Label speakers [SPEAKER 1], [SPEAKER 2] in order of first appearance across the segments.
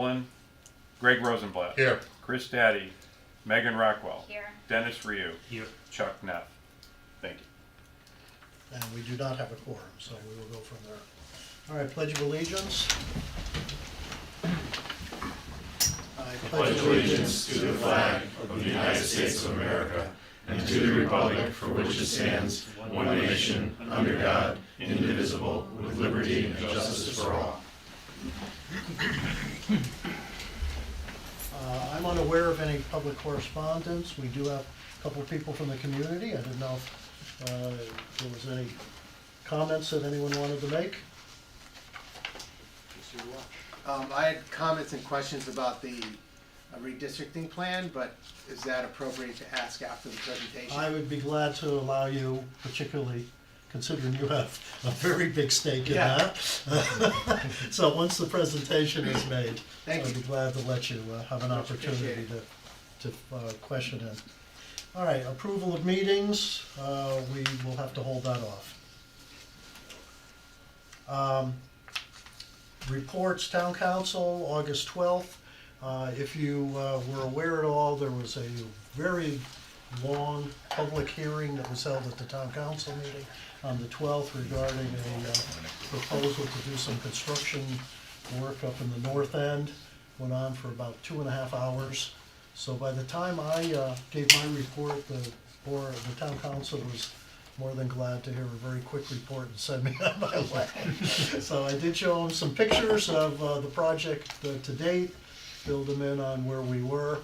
[SPEAKER 1] Olin, Greg Rosenblatt.
[SPEAKER 2] Here.
[SPEAKER 1] Chris Daddy, Megan Rockwell.
[SPEAKER 3] Here.
[SPEAKER 1] Dennis Ryu.
[SPEAKER 2] Here.
[SPEAKER 1] Chuck Neff. Thank you.
[SPEAKER 4] And we do not have a quorum, so we will go from there. All right, Pledge of Allegiance. I
[SPEAKER 5] pledge allegiance to the flag of the United States of America and to the republic for which it stands, one nation, under God, indivisible, with liberty and justice for all.
[SPEAKER 4] I'm unaware of any public correspondence. We do have a couple of people from the community. I didn't know if there was any comments that anyone wanted to make.
[SPEAKER 6] I had comments and questions about the redistricting plan, but is that appropriate to ask after the presentation?
[SPEAKER 4] I would be glad to allow you, particularly considering you have a very big stake in
[SPEAKER 6] Yeah.
[SPEAKER 4] that. So once the presentation is made,
[SPEAKER 6] Thank
[SPEAKER 4] I'd
[SPEAKER 6] you.
[SPEAKER 4] be glad to let you have an
[SPEAKER 6] Much
[SPEAKER 4] opportunity
[SPEAKER 6] appreciated.
[SPEAKER 4] to question it. All right, approval of meetings, we will have to hold that off. Reports, Town Council, August 12th. If you were aware at all, there was a very long public hearing that was held at the Town Council meeting on the 12th regarding a proposal to do some construction work up in the north end. Went on for about 2.5 hours. So by the time I gave my report, the Town Council was more than glad to hear a very quick report and send me on my way. So I did show them some pictures of the project to date, filled them in on where we were.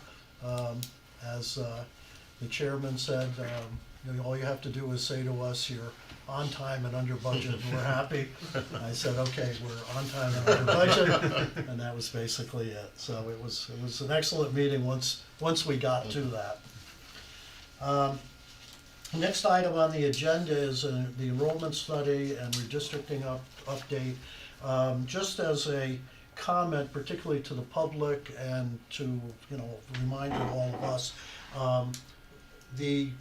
[SPEAKER 4] As the chairman said, all you have to do is say to us, you're on time and under budget, and we're happy. I said, okay, we're on time and under budget, and that was basically it. So it was an excellent meeting once we got to that. Next item on the agenda is the enrollment study and redistricting update. Just as a comment, particularly to the public and to remind all of us, the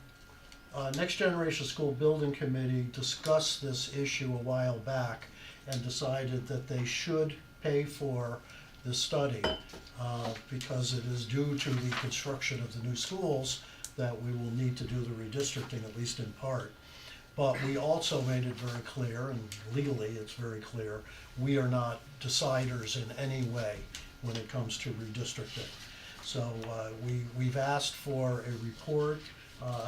[SPEAKER 4] Next Generation School Building Committee discussed this issue a while back and decided that they should pay for the study because it is due to the construction of the new schools that we will need to do the redistricting, at least in part. But we also made it very clear, and legally it's very clear, we are not deciders in any way when it comes to redistricting. So we've asked for a report,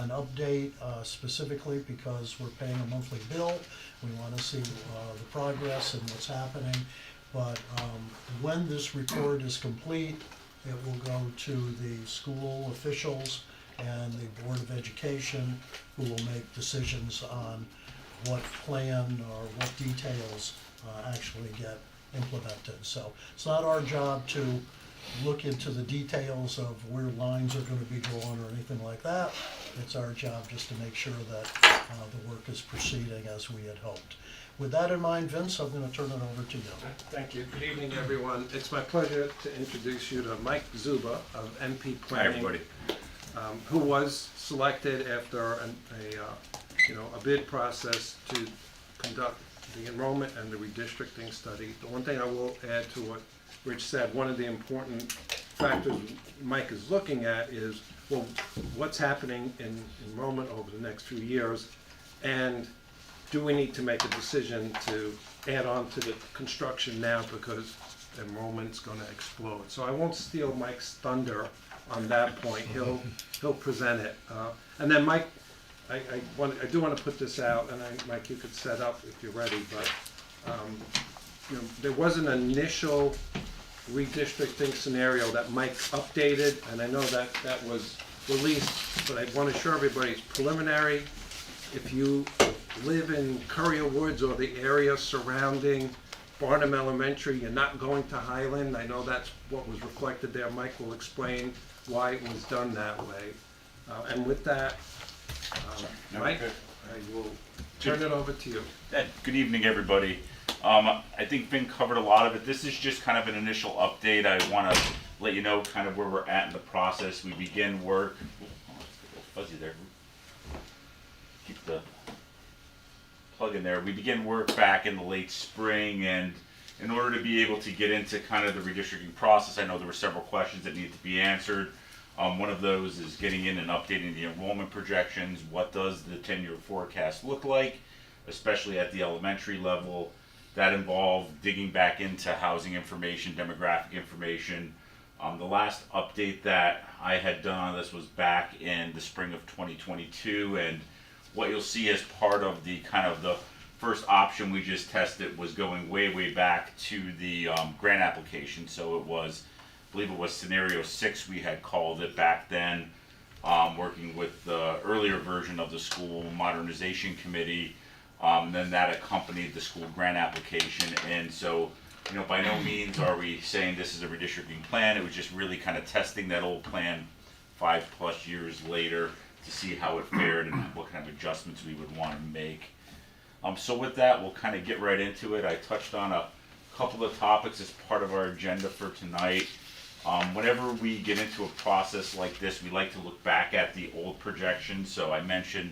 [SPEAKER 4] an update specifically because we're paying a monthly bill. We want to see the progress and what's happening. But when this report is complete, it will go to the school officials and the Board of Education, who will make decisions on what plan or what details actually get implemented. So it's not our job to look into the details of where lines are going to be drawn or anything like that. It's our job just to make sure that the work is proceeding as we had hoped. With that in mind, Vince, I'm going to turn it over to you.
[SPEAKER 7] Thank you. Good evening, everyone. It's my pleasure to introduce you to Mike Zuba of MP Planning.
[SPEAKER 1] Hi, everybody.
[SPEAKER 7] Who was selected after a bid process to conduct the enrollment and the redistricting study. The one thing I will add to what Rich said, one of the important factors Mike is looking at is, well, what's happening in enrollment over the next few years, and do we need to make a decision to add on to the construction now because enrollment's going to explode. So I won't steal Mike's thunder on that point. He'll present it. And then Mike, I do want to put this out, and Mike, you could set up if you're ready, but there was an initial redistricting scenario that Mike updated, and I know that was released, but I want to assure everybody it's preliminary. If you live in Courier Woods or the area surrounding Barnum Elementary, you're not going to Highland. I know that's what was reflected there. Mike will explain why it was done that way. And with that, Mike, I will turn it over to you.
[SPEAKER 8] Good evening, everybody. I think Vin covered a lot of it. This is just kind of an initial update. I want to let you know kind of where we're at in the process. We begin work. Oh, it's a little fuzzy there. Keep the plug in there. We begin work back in the late spring, and in order to be able to get into kind of the redistricting process, I know there were several questions that need to be answered. One of those is getting in and updating the enrollment projections. What does the 10-year forecast look like, especially at the elementary level? That involved digging back into housing information, demographic information. The last update that I had done on this was back in the spring of 2022, and what you'll see as part of the kind of the first option we just tested was going way back to the grant application. So it was, I believe it was scenario 6 we had called it back then, working with the earlier version of the school modernization committee. Then that accompanied the school grant application, and so, you know, by no means are we saying this is a redistricting plan. It was just really kind of testing that old plan 5+ years later to see how it fared and what kind of adjustments we would want to make. So with that, we'll kind of get right into it. I touched on a couple of topics as part of our agenda for tonight. Whenever we get into a process like this, we like to look back at the old projections. So I mentioned,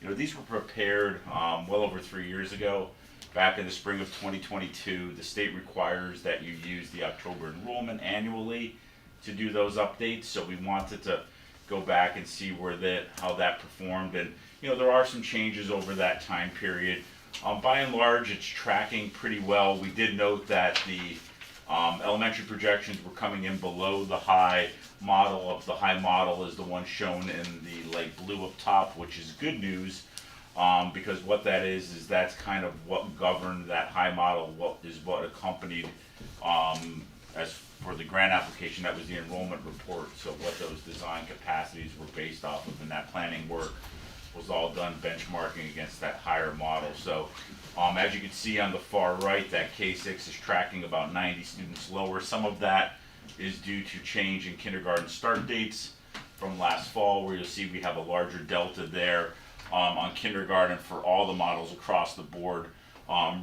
[SPEAKER 8] you know, these were prepared well over 3 years ago. Back in the spring of 2022, the state requires that you use the October enrollment annually to do those updates. So we wanted to go back and see how that performed. And, you know, there are some changes over that time period. By and large, it's tracking pretty well. We did note that the elementary projections were coming in below the high model. The high model is the one shown in the light blue up top, which is good news, because what that is that's kind of what governed that high model, what accompanied as for the grant application. That was the enrollment report. So what those design capacities were based off of, and that planning work was all done benchmarking against that higher model. So as you can see on the far right, that K6 is tracking about 90 students lower. Some of that is due to change in kindergarten start dates from last fall, where you'll see we have a larger delta there on kindergarten for all the models across the board,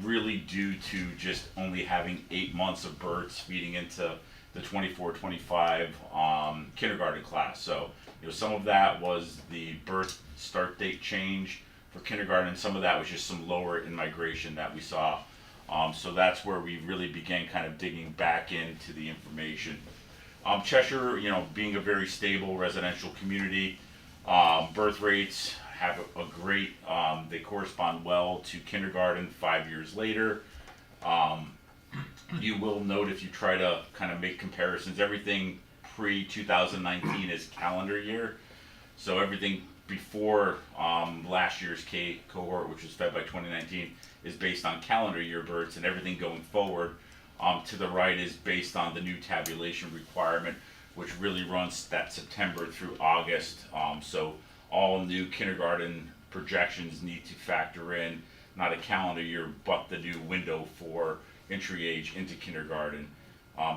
[SPEAKER 8] really due to just only having 8 months of births feeding into the 24-25 kindergarten class. So, you know, some of that was the birth start date change for kindergarten, and some of that was just some lower in migration that we saw. So that's where we really began kind of digging back into the information. Cheshire, you know, being a very stable residential community, birth rates have a great, they correspond well to kindergarten 5 years later. You will note, if you try to kind of make comparisons, everything pre-2019 is calendar year. So everything before last year's K cohort, which was fed by 2019, is based on calendar year births, and everything going forward to the right is based on the new tabulation requirement, which really runs that September through August. So all new kindergarten projections need to factor in not a calendar year, but the new window for entry age into kindergarten.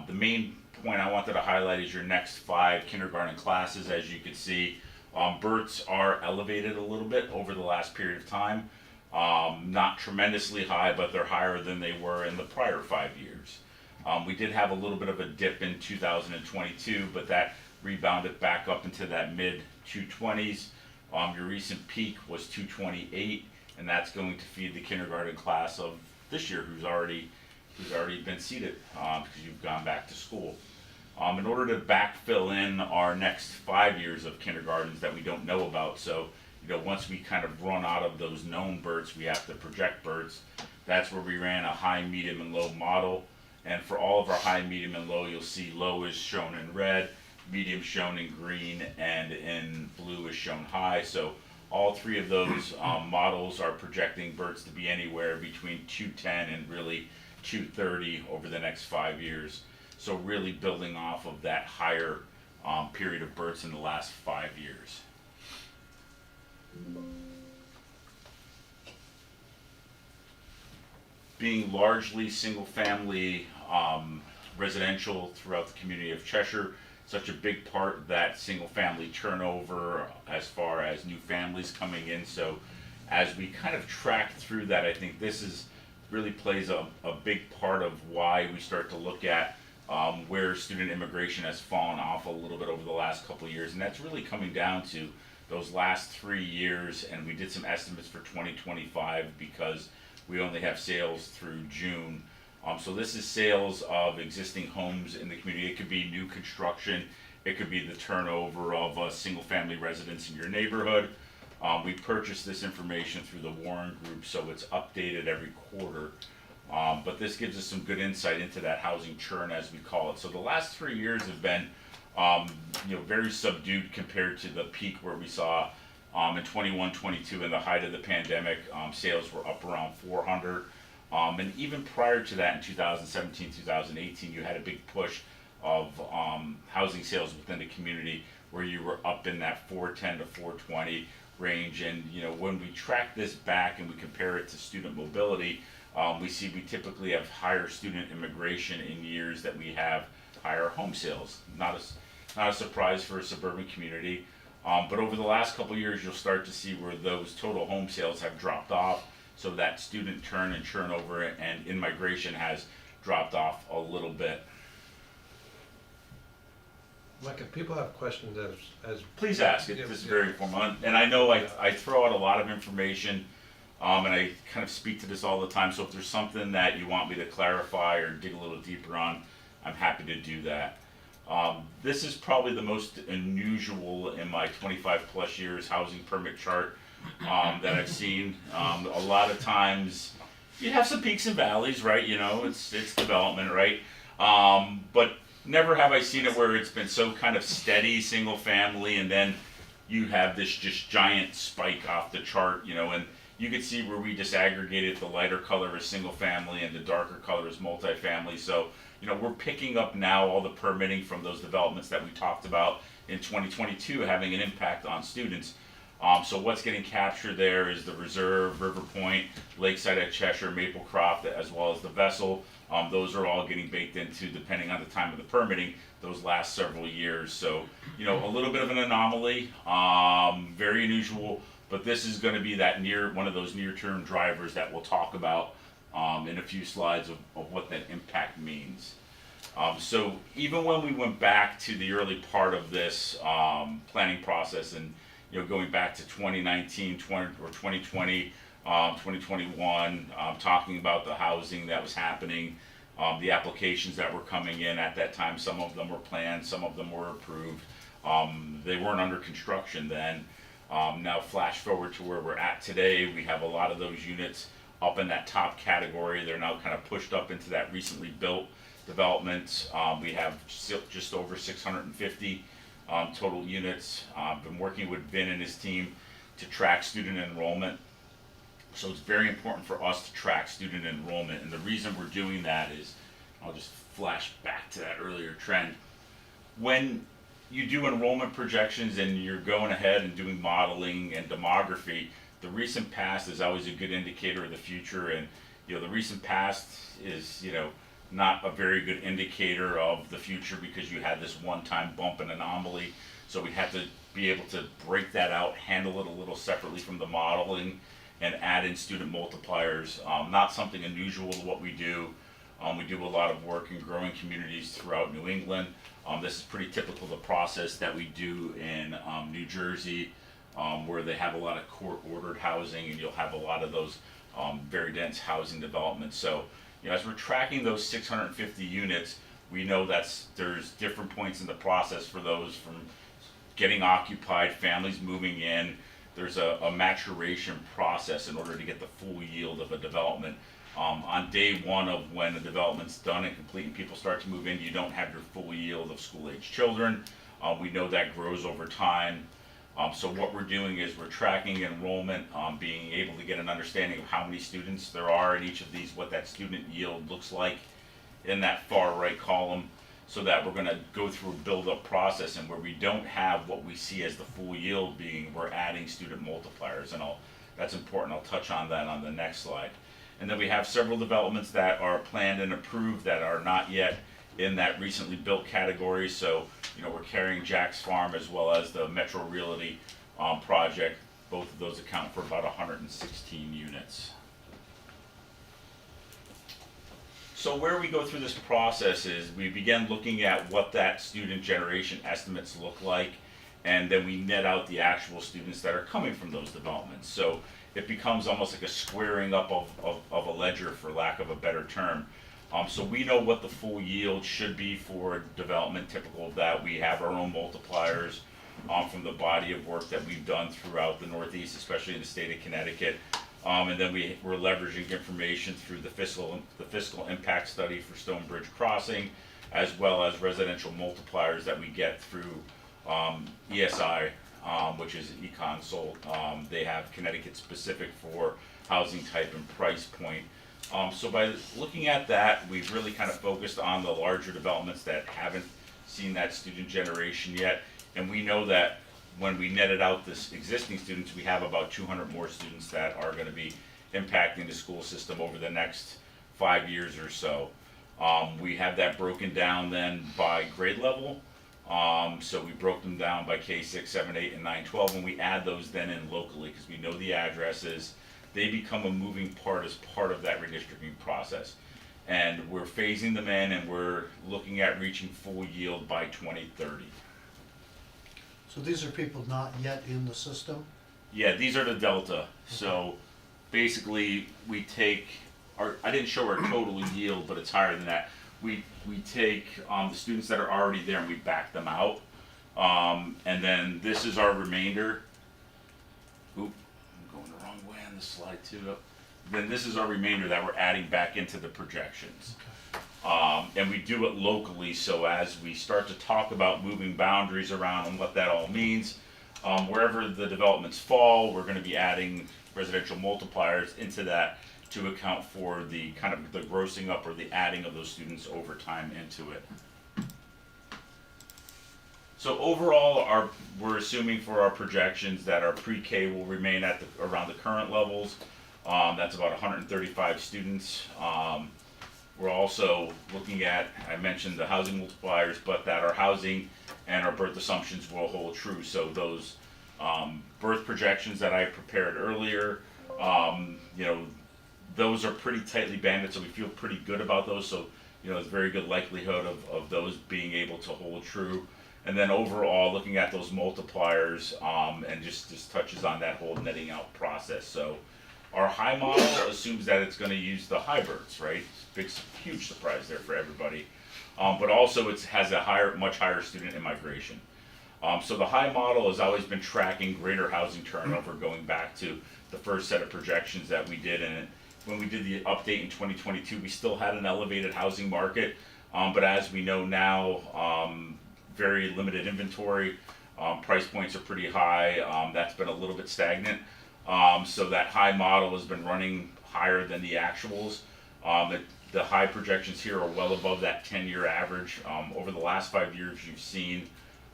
[SPEAKER 8] The main point I wanted to highlight is your next 5 kindergarten classes. As you can see, births are elevated a little bit over the last period of time. Not tremendously high, but they're higher than they were in the prior 5 years. We did have a little bit of a dip in 2022, but that rebounded back up into that mid 220s. Your recent peak was 228, and that's going to feed the kindergarten class of this year, who's already been seated because you've gone back to school. In order to backfill in our next 5 years of kindergartens that we don't know about, so, you know, once we kind of run out of those known births, we have to project births. That's where we ran a high, medium, and low model. And for all of our high, medium, and low, you'll see low is shown in red, medium shown in green, and in blue is shown high. So all 3 of those models are projecting births to be anywhere between 210 and really 230 over the next 5 years. So really building off of that higher period of births in the last 5 years. Being largely single-family residential throughout the community of Cheshire, such a big part that single-family turnover as far as new families coming in. So as we kind of track through that, I think this is really plays a big part of why we start to look at where student immigration has fallen off a little bit over the last couple of years, and that's really coming down to those last 3 years. And we did some estimates for 2025 because we only have sales through June. So this is sales of existing homes in the community. It could be new construction. It could be the turnover of a single-family residence in your neighborhood. We purchase this information through the Warren Group, so it's updated every quarter. But this gives us some good insight into that housing churn, as we call it. So the last 3 years have been, very subdued compared to the peak where we saw in 21, 22, in the height of the pandemic. Sales were up around 400. And even prior to that, in 2017, 2018, you had a big push of housing sales within the community where you were up in that 410 to 420 range. And when we track this back and we compare it to student mobility, we see we typically have higher student immigration in years that we have higher home sales. Not a surprise for a suburban community. But over the last couple of years, you'll start to see where those total home sales have dropped off. So that student turn and churn over and in-migration has dropped off a little bit.
[SPEAKER 7] Mike, if people have questions as
[SPEAKER 8] Please ask it. This is very informal. And I know I throw out a lot of information, and I kind of speak to this all the time. So if there's something that you want me to clarify or dig a little deeper on, I'm happy to do that. This is probably the most unusual in my 25 plus years housing permit chart that I've seen. A lot of times you have some peaks and valleys, right? It's development, right? But never have I seen it where it's been so kind of steady, single family, and then you have this just giant spike off the chart, and you can see where we disaggregated the lighter color is single family and the darker color is multifamily. So, we're picking up now all the permitting from those developments that we talked about in 2022 having an impact on students. So what's getting captured there is the Reserve, River Point, Lakeside at Cheshire, Maplecroft, as well as the Vessel. Those are all getting baked into, depending on the time of the permitting, those last several years. So, a little bit of an anomaly, very unusual, but this is going to be that one of those near-term drivers that we'll talk about in a few slides of what that impact means. So even when we went back to the early part of this planning process and going back to 2019, 2020, 2021, talking about the housing that was happening, the applications that were coming in at that time. Some of them were planned, some of them were approved. They weren't under construction then. Now flash forward to where we're at today, we have a lot of those units up in that top category. They're now kind of pushed up into that recently built development. We have just over 650 total units. Been working with Vin and his team to track student enrollment. So it's very important for us to track student enrollment. And the reason we're doing that is, I'll just flash back to that earlier trend. When you do enrollment projections and you're going ahead and doing modeling and demography, the recent past is always a good indicator of the future. And the recent past is not a very good indicator of the future because you had this one-time bump and anomaly. So we have to be able to break that out, handle it a little separately from the modeling, and add in student multipliers. Not something unusual to what we do. We do a lot of work in growing communities throughout New England. This is pretty typical of the process that we do in New Jersey, where they have a lot of court-ordered housing, and you'll have a lot of those very dense housing developments. So, as we're tracking those 650 units, we know there's different points in the process for those, from getting occupied, families moving in. There's a maturation process in order to get the full yield of a development. On day one of when the development's done and complete and people start to move in, you don't have your full yield of school-age children. We know that grows over time. So what we're doing is we're tracking enrollment, being able to get an understanding of how many students there are in each of these, what that student yield looks like in that far right column, so that we're going to go through a build-up process, and where we don't have what we see as the full yield we're adding student multipliers, and that's important. I'll touch on that on the next slide. And then we have several developments that are planned and approved that are not yet in that recently built category. So, we're carrying Jack's Farm as well as the Metro Realty project. Both of those account for about 116 units. So where we go through this process is we begin looking at what that student generation estimates look like, and then we net out the actual students that are coming from those developments. So it becomes almost like a squaring up of a ledger, for lack of a better term. So we know what the full yield should be for development typical of that. We have our own multipliers from the body of work that we've done throughout the Northeast, especially in the state of Connecticut. And then we're leveraging information through the fiscal impact study for Stonebridge Crossing, as well as residential multipliers that we get through ESI, which is eConsult. They have Connecticut specific for housing type and price point. So by looking at that, we've really kind of focused on the larger developments that haven't seen that student generation yet. And we know that when we netted out this existing students, we have about 200 more students that are going to be impacting the school system over the next 5 years or so. We have that broken down then by grade level. So we broke them down by K6, 7, 8, and 9, 12, and we add those then in locally because we know the addresses. They become a moving part as part of that redistricting process. And we're phasing them in, and we're looking at reaching full yield by 2030.
[SPEAKER 4] So these are people not yet in the system?
[SPEAKER 8] Yeah, these are the delta. So basically, we take I didn't show our total yield, but it's higher than that. We take the students that are already there and we back them out. And then this is our remainder. Oop, I'm going the wrong way on this slide too. Then this is our remainder that we're adding back into the projections. And we do it locally, so as we start to talk about moving boundaries around and what that all means, wherever the developments fall, we're going to be adding residential multipliers into that to account for the kind of the grossing up or the adding of those students over time into it. So overall, we're assuming for our projections that our pre-K will remain at around the current levels. That's about 135 students. We're also looking at, I mentioned the housing multipliers, but that our housing and our birth assumptions will hold true. So those birth projections that I prepared earlier, those are pretty tightly banded, so we feel pretty good about those. So, there's very good likelihood of those being able to hold true. And then overall, looking at those multipliers, and just touches on that whole netting out process. So our high model assumes that it's going to use the high births, right? Big, huge surprise there for everybody. But also it has a much higher student immigration. So the high model has always been tracking greater housing turnover going back to the first set of projections that we did. And when we did the update in 2022, we still had an elevated housing market. But as we know now, very limited inventory, price points are pretty high. That's been a little bit stagnant. So that high model has been running higher than the actuals. The high projections here are well above that 10-year average. Over the last 5 years, you've seen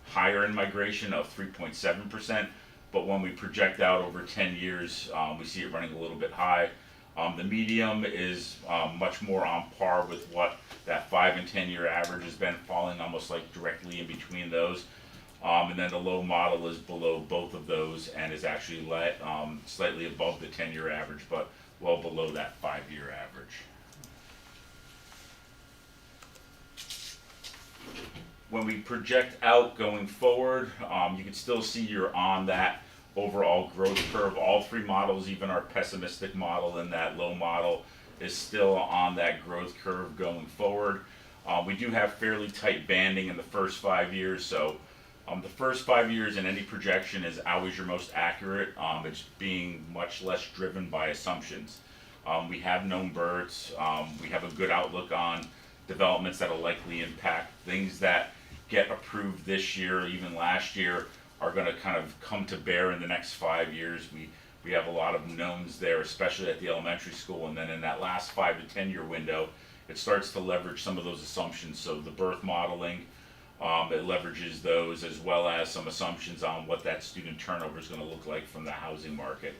[SPEAKER 8] higher in migration of 3.7%, but when we project out over 10 years, we see it running a little bit high. The medium is much more on par with what that 5 and 10-year average has been, falling almost like directly in between those. And then the low model is below both of those and is actually slightly above the 10-year average, but well below that 5-year average. When we project out going forward, you can still see you're on that overall growth curve. All three models, even our pessimistic model and that low model, is still on that growth curve going forward. We do have fairly tight banding in the first 5 years, so the first 5 years in any projection is always your most accurate. It's being much less driven by assumptions. We have known births. We have a good outlook on developments that will likely impact things that get approved this year or even last year are going to kind of come to bear in the next 5 years. We have a lot of knowns there, especially at the elementary school, and then in that last 5 to 10 year window, it starts to leverage some of those assumptions. So the birth modeling, it leverages those, as well as some assumptions on what that student turnover is going to look like from the housing market.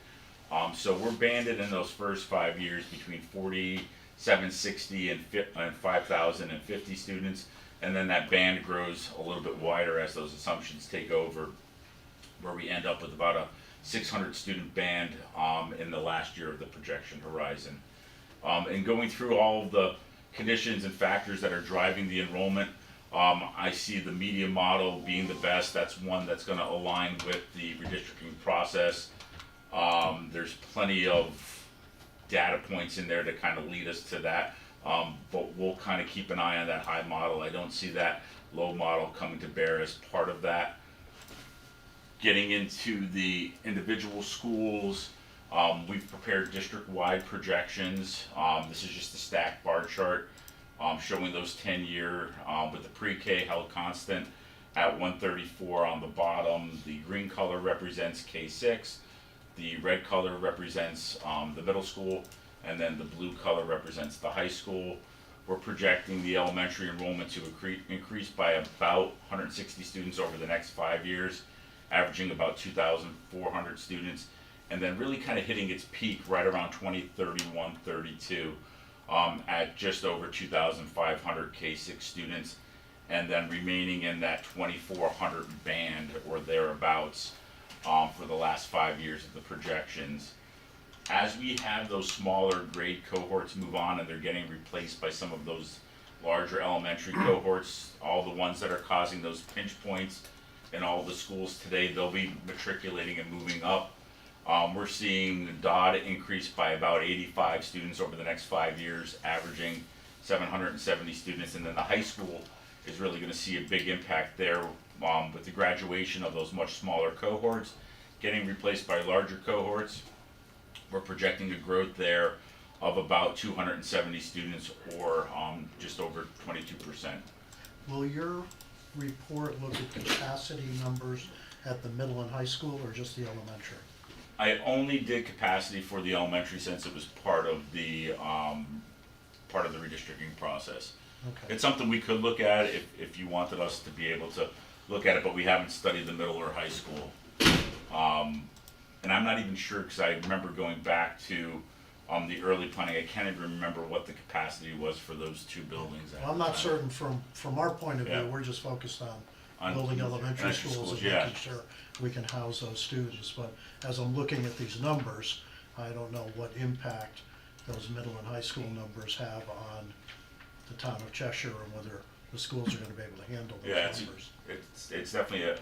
[SPEAKER 8] So we're banded in those first 5 years between 4,760 and 5,050 students, and then that band grows a little bit wider as those assumptions take over, where we end up with about a 600 student band in the last year of the projection horizon. And going through all of the conditions and factors that are driving the enrollment, I see the medium model being the best. That's one that's going to align with the redistricting process. There's plenty of data points in there to kind of lead us to that. But we'll kind of keep an eye on that high model. I don't see that low model coming to bear as part of that. Getting into the individual schools, we've prepared district-wide projections. This is just a stacked bar chart showing those 10-year with the pre-K held constant at 134 on the bottom. The green color represents K-6, the red color represents the middle school, and then the blue color represents the high school. We're projecting the elementary enrollment to increase by about 160 students over the next 5 years, averaging about 2,400 students, and then really kind of hitting its peak right around 2031, 32 at just over 2,500 K-6 students, and then remaining in that 2,400 band or thereabouts for the last 5 years of the projections. As we have those smaller grade cohorts move on and they're getting replaced by some of those larger elementary cohorts, all the ones that are causing those pinch points in all the schools today, they'll be matriculating and moving up. We're seeing the Dodd increase by about 85 students over the next 5 years, averaging 770 students, and then the high school is really going to see a big impact there with the graduation of those much smaller cohorts getting replaced by larger cohorts. We're projecting a growth there of about 270 students, or just over 22%.
[SPEAKER 4] Will your report look at capacity numbers at the middle and high school, or just the elementary?
[SPEAKER 8] I only did capacity for the elementary since it was part of the redistricting process.
[SPEAKER 4] Okay.
[SPEAKER 8] It's something we could look at if you wanted us to be able to look at it, but we haven't studied the middle or high school. And I'm not even sure, because I remember going back to the early planning, I can't even remember what the capacity was for those two buildings. at
[SPEAKER 4] Well, I'm
[SPEAKER 8] the
[SPEAKER 4] not
[SPEAKER 8] time.
[SPEAKER 4] certain from our point of view,
[SPEAKER 8] Yeah.
[SPEAKER 4] we're just focused on
[SPEAKER 8] On
[SPEAKER 4] building elementary
[SPEAKER 8] elementary
[SPEAKER 4] schools and
[SPEAKER 8] schools, yeah.
[SPEAKER 4] making sure we can house those students. But as I'm looking at these numbers, I don't know what impact those middle and high school numbers have on the town of Cheshire, and whether the schools are gonna be able to handle
[SPEAKER 8] Yeah,
[SPEAKER 4] those numbers.
[SPEAKER 8] it's definitely a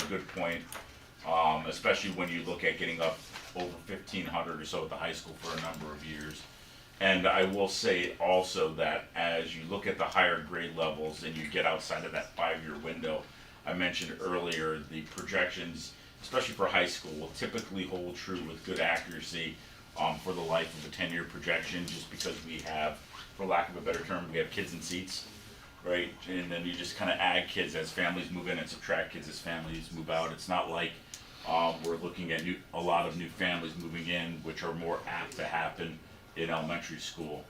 [SPEAKER 8] good point, especially when you look at getting up over 1,500 or so at the high school for a number of years. And I will say also that as you look at the higher grade levels and you get outside of that 5-year window, I mentioned earlier, the projections, especially for high school, will typically hold true with good accuracy for the life of a 10-year projection, just because we have, for lack of a better term, we have kids in seats, right? And then you just kind of add kids as families move in and subtract kids as families move out. It's not like we're looking at a lot of new families moving in, which are more apt to happen in elementary school.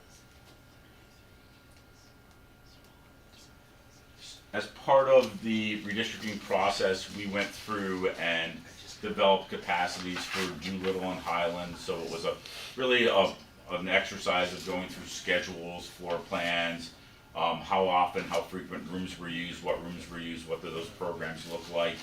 [SPEAKER 8] As part of the redistricting process, we went through and developed capacities for Doolittle and Highland. So it was really an exercise of going through schedules, floor plans, how often, how frequent rooms were used, what rooms were used, what do those programs look like.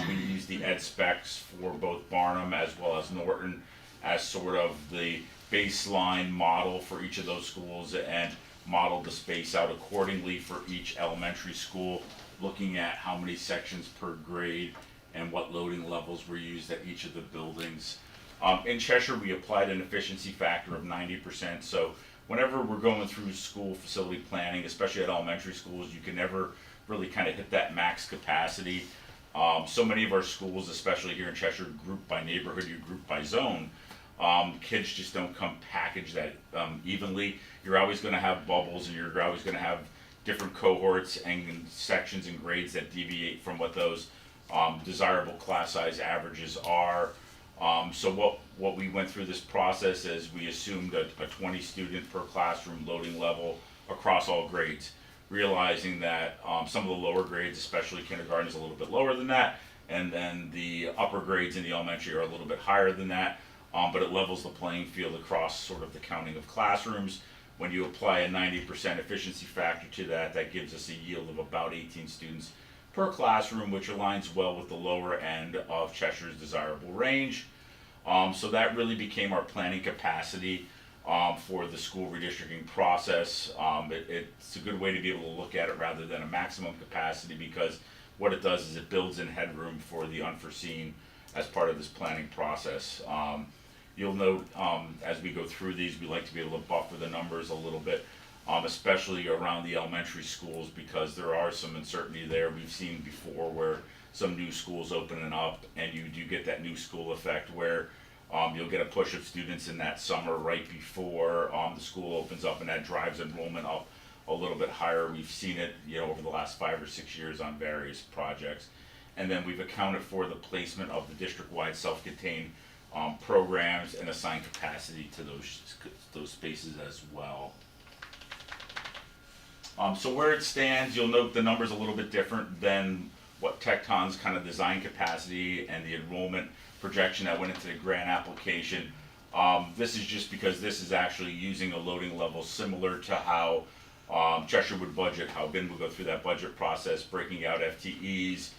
[SPEAKER 8] We used the ed specs for both Barnum as well as Norton as sort of the baseline model for each of those schools, and modeled the space out accordingly for each elementary school, looking at how many sections per grade and what loading levels were used at each of the buildings. In Cheshire, we applied an efficiency factor of 90%, so whenever we're going through school facility planning, especially at elementary schools, you can never really kind of hit that max capacity. So many of our schools, especially here in Cheshire, group by neighborhood, you group by zone. Kids just don't come packaged that evenly. You're always going to have bubbles, and you're always going to have different cohorts and sections and grades that deviate from what those desirable class size averages are. So what we went through this process is we assumed a 20 student per classroom loading level across all grades, realizing that some of the lower grades, especially kindergarten, is a little bit lower than that, and then the upper grades in the elementary are a little bit higher than that. But it levels the playing field across sort of the counting of classrooms. When you apply a 90% efficiency factor to that, that gives us a yield of about 18 students per classroom, which aligns well with the lower end of Cheshire's desirable range. So that really became our planning capacity for the school redistricting process. It's a good way to be able to look at it rather than a maximum capacity, because what it does is it builds in headroom for the unforeseen as part of this planning process. You'll note as we go through these, we like to be able to buffer the numbers a little bit especially around the elementary schools, because there are some uncertainty there. We've seen before where some new schools opening up, and you do get that new school effect where you'll get a push of students in that summer right before the school opens up, and that drives enrollment up a little bit higher. We've seen it, over the last 5 or 6 years on various projects. And then we've accounted for the placement of the district-wide self-contained programs and assigned capacity to those spaces as well. So where it stands, you'll note the number's a little bit different than what Tecton's kind of design capacity and the enrollment projection that went into the grant application. This is just because this is actually using a loading level similar to how Cheshire would budget, how Ben would go through that budget process, breaking out FTEs.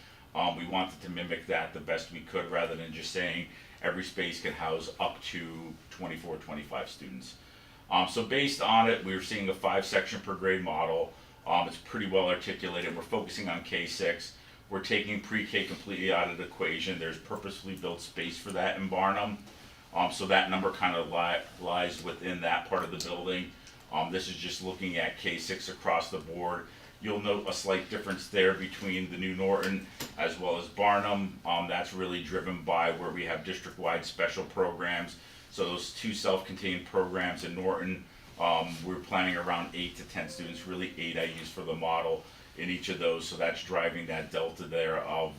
[SPEAKER 8] We wanted to mimic that the best we could, rather than just saying every space can house up to 24, 25 students. So based on it, we're seeing a 5-section per grade model. It's pretty well articulated. We're focusing on K-6. We're taking pre-K completely out of the equation. There's purposefully built space for that in Barnum. So that number kind of lies within that part of the building. This is just looking at K-6 across the board. You'll note a slight difference there between the new Norton as well as Barnum. That's really driven by where we have district-wide special programs. So those 2 self-contained programs in Norton, we're planning around 8 to 10 students, really 8 I use for the model in each of those. So that's driving that delta there of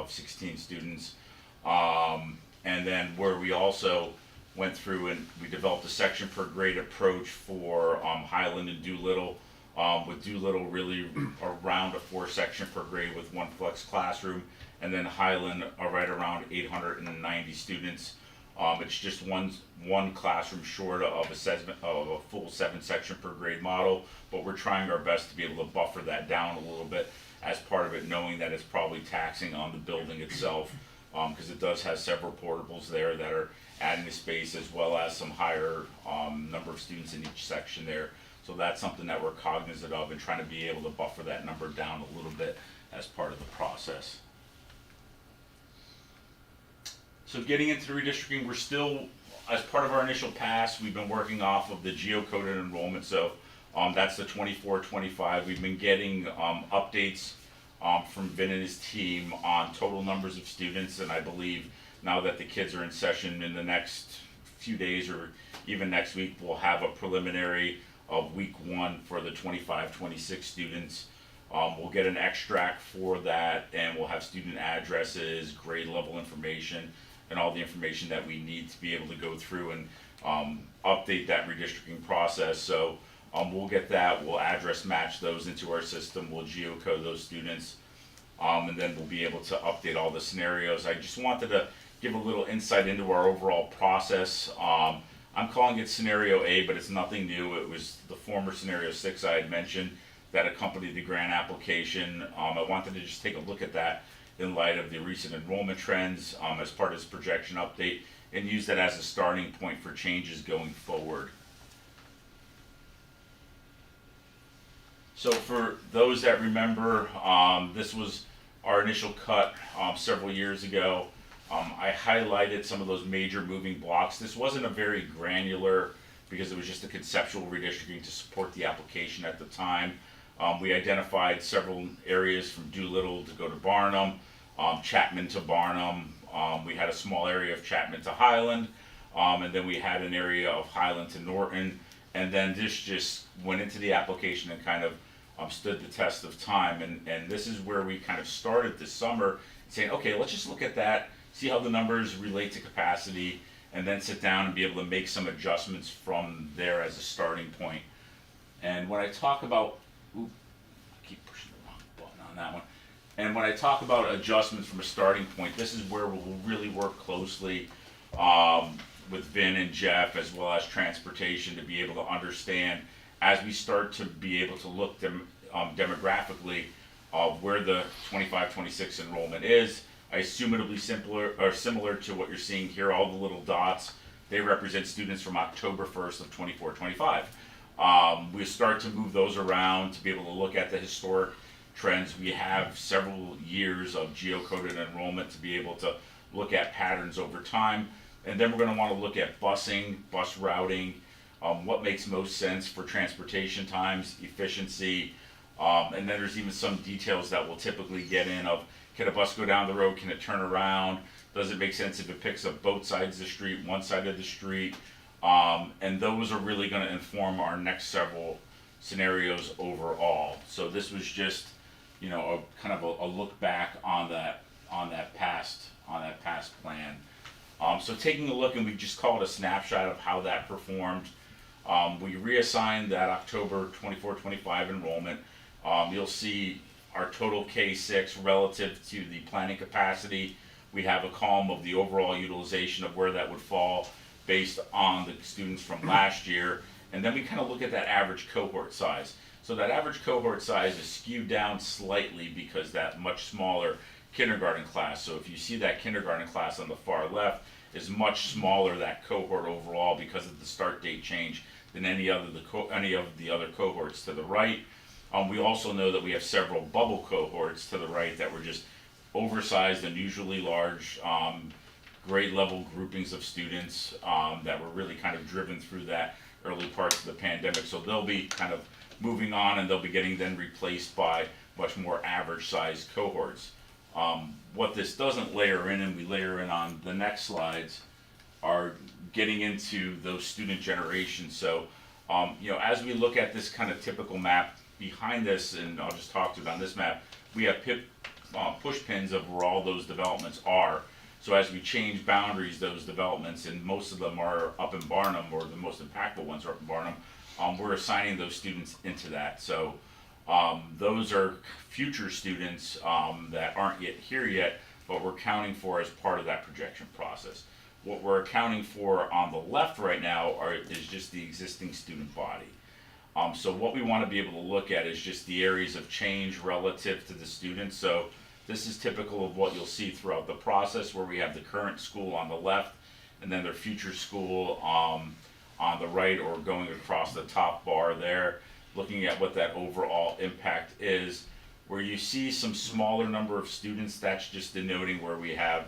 [SPEAKER 8] 16 students. And then where we also went through and we developed a section per grade approach for Highland and Doolittle, with Doolittle really around a 4-section per grade with 1 flex classroom, and then Highland are right around 890 students. It's just one classroom short of a full 7-section per grade model, but we're trying our best to be able to buffer that down a little bit as part of it, knowing that it's probably taxing on the building itself, because it does have several portables there that are adding the space, as well as some higher number of students in each section there. So that's something that we're cognizant of and trying to be able to buffer that number down a little bit as part of the process. So getting into the redistricting, we're still, as part of our initial pass, we've been working off of the geocoded enrollment. So that's the 24-25. We've been getting updates from Vin and his team on total numbers of students, and I believe now that the kids are in session in the next few days or even next week, we'll have a preliminary of week 1 for the 25-26 students. We'll get an extract for that, and we'll have student addresses, grade level information, and all the information that we need to be able to go through and update that redistricting process. So we'll get that, we'll address match those into our system, we'll geocode those students, and then we'll be able to update all the scenarios. I just wanted to give a little insight into our overall process. I'm calling it Scenario A, but it's nothing new. It was the former Scenario 6 I had mentioned that accompanied the grant application. I wanted to just take a look at that in light of the recent enrollment trends as part of this projection update, and use that as a starting point for changes going forward. So for those that remember, this was our initial cut several years ago. I highlighted some of those major moving blocks. This wasn't a very granular, because it was just a conceptual redistricting to support the application at the time. We identified several areas from Doolittle to go to Barnum, Chapman to Barnum. We had a small area of Chapman to Highland, and then we had an area of Highland to Norton. And then this just went into the application and kind of stood the test of time. And this is where we kind of started this summer saying, okay, let's just look at that, see how the numbers relate to capacity, and then sit down and be able to make some adjustments from there as a starting point. And when I talk about, I keep pushing the wrong button on that one. And when I talk about adjustments from a starting point, this is where we'll really work closely with Vin and Jeff, as well as transportation, to be able to understand, as we start to be able to look demographically where the 25-26 enrollment is. I assume it'll be similar to what you're seeing here. All the little dots, they represent students from October 1st of 24-25. We start to move those around to be able to look at the historic trends. We have several years of geocoded enrollment to be able to look at patterns over time. And then we're going to want to look at busing, bus routing, what makes most sense for transportation times, efficiency, and then there's even some details that we'll typically get in of, can a bus go down the road, can it turn around, does it make sense if it picks up both sides of the street, one side of the street, and those are really gonna inform our next several scenarios overall. So this was just, you know, a kind of a look back on that past plan. So taking a look, and we just call it a snapshot of how that performed. We reassigned that October 24-25 enrollment. You'll see our total K-6 relative to the planning capacity. We have a column of the overall utilization of where that would fall based on the students from last year. And then we kind of look at that average cohort size. So that average cohort size is skewed down slightly because that much smaller kindergarten class. So if you see that kindergarten class on the far left is much smaller, that cohort overall, because of the start date change than any of the other cohorts to the right. We also know that we have several bubble cohorts to the right that were just oversized, unusually large grade level groupings of students that were really kind of driven through that early parts of the pandemic. So they'll be kind of moving on, and they'll be getting then replaced by much more average sized cohorts. What this doesn't layer in, and we layer in on the next slides, are getting into those student generations. So, you know, as we look at this kind of typical map behind this, and I'll just talk to it on this map, we have push pins of where all those developments are. So as we change boundaries, those developments, and most of them are up in Barnum, or the most impactful ones are up in Barnum, we're assigning those students into that. So those are future students that aren't yet here yet, but we're counting for as part of that projection process. What we're accounting for on the left right now is just the existing student body. So what we want to be able to look at is just the areas of change relative to the students. So this is typical of what you'll see throughout the process, where we have the current school on the left and then their future school on the right, or going across the top bar there, looking at what that overall impact is. Where you see some smaller number of students, that's just denoting where we have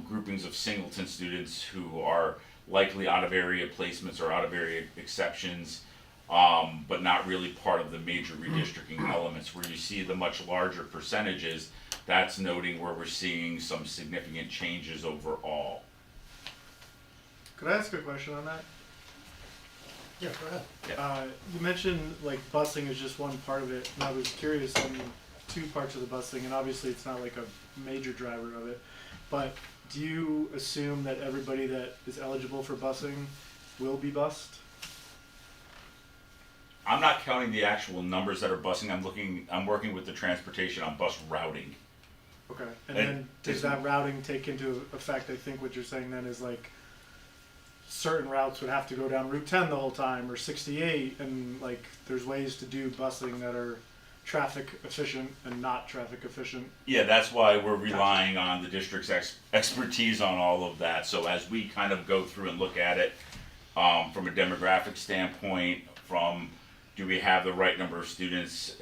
[SPEAKER 8] groupings of singleton students who are likely out of area placements or out of area exceptions, but not really part of the major redistricting elements. Where you see the much larger percentages, that's noting where we're seeing some significant changes overall.
[SPEAKER 2] Could I ask a question on that?
[SPEAKER 4] Yeah, go ahead.
[SPEAKER 2] You mentioned like busing is just one part of it, and I was curious on two parts of the busing, and obviously it's not like a major driver of it, but do you assume that everybody that is eligible for busing will be bused?
[SPEAKER 8] I'm not counting the actual numbers that are busing. I'm working with the transportation on bus routing.
[SPEAKER 2] Okay, and
[SPEAKER 8] And
[SPEAKER 2] then does that routing take into effect, I think what you're saying then is like certain routes would have to go down Route 10 the whole time, or 68, and like there's ways to do busing that are traffic efficient and not traffic efficient.
[SPEAKER 8] Yeah, that's why we're relying on the district's expertise on all of that. So as we kind of go through and look at it from a demographic standpoint, from do we have the right number of students,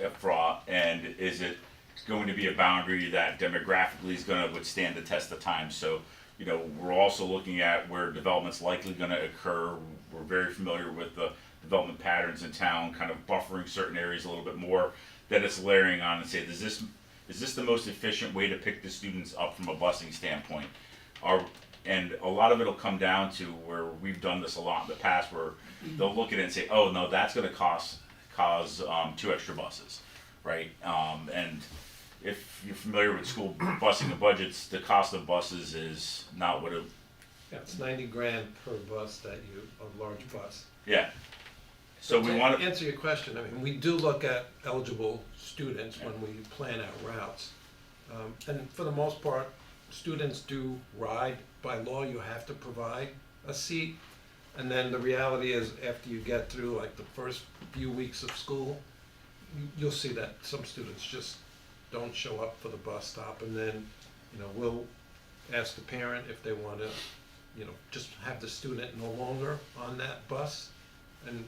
[SPEAKER 8] and is it going to be a boundary that demographically is going to withstand the test of time? So, you know, we're also looking at where development's likely going to occur. We're very familiar with the development patterns in town, kind of buffering certain areas a little bit more. Then it's layering on and say, is this the most efficient way to pick the students up from a busing standpoint? And a lot of it will come down to where we've done this a lot in the past, where they'll look at it and say, oh no, that's going to cause 2 extra buses, right? And if you're familiar with school busing and budgets, the cost of buses is not what it.
[SPEAKER 7] Yeah, it's $90,000 per bus a large bus.
[SPEAKER 8] Yeah. So we want to
[SPEAKER 7] answer your question. I mean, we do look at eligible students when we plan our routes, and for the most part, students do ride. By law, you have to provide a seat, and then the reality is, after you get through like the first few weeks of school, you'll see that some students just don't show up for the bus stop, and then, you know, we'll ask the parent if they want to, you know, just have the student no longer on that bus, and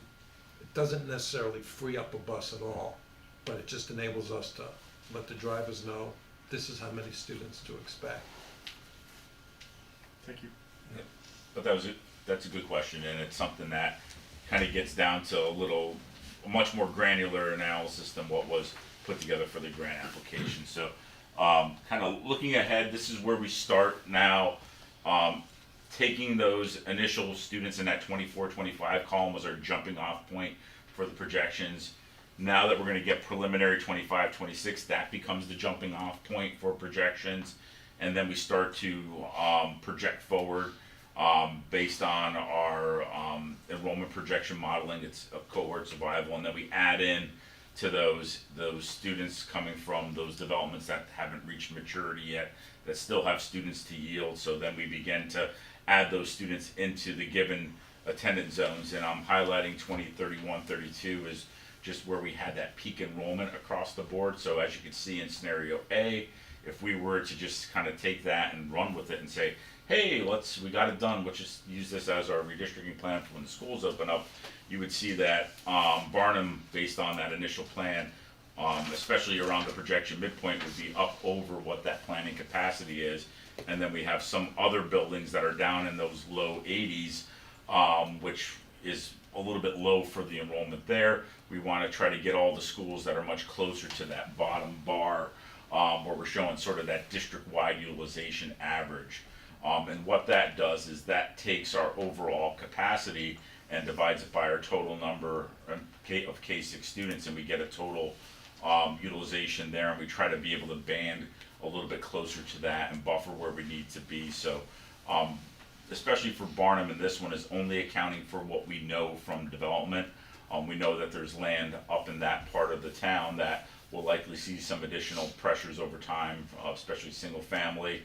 [SPEAKER 7] it doesn't necessarily free up a bus at all, but it just enables us to let the drivers know this is how many students to expect.
[SPEAKER 2] Thank you.
[SPEAKER 8] But that's a good question, and it's something that kind of gets down to a much more granular analysis than what was put together for the grant application. So, kind of looking ahead, this is where we start now. Taking those initial students in that 24-25 column was our jumping off point for the projections. Now that we're going to get preliminary 25-26, that becomes the jumping off point for projections. And then we start to project forward based on our enrollment projection modeling. It's a cohort survival, and then we add in to those students coming from those developments that haven't reached maturity yet, that still have students to yield. So then we begin to add those students into the given attendance zones, and I'm highlighting 20, 31, 32 is just where we had that peak enrollment across the board. So as you can see in scenario A, if we were to just kind of take that and run with it and say, hey, we got it done, let's just use this as our redistricting plan for when the schools open up, you would see that Barnum, based on that initial plan, especially around the projection midpoint, would be up over what that planning capacity is. And then we have some other buildings that are down in those low 80s, which is a little bit low for the enrollment there. We want to try to get all the schools that are much closer to that bottom bar, where we're showing sort of that district-wide utilization average. And what that does is that takes our overall capacity and divides it by our total number of K6 students, and we get a total utilization there, and we try to be able to band a little bit closer to that and buffer where we need to be. So especially for Barnum, and this one is only accounting for what we know from development. We know that there's land up in that part of the town that will likely see some additional pressures over time, especially single family.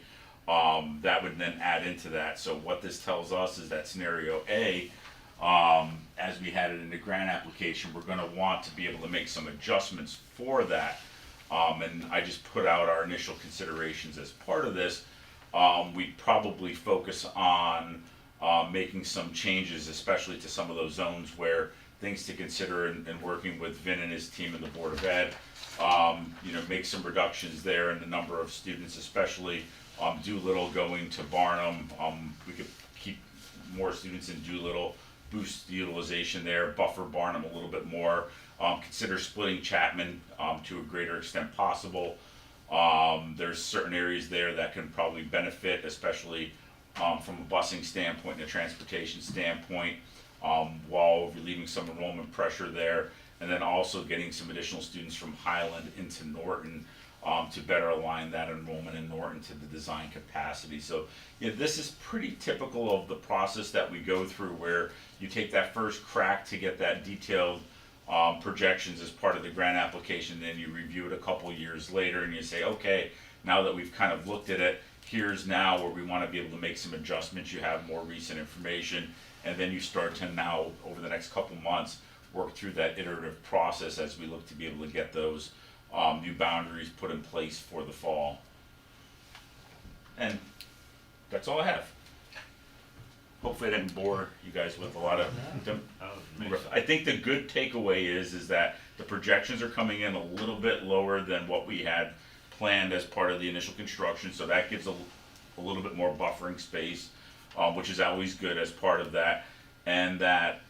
[SPEAKER 8] That would then add into that. So what this tells us is that scenario A, as we had it in the grant application, we're going to want to be able to make some adjustments for that. And I just put out our initial considerations as part of this. We'd probably focus on making some changes, especially to some of those zones where things to consider, and working with Vin and his team and the Board of Ed, make some reductions there in the number of students, especially Doolittle going to Barnum. We could keep more students in Doolittle, boost the utilization there, buffer Barnum a little bit more, consider splitting Chapman to a greater extent possible. There's certain areas there that can probably benefit, especially from a busing standpoint and a transportation standpoint, while relieving some enrollment pressure there, and then also getting some additional students from Highland into Norton to better align that enrollment in Norton to the design capacity. So this is pretty typical of the process that we go through, where you take that first crack to get that detailed projections as part of the grant application, then you review it a couple years later and you say, okay, now that we've kind of looked at it, here's now where we want to be able to make some adjustments. You have more recent information, and then you start to now, over the next couple months, work through that iterative process as we look to be able to get those new boundaries put in place for the fall. And that's all I have. Hopefully I didn't bore you guys with a lot of I think the good takeaway is that the projections are coming in a little bit lower than what we had planned as part of the initial construction, so that gives a little bit more buffering space, which is always good as part of that. And that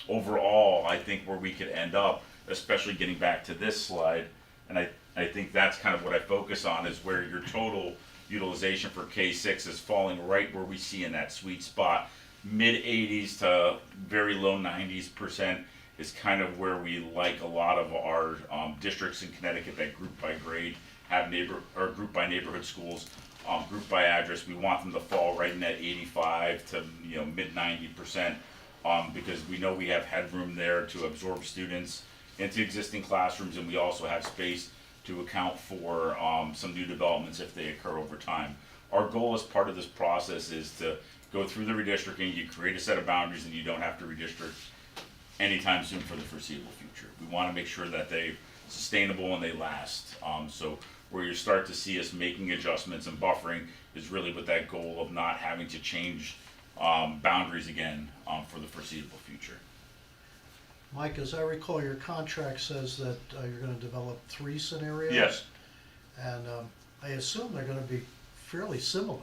[SPEAKER 8] overall, I think where we could end up, especially getting back to this slide, and I think that's kind of what I focus on, is where your total utilization for K6 is falling right where we see in that sweet spot. Mid 80s to very low 90s% is kind of where we like a lot of our districts in Connecticut that group by grade have group by neighborhood schools, group by address. We want them to fall right in that 85 to mid 90%, because we know we have headroom there to absorb students into existing classrooms, and we also have space to account for some new developments if they occur over time. Our goal as part of this process is to go through the redistricting, you create a set of boundaries, and you don't have to redistrict anytime soon for the foreseeable future. We want to make sure that they're sustainable and they last. So where you start to see us making adjustments and buffering is really with that goal of not having to change boundaries again for the foreseeable future.
[SPEAKER 4] Mike, as I recall, your contract says that you're going to develop 3 scenarios.
[SPEAKER 8] Yes.
[SPEAKER 4] And I assume they're going to be fairly similar.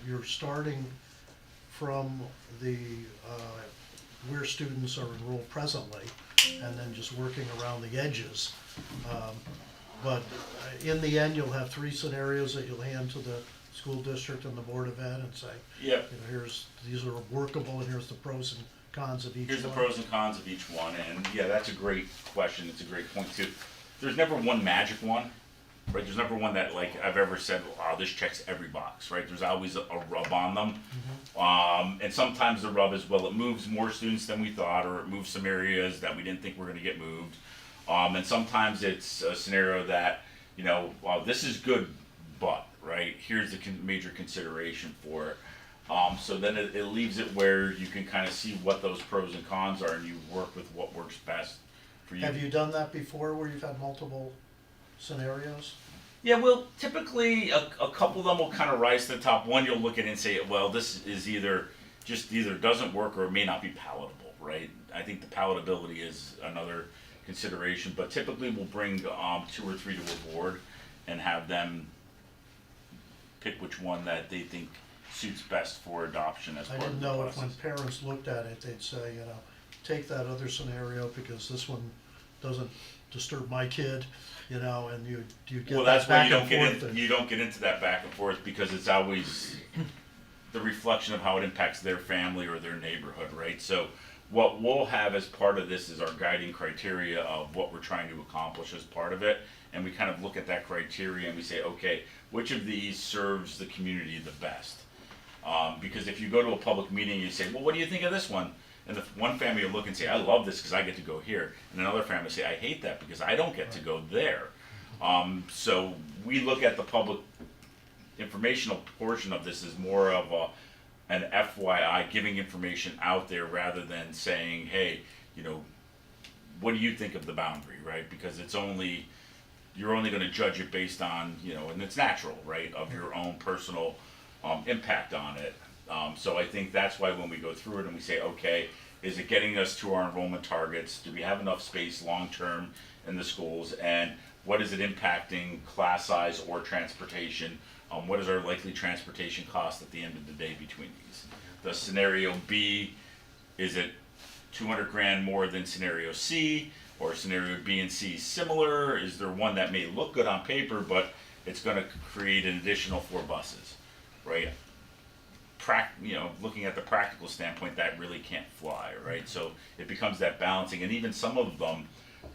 [SPEAKER 4] You're starting from the, where students are enrolled presently, and then just working around the edges. But in the end, you'll have 3 scenarios that you'll hand to the school district and the Board of Ed and say,
[SPEAKER 8] Yep.
[SPEAKER 4] these are workable, and here's the pros and cons of each one.
[SPEAKER 8] Here's the pros and cons of each one, and yeah, that's a great question. It's a great point too. There's never one magic one, right? There's never one that like I've ever said, "Wow, this checks every box," right? There's always a rub on them, and sometimes the rub is, well, it moves more students than we thought, or it moves some areas that we didn't think were going to get moved, and sometimes it's a scenario that, you know, well, this is good, but right here's the major consideration for it. So then it leaves it where you can kind of see what those pros and cons are, and you work with what works best for you.
[SPEAKER 4] Have you done that before, where you've had multiple scenarios?
[SPEAKER 8] Yeah, well, typically a couple of them will kind of rise to the top. One you'll look at it and say, well, this is either doesn't work or it may not be palatable, right? I think the palatability is another consideration, but typically we'll bring 2 or 3 to a board and have them pick which one that they think suits best for adoption as
[SPEAKER 4] I
[SPEAKER 8] part of
[SPEAKER 4] didn't
[SPEAKER 8] the
[SPEAKER 4] know if when
[SPEAKER 8] process.
[SPEAKER 4] parents looked at it, they'd say, take that other scenario because this one doesn't disturb my kid, and you get
[SPEAKER 8] Well,
[SPEAKER 4] that
[SPEAKER 8] that's where
[SPEAKER 4] back and forth.
[SPEAKER 8] you don't get into that back and forth because it's always the reflection of how it impacts their family or their neighborhood, right? So what we'll have as part of this is our guiding criteria of what we're trying to accomplish as part of it, and we kind of look at that criteria and we say, okay, which of these serves the community the best? Because if you go to a public meeting and you say, well, what do you think of this one? And the one family will look and say, I love this because I get to go here. And another family will say, I hate that because I don't get to go there. So we look at the public informational portion of this as more of an FYI, giving information out there rather than saying, hey, what do you think of the boundary, right? Because you're only going to judge it based on, and it's natural, right, of your own personal impact on it. So I think that's why when we go through it and we say, okay, is it getting us to our enrollment targets? Do we have enough space long-term in the schools? And what is it impacting class size or transportation? What is our likely transportation cost at the end of the day between these? The scenario B, is it 200 grand more than scenario C? Or scenario B and C similar? Is there one that may look good on paper, but it's going to create an additional 4 buses, right? Looking at the practical standpoint, that really can't fly, right? So it becomes that balancing, and even some of them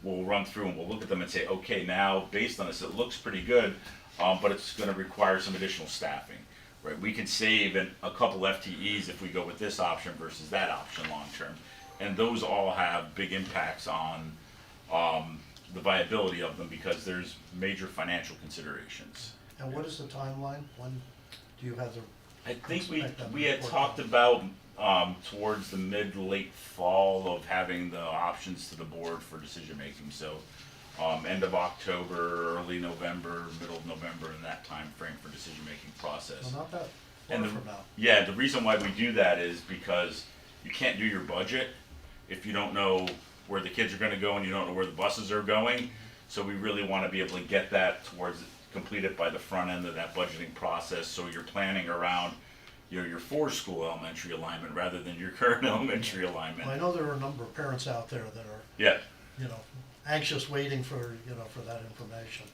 [SPEAKER 8] we'll run through and we'll look at them and say, okay, now based on this, it looks pretty good, but it's going to require some additional staffing, right? We can save a couple FTEs if we go with this option versus that option long term, and those all have big impacts on the viability of them because there's major financial considerations.
[SPEAKER 4] And what is the timeline? When do you have the?
[SPEAKER 8] I think
[SPEAKER 4] Expect them
[SPEAKER 8] we
[SPEAKER 4] to
[SPEAKER 8] had
[SPEAKER 4] report
[SPEAKER 8] talked
[SPEAKER 4] back.
[SPEAKER 8] about towards the mid-late fall of having the options to the board for decision making. So end of October, early November, middle of November, in that time frame for decision making process.
[SPEAKER 4] Well, not that
[SPEAKER 8] And
[SPEAKER 4] far from now.
[SPEAKER 8] Yeah, the reason why we do that is because you can't do your budget if you don't know where the kids are going to go and you don't know where the buses are going. So we really want to be able to get that completed by the front end of that budgeting process, so you're planning around your 4-school elementary alignment rather than your current elementary alignment.
[SPEAKER 4] Well, I know there are a number of parents out there that are,
[SPEAKER 8] Yeah.
[SPEAKER 4] anxious waiting for, for that information.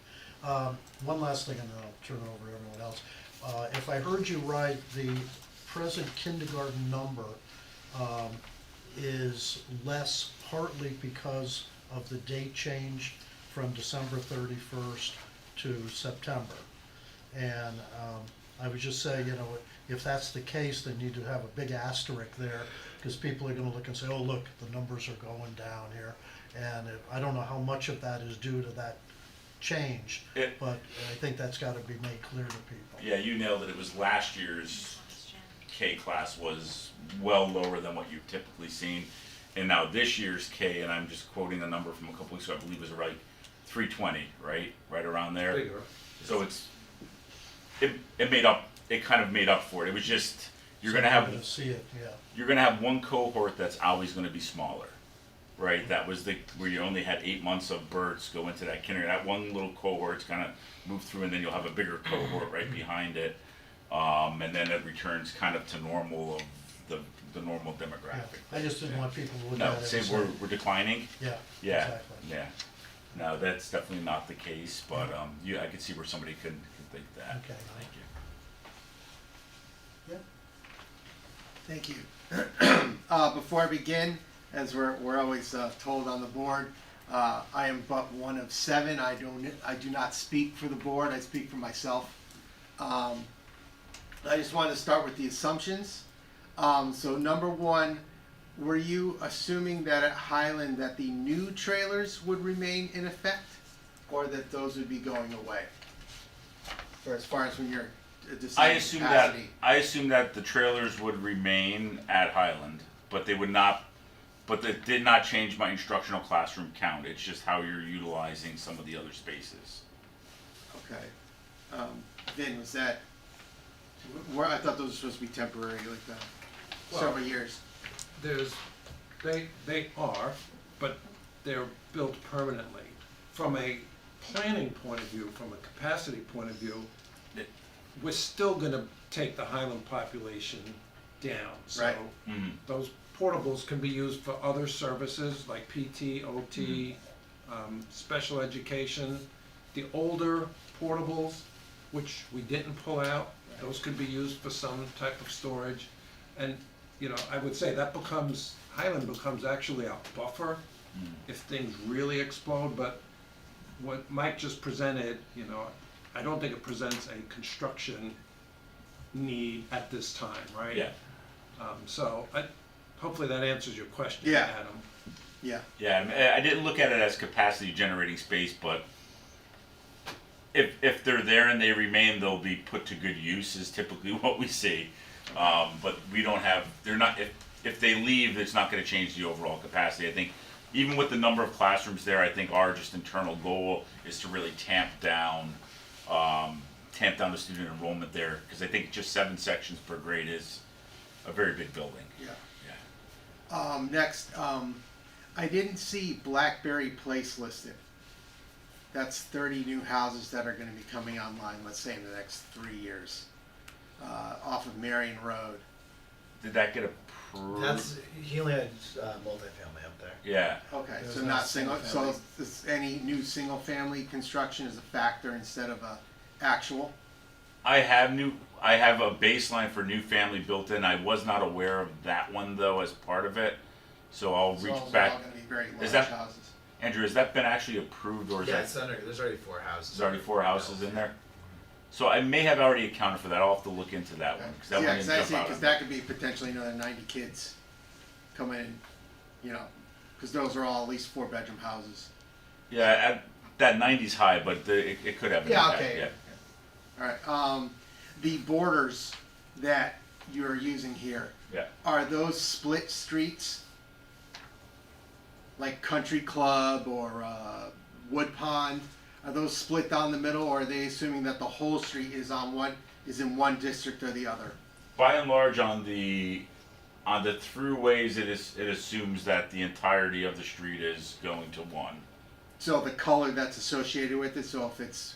[SPEAKER 4] One last thing, and then I'll turn it over to everyone else. If I heard you right, the present kindergarten number is less partly because of the date change from December 31st to September. And I would just say, if that's the case, they need to have a big asterisk there, because people are gonna look and say, oh, look, the numbers are going down here. And I don't know how much of that is due to that change, but I think that's gotta be made clear to people.
[SPEAKER 8] Yeah, you nailed it. It was last year's K class was well lower than what you've typically seen. And now this year's K, and I'm just quoting a number from a couple weeks ago, I believe it was right 320, right? Right around there.
[SPEAKER 7] Bigger.
[SPEAKER 8] So it kind of made up for it. It was just, you're gonna have
[SPEAKER 4] See it, yeah.
[SPEAKER 8] you're gonna have one cohort that's always gonna be smaller, right? That was where you only had 8 months of births go into that kindergarten. That one little cohort's kind of moved through, and then you'll have a bigger cohort right behind it, and then it returns kind of to normal of the normal
[SPEAKER 4] Yeah.
[SPEAKER 8] demographic.
[SPEAKER 4] I just didn't want people to look
[SPEAKER 8] No,
[SPEAKER 4] at it
[SPEAKER 8] say
[SPEAKER 4] and say,
[SPEAKER 8] we're declining.
[SPEAKER 4] yeah,
[SPEAKER 8] Yeah,
[SPEAKER 4] exactly.
[SPEAKER 8] yeah. No, that's definitely not the case, but I could see where somebody could think that.
[SPEAKER 4] Okay.
[SPEAKER 8] Thank you.
[SPEAKER 6] Thank you. Before I begin, as we're always told on the board, I am but one of 7. I do not speak for the board. I speak for myself. I just wanted to start with the assumptions. So number 1, were you assuming that at Highland that the new trailers would remain in effect, or that those would be going away? Or as far as when you're deciding capacity?
[SPEAKER 8] I assume that the trailers would remain at Highland, but they would not. But that did not change my instructional classroom count. It's just how you're utilizing some of the other spaces.
[SPEAKER 6] Okay. Vin, was that, where, I thought those were supposed to be temporary, like that,
[SPEAKER 7] Well-
[SPEAKER 6] several years.
[SPEAKER 7] They are, but they're built permanently. From a planning point of view, from a capacity point of view, we're still gonna take the Highland population down. So
[SPEAKER 6] Right.
[SPEAKER 7] those portables can be used for other services like PT, OT, special education. The older portables, which we didn't pull out, those could be used for some type of storage. And, I would say that Highland becomes actually a buffer if things really explode, but what Mike just presented, I don't think it presents a construction need at this time, right?
[SPEAKER 8] Yeah.
[SPEAKER 7] Hopefully that answers your question,
[SPEAKER 6] Yeah.
[SPEAKER 7] Adam.
[SPEAKER 6] Yeah.
[SPEAKER 8] Yeah, I didn't look at it as capacity generating space, but if they're there and they remain, they'll be put to good use is typically what we see. But we don't have, they're not, if they leave, it's not gonna change the overall capacity. I think even with the number of classrooms there, I think our just internal goal is to really tamp down the student enrollment there, because I think just 7 sections per grade is a very big building.
[SPEAKER 6] Yeah.
[SPEAKER 8] Yeah.
[SPEAKER 6] Next, I didn't see Blackberry Place listed. That's 30 new houses that are gonna be coming online, let's say in the next 3 years, off of Marion Road.
[SPEAKER 8] Did that get approved?
[SPEAKER 3] He only had multifamily up there.
[SPEAKER 8] Yeah.
[SPEAKER 6] Okay,
[SPEAKER 4] There's
[SPEAKER 6] so
[SPEAKER 4] not
[SPEAKER 6] not single, so
[SPEAKER 4] single-family.
[SPEAKER 6] is any new single-family construction is a factor instead of a actual?
[SPEAKER 8] I have a baseline for new family built in. I was not aware of that one though as part of it. So I'll
[SPEAKER 6] So
[SPEAKER 8] reach
[SPEAKER 6] those are
[SPEAKER 8] back.
[SPEAKER 6] all gonna be very large
[SPEAKER 8] Is that-
[SPEAKER 6] houses.
[SPEAKER 8] Andrew, has that been actually approved or is
[SPEAKER 3] Yeah,
[SPEAKER 8] that
[SPEAKER 3] it's under. There's already 4 houses.
[SPEAKER 8] there's already 4 houses in there? So I may have already accounted for that. I'll have to look into that one because that
[SPEAKER 6] Yeah,
[SPEAKER 8] one
[SPEAKER 6] 'cause
[SPEAKER 8] didn't
[SPEAKER 6] I see,
[SPEAKER 8] jump out.
[SPEAKER 6] cause
[SPEAKER 8] at me.
[SPEAKER 6] that could be potentially another 90 kids coming in, cause those are all at least 4-bedroom houses.
[SPEAKER 8] Yeah, that 90's high, but it could have an
[SPEAKER 6] Yeah,
[SPEAKER 8] impact.
[SPEAKER 6] okay.
[SPEAKER 8] Yeah.
[SPEAKER 6] Alright, the borders that you're using here,
[SPEAKER 8] Yeah.
[SPEAKER 6] are those split streets? Like Country Club or Wood Pond, are those split down the middle, or are they assuming that the whole street is in one district or the other?
[SPEAKER 8] By and large, on the throughways, it assumes that the entirety of the street is going to one.
[SPEAKER 6] So the color that's associated with it, so if it's,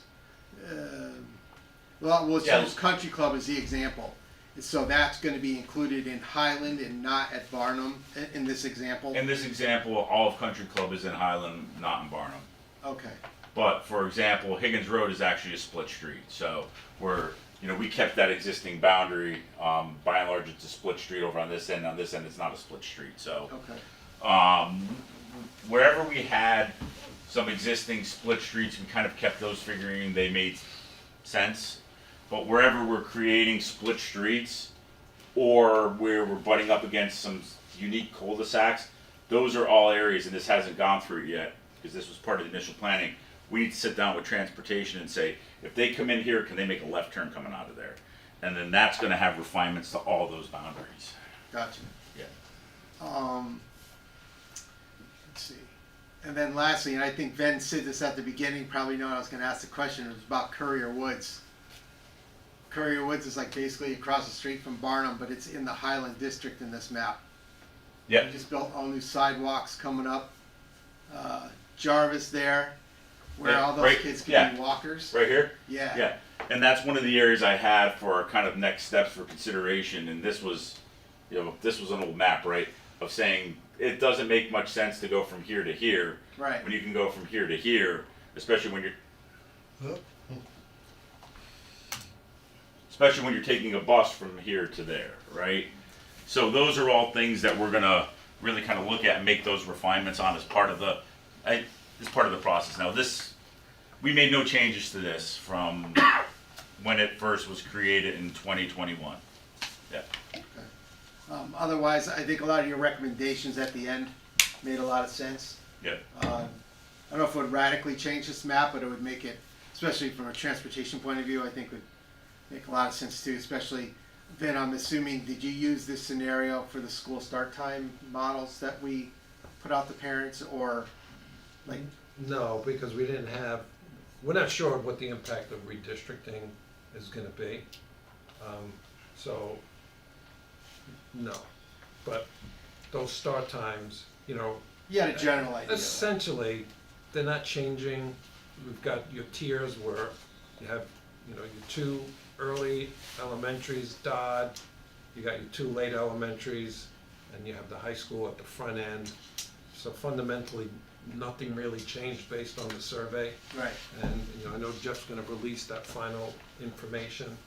[SPEAKER 6] let's
[SPEAKER 8] Yeah.
[SPEAKER 6] use Country Club as the example. So that's gonna be included in Highland and not at Barnum in this example?
[SPEAKER 8] In this example, all of Country Club is in Highland, not in Barnum.
[SPEAKER 6] Okay,
[SPEAKER 8] But for example, Higgins Road is actually a split street, so we kept that existing boundary. By and large, it's a split street over on this end. On this end, it's not a split street. So
[SPEAKER 6] okay,
[SPEAKER 8] wherever we had some existing split streets, we kind of kept those figuring they made sense. But wherever we're creating split streets, or where we're butting up against some unique cul-de-sacs, those are all areas, and this hasn't gone through it yet, because this was part of the initial planning. We need to sit down with transportation and say, if they come in here, can they make a left turn coming out of there? And then that's gonna have refinements to all those boundaries.
[SPEAKER 6] gotcha.
[SPEAKER 8] Yeah.
[SPEAKER 6] Let's see. And then lastly, and I think Ven said this at the beginning, probably know I was gonna ask the question, it was about Courier Woods. Courier Woods is like basically across the street from Barnum, but it's in the Highland District in this map.
[SPEAKER 8] Yeah.
[SPEAKER 6] We just built all new sidewalks coming up. Jarvis there, where
[SPEAKER 8] Yeah,
[SPEAKER 6] all those
[SPEAKER 8] right,
[SPEAKER 6] kids can
[SPEAKER 8] yeah.
[SPEAKER 6] be walkers.
[SPEAKER 8] Right here?
[SPEAKER 6] Yeah.
[SPEAKER 8] Yeah, and that's one of the areas I had for kind of next steps for consideration, and this was, this was an old map, right? Of saying it doesn't make much sense to go from here to here
[SPEAKER 6] Right.
[SPEAKER 8] when you can go from here to here, especially when you're taking a bus from here to there, right? So those are all things that we're gonna really kind of look at and make those refinements on as part of the process. Now we made no changes to this from when it first was created in 2021. Yeah.
[SPEAKER 6] Otherwise, I think a lot of your recommendations at the end made a lot of sense.
[SPEAKER 8] Yeah.
[SPEAKER 6] I don't know if it would radically change this map, but it would make it, especially from a transportation point of view, I think would make a lot of sense too, especially, Vin, I'm assuming, did you use this scenario for the school start time models that we put out to parents, or like,
[SPEAKER 7] No, because we're not sure what the impact of redistricting is gonna be. So, no. But those start times,
[SPEAKER 6] you had a general idea?
[SPEAKER 7] essentially, they're not changing. We've got your tiers where you have, your 2 early elementaries, Dodd, you got your 2 late elementaries, and you have the high school at the front end. So fundamentally, nothing really changed based on the survey.
[SPEAKER 6] Right.
[SPEAKER 7] And, I know Jeff's gonna release that final information.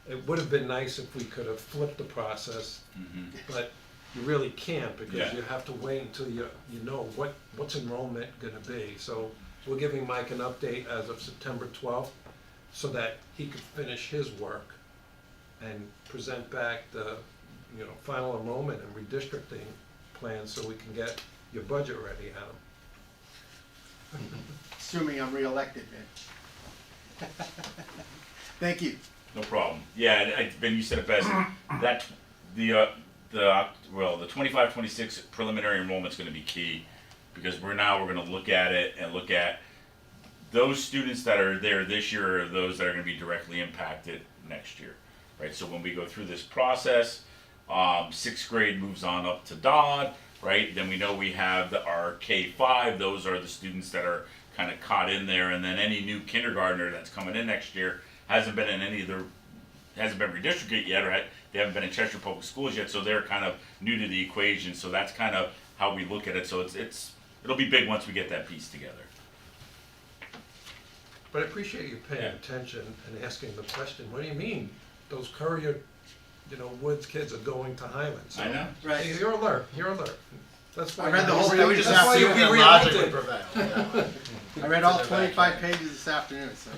[SPEAKER 7] It would have been nice if we could have flipped the process, but you really can't, because
[SPEAKER 8] Yeah.
[SPEAKER 7] you have to wait until you know what's enrollment gonna be. So we're giving Mike an update as of September 12th, so that he could finish his work and present back the, final enrollment and redistricting plan, so we can get your budget ready, Adam.
[SPEAKER 6] Assuming I'm reelected, Vin. Thank you.
[SPEAKER 8] No problem. Yeah, Ben, you said it best. That the 25-26 preliminary enrollment's going to be key, because we're going to look at it and look at those students that are there this year are those that are going to be directly impacted next year, right? So when we go through this process, 6th grade moves on up to Dodd, right? Then we know we have our K-5. Those are the students that are kind of caught in there, and then any new kindergartner that's coming in next year hasn't been redistricted yet, or they haven't been in Cheshire Public Schools yet, so they're kind of new to the equation. So that's kind of how we look at it. So it'll be big once we get that piece together.
[SPEAKER 7] But I appreciate you paying attention and asking the question, what do you mean those Courier, Woods kids are going to Highlands? So,
[SPEAKER 8] I know.
[SPEAKER 6] Right.
[SPEAKER 7] hey, you're alert. That's why
[SPEAKER 6] I read the whole
[SPEAKER 7] that's
[SPEAKER 6] thing
[SPEAKER 7] why
[SPEAKER 6] this
[SPEAKER 7] you
[SPEAKER 6] afternoon.
[SPEAKER 7] be
[SPEAKER 3] Logic
[SPEAKER 7] reelected.
[SPEAKER 3] would prevail.
[SPEAKER 6] I read all 25 pages this afternoon, so,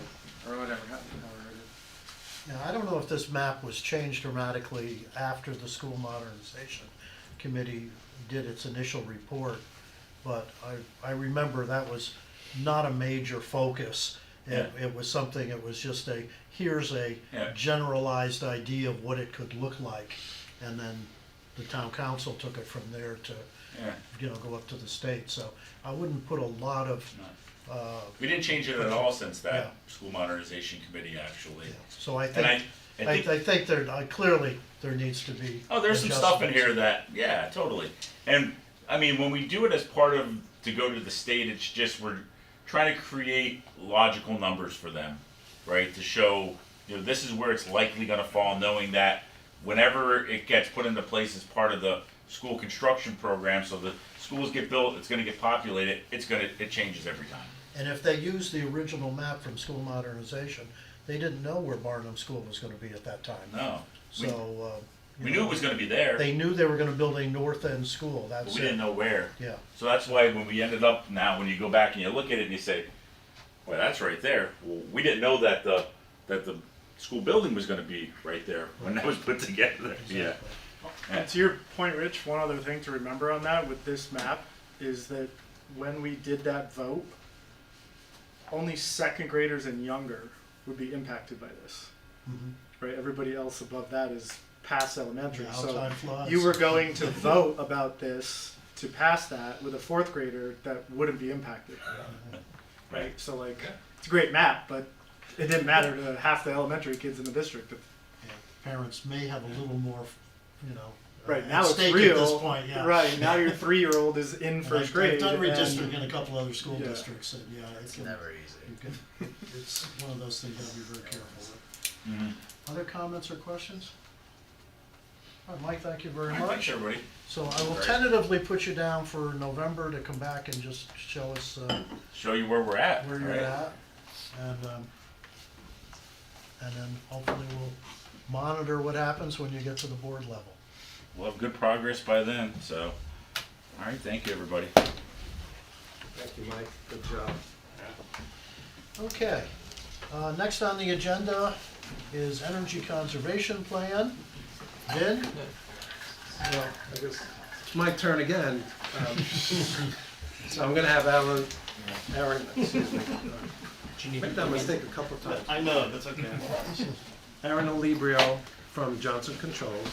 [SPEAKER 6] or whatever. however it is.
[SPEAKER 4] Yeah, I don't know if this map was changed dramatically after the School Modernization Committee did its initial report, but I remember that was not a major focus. It was something, it was just here's a generalized idea of what it could look like, and then the town council took it from there to, go up to the state. So I wouldn't put a lot of,
[SPEAKER 8] We didn't change it at all since that
[SPEAKER 4] Yeah.
[SPEAKER 8] School Modernization Committee, actually.
[SPEAKER 4] so I
[SPEAKER 8] And
[SPEAKER 4] think,
[SPEAKER 8] I think
[SPEAKER 4] I think there, clearly, there needs to be.
[SPEAKER 8] oh, there's some stuff in
[SPEAKER 4] adjustments.
[SPEAKER 8] here that, totally. And I mean, when we do it as part of to go to the state, it's just we're trying to create logical numbers for them, right? To show, this is where it's likely going to fall, knowing that whenever it gets put into place as part of the school construction program, so the schools get built, it's going to get populated, it changes every time.
[SPEAKER 4] And if they used the original map from School Modernization, they didn't know where Barnum School was gonna be at that time.
[SPEAKER 8] No,
[SPEAKER 4] So,
[SPEAKER 8] we knew it was going to be there,
[SPEAKER 4] they knew they were gonna build a North End school,
[SPEAKER 8] but
[SPEAKER 4] that's
[SPEAKER 8] we
[SPEAKER 4] it.
[SPEAKER 8] didn't know where.
[SPEAKER 4] Yeah,
[SPEAKER 8] So that's why when we ended up now, when you go back and you look at it and you say, well, that's right there. Well, we didn't know that the school building was going to be right there when that was put together. Yeah.
[SPEAKER 2] And to your point, Rich, one other thing to remember on that with this map is that when we did that vote, only 2nd graders and younger would be impacted by this.
[SPEAKER 4] Mhm.
[SPEAKER 2] Right? Everybody else above that is past elementary.
[SPEAKER 4] Yeah,
[SPEAKER 2] So
[SPEAKER 4] time flies.
[SPEAKER 2] you were going to vote about this to pass that with a 4th grader that wouldn't be impacted. Right? So it's a great map, but it didn't matter to half the elementary kids in the district.
[SPEAKER 4] Yeah, parents may have a little more,
[SPEAKER 2] Right,
[SPEAKER 4] at
[SPEAKER 2] now it's
[SPEAKER 4] stake
[SPEAKER 2] real.
[SPEAKER 4] at this point, yeah.
[SPEAKER 2] Right, now your 3-year-old is in
[SPEAKER 4] And
[SPEAKER 2] first grade.
[SPEAKER 4] I've done
[SPEAKER 2] and-
[SPEAKER 4] redistricting in a couple other school
[SPEAKER 2] Yeah.
[SPEAKER 4] districts, and it
[SPEAKER 3] It's
[SPEAKER 4] can,
[SPEAKER 3] never easy.
[SPEAKER 4] it's one of those things you gotta be very careful with.
[SPEAKER 8] Mhm.
[SPEAKER 4] Other comments or questions? All right, Mike, thank you very
[SPEAKER 8] All right, thanks,
[SPEAKER 4] much.
[SPEAKER 8] everybody.
[SPEAKER 4] So I will
[SPEAKER 8] Great.
[SPEAKER 4] tentatively put you down for November to come back and just show us
[SPEAKER 8] Show you where we're at.
[SPEAKER 4] where you're
[SPEAKER 8] right?
[SPEAKER 4] at. And then hopefully we'll monitor what happens when you get to the board level.
[SPEAKER 8] We'll have good progress by then, so. All right, thank you, everybody.
[SPEAKER 7] Thank you, Mike, good job.
[SPEAKER 4] Okay, next on the agenda is Energy Conservation Plan. Vin?
[SPEAKER 7] Well, I guess it's my turn again. So I'm gonna have Aaron, excuse me. Make that mistake a couple of times.
[SPEAKER 9] I know, that's okay.
[SPEAKER 7] Aaron Olibrio from Johnson Controls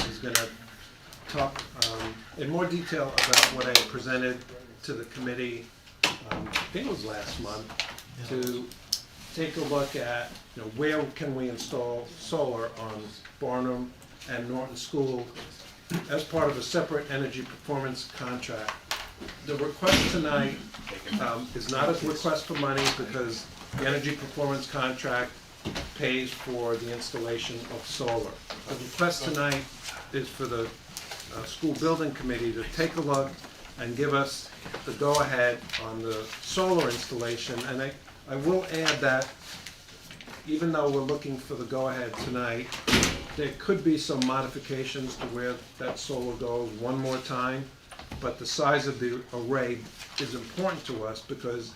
[SPEAKER 7] is gonna talk in more detail about what I presented to the committee, I think it was last month, to take a look at, where can we install solar on Barnum and Norton School as part of a separate energy performance contract. The request tonight is not a request for money because the energy performance contract pays for the installation of solar. The request tonight is for the school building committee to take a look and give us the go-ahead on the solar installation. And I will add that even though we're looking for the go-ahead tonight, there could be some modifications to where that solar goes one more time. But the size of the array is important to us because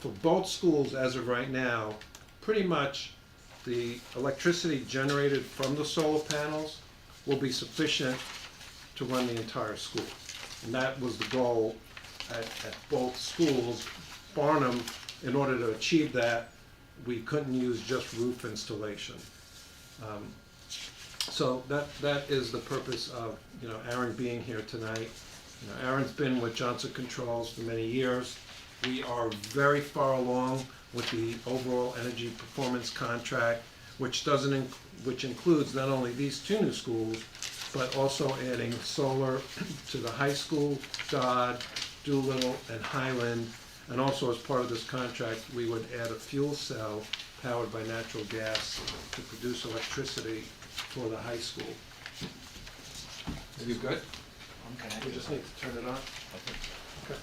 [SPEAKER 7] for both schools as of right now, pretty much the electricity generated from the solar panels will be sufficient to run the entire school. And that was the goal at both schools. Barnum, in order to achieve that, we couldn't use just roof installation. So that is the purpose of Aaron being here tonight. Aaron's been with Johnson Controls for many years. We are very far along with the overall energy performance contract, which includes not only these two new schools, but also adding solar to the high school, Dodd, Doolittle, and Highland. And also as part of this contract, we would add a fuel cell powered by natural gas to produce electricity for the high school. Are you good? We just need to turn it on. Okay.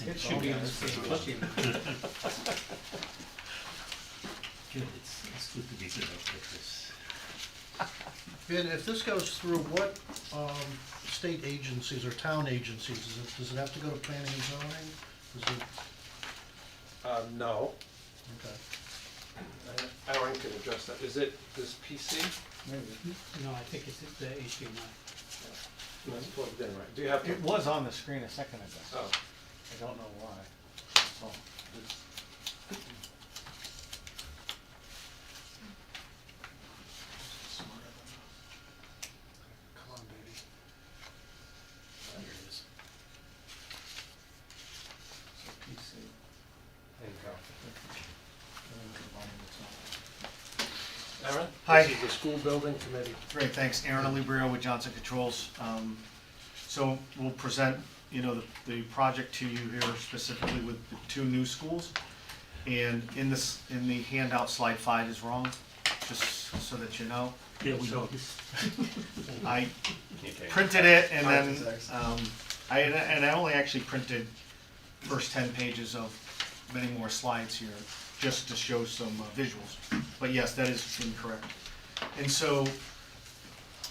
[SPEAKER 9] It should be on the same button. Good, it's good to be set up like this.
[SPEAKER 4] Vin, if this goes through, what state agencies or town agencies, does it have to go to planning and zoning? Is it,
[SPEAKER 7] No.
[SPEAKER 4] okay.
[SPEAKER 7] Aaron can address that. Is it this PC?
[SPEAKER 9] No, I think it's the HDMI.
[SPEAKER 7] That's plugged in, right? Do you have?
[SPEAKER 10] It was on the screen a second ago.
[SPEAKER 7] Oh.
[SPEAKER 10] I don't know why. Oh, it's-
[SPEAKER 7] Come on, baby.
[SPEAKER 10] There it is. So PC.
[SPEAKER 7] There you go.
[SPEAKER 10] and then the volume that's on.
[SPEAKER 7] Aaron?
[SPEAKER 10] Hi.
[SPEAKER 7] This is the school building committee.
[SPEAKER 10] Great, thanks. Aaron Olibrio with Johnson Controls. So we'll present, the project to you here specifically with the two new schools. And in the handout, slide 5 is wrong, just so that you know.
[SPEAKER 9] Yeah, we know.
[SPEAKER 10] I printed it and then, I only actually printed first 10 pages of many more slides here, just to show some visuals. But yes, that is incorrect. And so,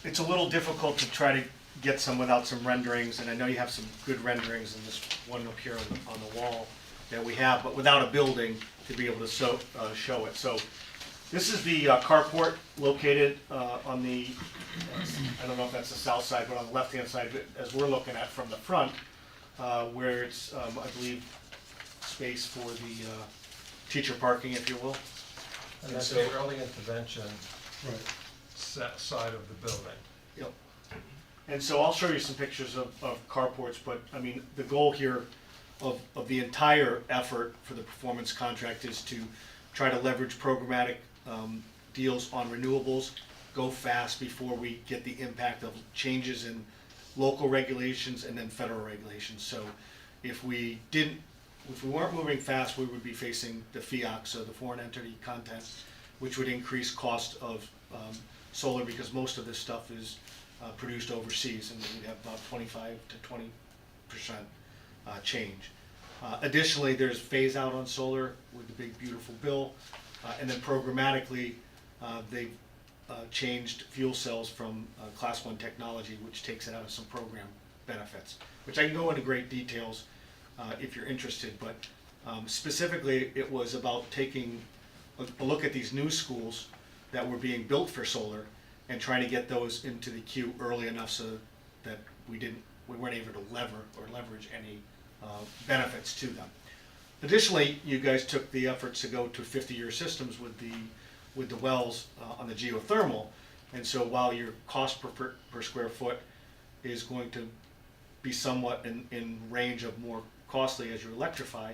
[SPEAKER 10] it's a little difficult to try to get some without some renderings, and I know you have some good renderings in this one up here on the wall that we have, but without a building to be able to show it. So, this is the carport located on the, I don't know if that's the south side, but on the left-hand side, as we're looking at from the front, where it's, I believe, space for the teacher parking, if you will.
[SPEAKER 7] And that's
[SPEAKER 10] so-
[SPEAKER 7] the early intervention
[SPEAKER 4] Right.
[SPEAKER 7] side of the building.
[SPEAKER 10] Yep. And so I'll show you some pictures of carports, but I mean, the goal here of the entire effort for the performance contract is to try to leverage programmatic deals on renewables, go fast before we get the impact of changes in local regulations and then federal regulations. So if we weren't moving fast, we would be facing the FEOC, so the foreign entity content, which would increase cost of solar because most of this stuff is produced overseas, and we'd have about 25 to 20% change. Additionally, there's phase out on solar with the big beautiful bill, and then programmatically, they've changed fuel cells from class 1 technology, which takes it out of some program benefits, which I can go into great details if you're interested, but specifically it was about taking a look at these new schools that were being built for solar and trying to get those into the queue early enough so that we weren't able to leverage any benefits to them. Additionally, you guys took the efforts to go to 50-year systems with the wells on the geothermal, and so while your cost per square foot is going to be somewhat in range of more costly as you electrify,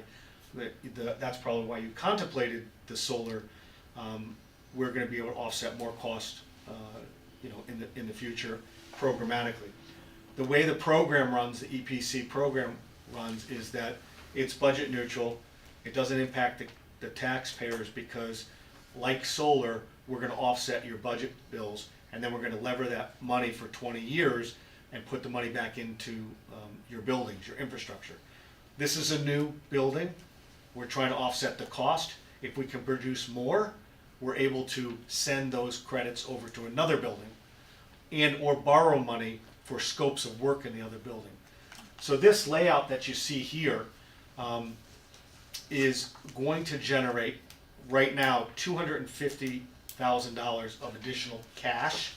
[SPEAKER 10] that's probably why you contemplated the solar. We're going to be able to offset more cost, in the future programmatically. The way the program runs, the EPC program runs, is that it's budget neutral. It doesn't impact the taxpayers because, like solar, we're going to offset your budget bills, and then we're going to lever that money for 20 years and put the money back into your buildings, your infrastructure. This is a new building. We're trying to offset the cost. If we can produce more, we're able to send those credits over to another building and or borrow money for scopes of work in the other building. So this layout that you see here is going to generate right now $250,000 of additional cash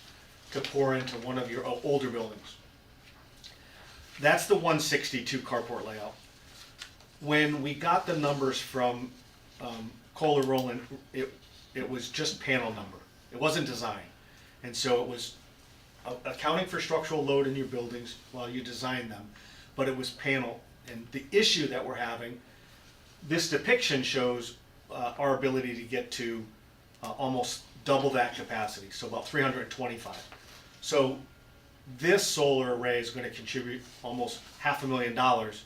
[SPEAKER 10] to pour into one of your older buildings. That's the 162 carport layout. When we got the numbers from Kohler Rowland, it was just panel number. It wasn't design. And so it was accounting for structural load in your buildings while you design them, but it was panel. And the issue that we're having, this depiction shows our ability to get to almost double that capacity, so about 325. So this solar array is going to contribute almost $500,000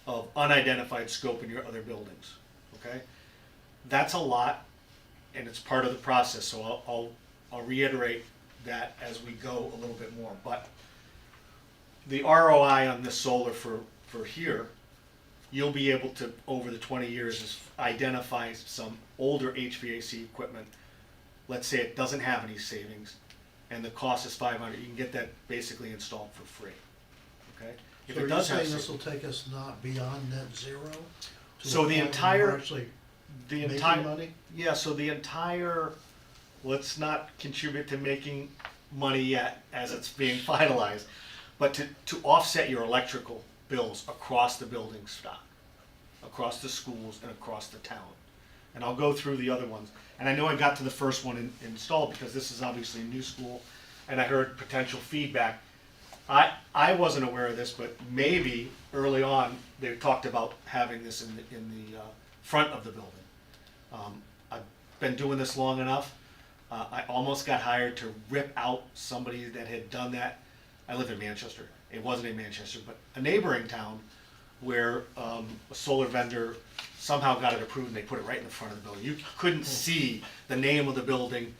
[SPEAKER 10] of unidentified scope in your other buildings. Okay, that's a lot, and it's part of the process. So I'll reiterate that as we go a little bit more. But the ROI on this solar for here, you'll be able to, over the 20 years, is identify some older HVAC equipment. Let's say it doesn't have any savings, and the cost is $500. You can get that basically installed for free. Okay. If
[SPEAKER 4] So
[SPEAKER 10] it does
[SPEAKER 4] are you
[SPEAKER 10] have
[SPEAKER 4] saying this
[SPEAKER 10] savings,
[SPEAKER 4] will take us not beyond net zero? To
[SPEAKER 10] So
[SPEAKER 4] a
[SPEAKER 10] the
[SPEAKER 4] point where
[SPEAKER 10] entire-
[SPEAKER 4] we're actually
[SPEAKER 10] the
[SPEAKER 4] making
[SPEAKER 10] entire
[SPEAKER 4] money?
[SPEAKER 10] Yeah, so the entire, let's not contribute to making money yet as it's being finalized, but to offset your electrical bills across the building stock, across the schools and across the town. And I'll go through the other ones. And I know I got to the first one installed because this is obviously a new school, and I heard potential feedback. I wasn't aware of this, but maybe early on they talked about having this in the front of the building. I've been doing this long enough. I almost got hired to rip out somebody that had done that. I live in Manchester. It wasn't in Manchester, but a neighboring town where a solar vendor somehow got it approved and they put it right in the front of the building. You couldn't see the name of the building,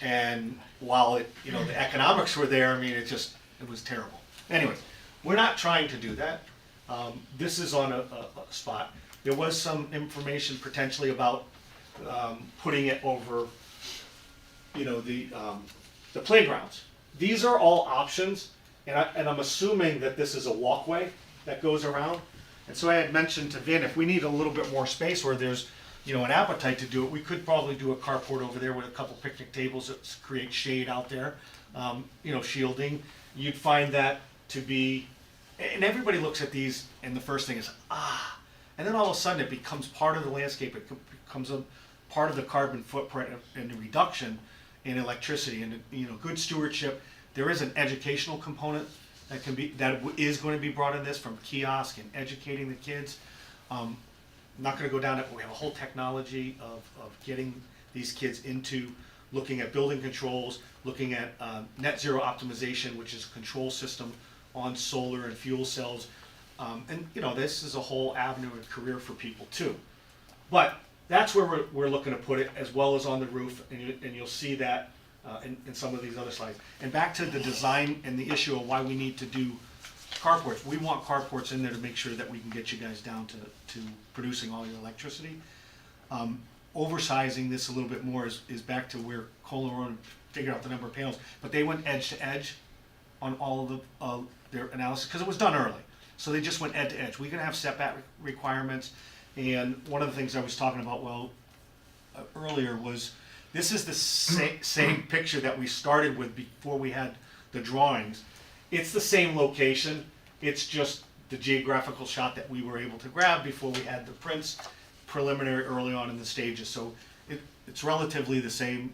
[SPEAKER 10] and while the economics were there, I mean, it was terrible. Anyway, we're not trying to do that. This is on a spot. There was some information potentially about putting it over, the playgrounds. These are all options, and I'm assuming that this is a walkway that goes around. And so I had mentioned to Vin, if we need a little bit more space where there's, an appetite to do it, we could probably do a carport over there with a couple picnic tables that create shade out there, shielding. You'd find that to be, and everybody looks at these, and the first thing is, and then all of a sudden it becomes part of the landscape. It becomes a part of the carbon footprint and the reduction in electricity and good stewardship. There is an educational component that is going to be brought in this, from kiosk and educating the kids. I'm not gonna go down it, but we have a whole technology of getting these kids into looking at building controls, looking at net zero optimization, which is a control system on solar and fuel cells. And you know, this is a whole avenue of career for people too. But that's where we're looking to put it, as well as on the roof, and you'll see that in some of these other slides. And back to the design and the issue of why we need to do carports. We want carports in there to make sure that we can get you guys down to producing all your electricity. Oversizing this a little bit more is back to where Colin figured out the number of panels, but they went edge to edge on all of their analysis, because it was done early. So they just went edge to edge. We're gonna have setback requirements, and one of the things I was talking about, earlier was, this is the same picture that we started with before we had the drawings. It's the same location, it's just the geographical shot that we were able to grab before we had the prints preliminary early on in the stages. So it's relatively the same.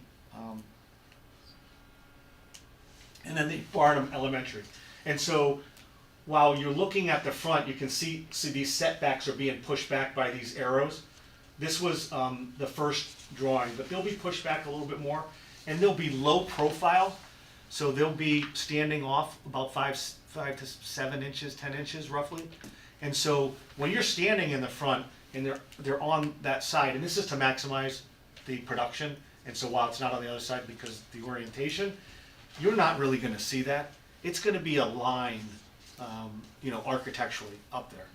[SPEAKER 10] And then the Barnum Elementary. And so while you're looking at the front, you can see these setbacks are being pushed back by these arrows. This was the first drawing, but they'll be pushed back a little bit more, and they'll be low profile. So they'll be standing off about 5 to 7 inches, 10 inches roughly. And so when you're standing in the front and they're on that side, and this is to maximize the production, and so while it's not on the other side because of the orientation, you're not really gonna see that. It's gonna be a line, architecturally up there.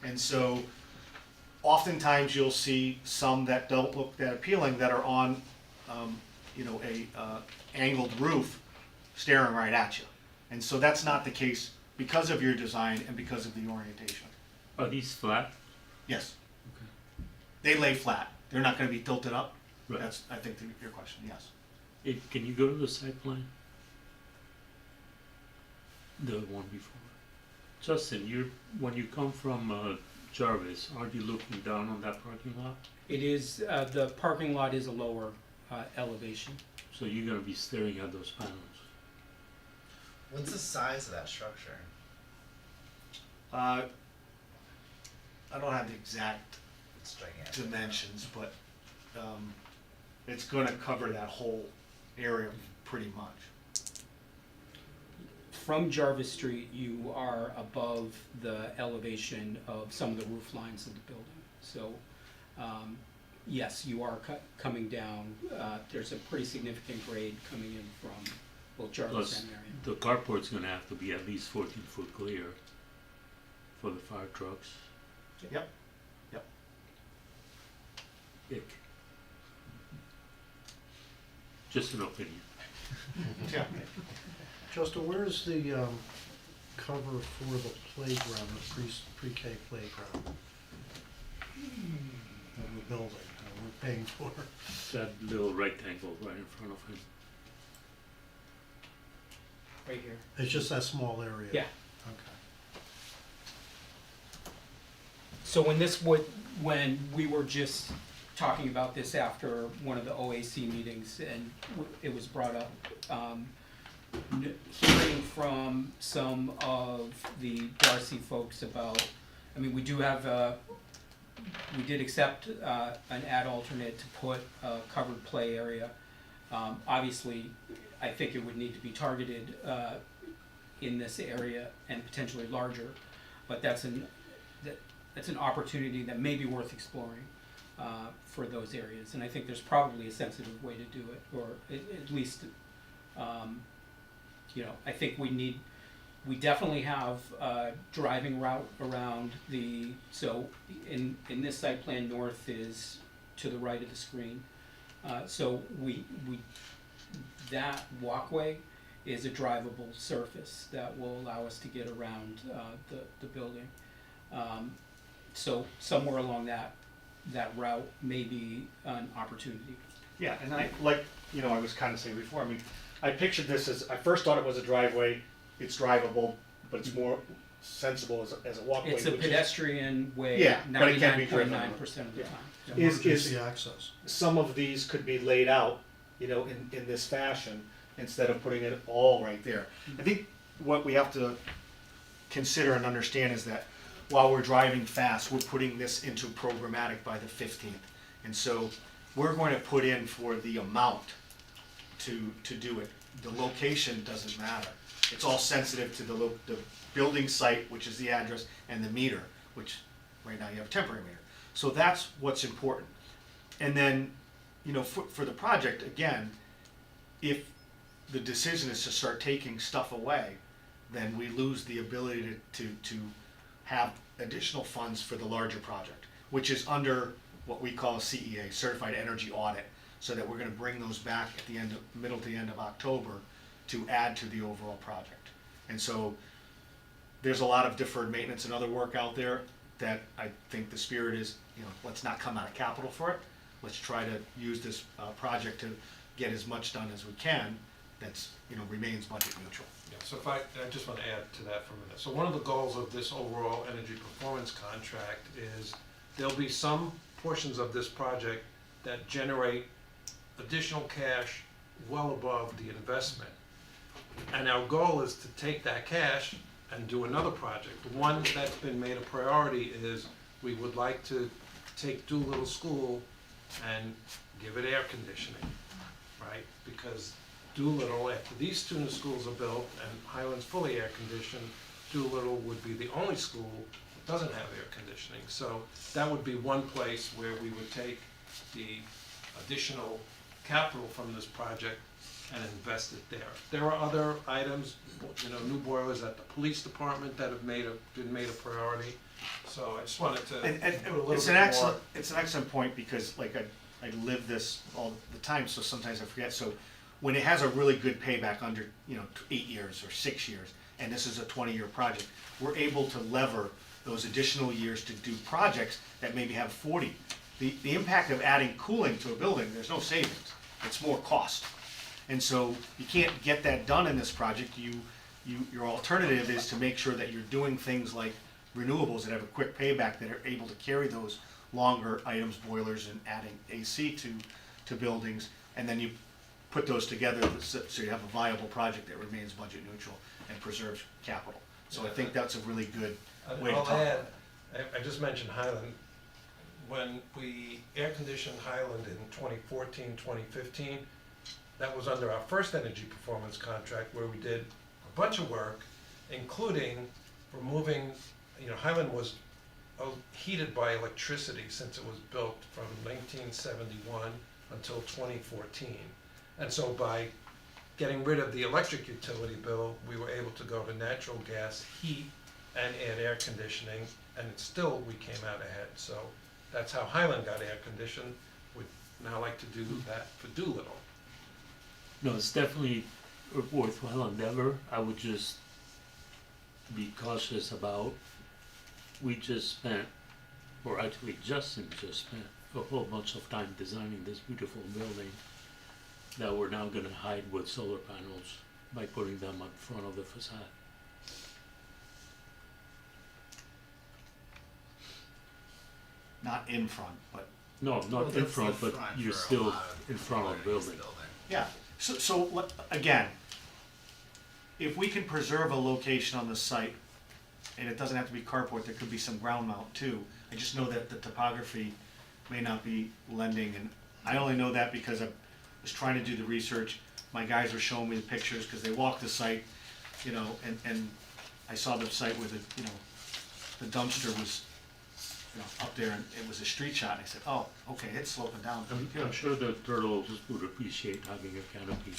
[SPEAKER 10] And so oftentimes you'll see some that don't look that appealing that are on, angled roof staring right at you. And so that's not the case because of your design and because of the orientation.
[SPEAKER 9] Are these flat?
[SPEAKER 10] Yes. They lay flat. They're not gonna be tilted up.
[SPEAKER 9] Right.
[SPEAKER 10] That's, I think, your question, yes.
[SPEAKER 9] Can you go to the site plan? The one before. Justin, when you come from Jarvis, aren't you looking down on that parking lot?
[SPEAKER 11] It is, the parking lot is a lower elevation.
[SPEAKER 9] So you're gonna be staring at those panels.
[SPEAKER 3] What's the size of that structure?
[SPEAKER 10] I don't have the exact
[SPEAKER 3] It's gigantic.
[SPEAKER 10] dimensions, but it's gonna cover that whole area pretty much.
[SPEAKER 11] From Jarvis Street, you are above the elevation of some of the roof lines of the building. So, yes, you are coming down. There's a pretty significant grade coming in from both Jarvis
[SPEAKER 9] Plus,
[SPEAKER 11] and Marion.
[SPEAKER 9] the carport's gonna have to be at least 14 foot clear for the fire trucks.
[SPEAKER 10] Yep.
[SPEAKER 9] Ick. Just an opinion.
[SPEAKER 10] Yeah.
[SPEAKER 4] Justin, where is the cover for the playground, the pre-K playground? Of the building that we're paying for?
[SPEAKER 9] That little rectangle right in front of him.
[SPEAKER 11] Right here.
[SPEAKER 4] It's just that small area?
[SPEAKER 11] Yeah.
[SPEAKER 4] Okay.
[SPEAKER 11] So when we were just talking about this after one of the OAC meetings, and it was brought up, hearing from some of the Darcy folks about, we do have we did accept an ad alternate to put a covered play area. Obviously, I think it would need to be targeted in this area and potentially larger, but that's an opportunity that may be worth exploring for those areas. And I think there's probably a sensitive way to do it, or at least, I think we definitely have a driving route around so in this site plan, north is to the right of the screen. So that walkway is a drivable surface that will allow us to get around the building. So somewhere along that route may be an opportunity.
[SPEAKER 10] Yeah, and I was kind of saying before, I pictured this as, I first thought it was a driveway, it's drivable, but it's more sensible as a walkway.
[SPEAKER 11] It's a
[SPEAKER 10] which is-
[SPEAKER 11] pedestrian way,
[SPEAKER 10] Yeah, but it can be
[SPEAKER 11] 99.9% of the
[SPEAKER 10] Yeah.
[SPEAKER 11] time.
[SPEAKER 4] Emergency access.
[SPEAKER 10] Some of these could be laid out, in this fashion, instead of putting it all right there. I think what we have to consider and understand is that while we're driving fast, we're putting this into programmatic by the 15th. And so we're going to put in for the amount to do it. The location doesn't matter. It's all sensitive to the building site, which is the address, and the meter, which right now you have a temporary meter. So that's what's important. And then, you know, for the project, again, if the decision is to start taking stuff away, then we lose the ability to have additional funds for the larger project, which is under what we call a CEA, Certified Energy Audit, so that we're gonna bring those back at the middle to the end of October to add to the overall project. And so there's a lot of deferred maintenance and other work out there that I think the spirit is, you know, let's not come out of capital for it. Let's try to use this project to get as much done as we can that's, you know, remains budget neutral.
[SPEAKER 7] Yeah, so if I just want to add to that for a minute. So one of the goals of this overall energy performance contract is there'll be some portions of this project that generate additional cash well above the investment. And our goal is to take that cash and do another project. The one that's been made a priority is we would like to take Doolittle School and give it air conditioning, right? Because Doolittle, after these two new schools are built and Highland's fully air conditioned, Doolittle would be the only school that doesn't have air conditioning. So that would be one place where we would take the additional capital from this project and invest it there. There are other items, you know, new boilers at the police department that have been made a priority. So I just wanted to
[SPEAKER 10] And
[SPEAKER 7] put a little
[SPEAKER 10] it's
[SPEAKER 7] bit
[SPEAKER 10] an
[SPEAKER 7] more.
[SPEAKER 10] excellent point, because like I live this all the time, so sometimes I forget. So when it has a really good payback under, you know, 8 years or 6 years, and this is a 20-year project, we're able to lever those additional years to do projects that maybe have 40. The impact of adding cooling to a building, there's no savings, it's more cost. And so you can't get that done in this project. Your alternative is to make sure that you're doing things like renewables that have a quick payback, that are able to carry those longer items, boilers, and adding AC to buildings, and then you put those together so you have a viable project that remains budget neutral and preserves capital. So I think that's a really good way to
[SPEAKER 7] I'll
[SPEAKER 10] talk about
[SPEAKER 7] add,
[SPEAKER 10] it.
[SPEAKER 7] I just mentioned Highland. When we air conditioned Highland in 2014, 2015, that was under our first energy performance contract, where we did a bunch of work, including removing, you know, Highland was heated by electricity since it was built from 1971 until 2014. And so by getting rid of the electric utility bill, we were able to go to natural gas heat and add air conditioning, and we came out ahead. So that's how Highland got air conditioned. We'd now like to do that for Doolittle.
[SPEAKER 9] No, it's definitely a worthwhile endeavor. I would just be cautious about, we just spent, or actually Justin just spent a whole bunch of time designing this beautiful building that we're now gonna hide with solar panels by putting them on front of the facade.
[SPEAKER 10] Not in front, but
[SPEAKER 9] No,
[SPEAKER 3] Well,
[SPEAKER 9] not in
[SPEAKER 3] that's the
[SPEAKER 9] front, but
[SPEAKER 3] front
[SPEAKER 9] you're
[SPEAKER 3] for a
[SPEAKER 9] still
[SPEAKER 3] lot of
[SPEAKER 9] in front of the
[SPEAKER 3] buildings,
[SPEAKER 9] building.
[SPEAKER 10] yeah. So again, if we can preserve a location on the site, and it doesn't have to be carport, there could be some ground mount too. I just know that the topography may not be lending, and I only know that because I was trying to do the research. My guys were showing me the pictures, because they walked the site, you know, and I saw the site where the dumpster was, you know, up there, and it was a street shot, and I said, oh, okay, it's sloping down pretty
[SPEAKER 9] I'm
[SPEAKER 10] good.
[SPEAKER 9] sure the turtles would appreciate having a canopy.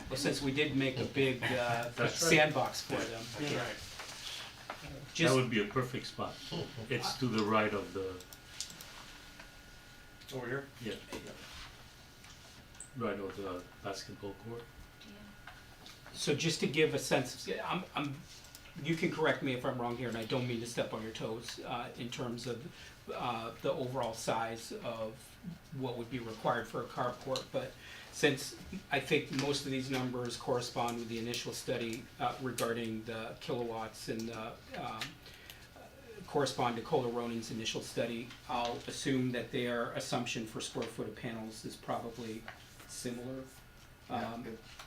[SPEAKER 11] Well, since we did make a big
[SPEAKER 9] That's right.
[SPEAKER 11] sandbox for them.
[SPEAKER 9] That's
[SPEAKER 11] yeah.
[SPEAKER 9] right. That
[SPEAKER 11] Just,
[SPEAKER 9] would be a perfect spot. It's to the right of the,
[SPEAKER 10] Over here?
[SPEAKER 9] yeah, right of the basketball court.
[SPEAKER 11] so just to give a sense, you can correct me if I'm wrong here, and I don't mean to step on your toes, in terms of the overall size of what would be required for a carport, but since I think most of these numbers correspond with the initial study regarding the kilowatts and correspond to Kohler Roning's initial study, I'll assume that their assumption for square foot of panels is probably similar.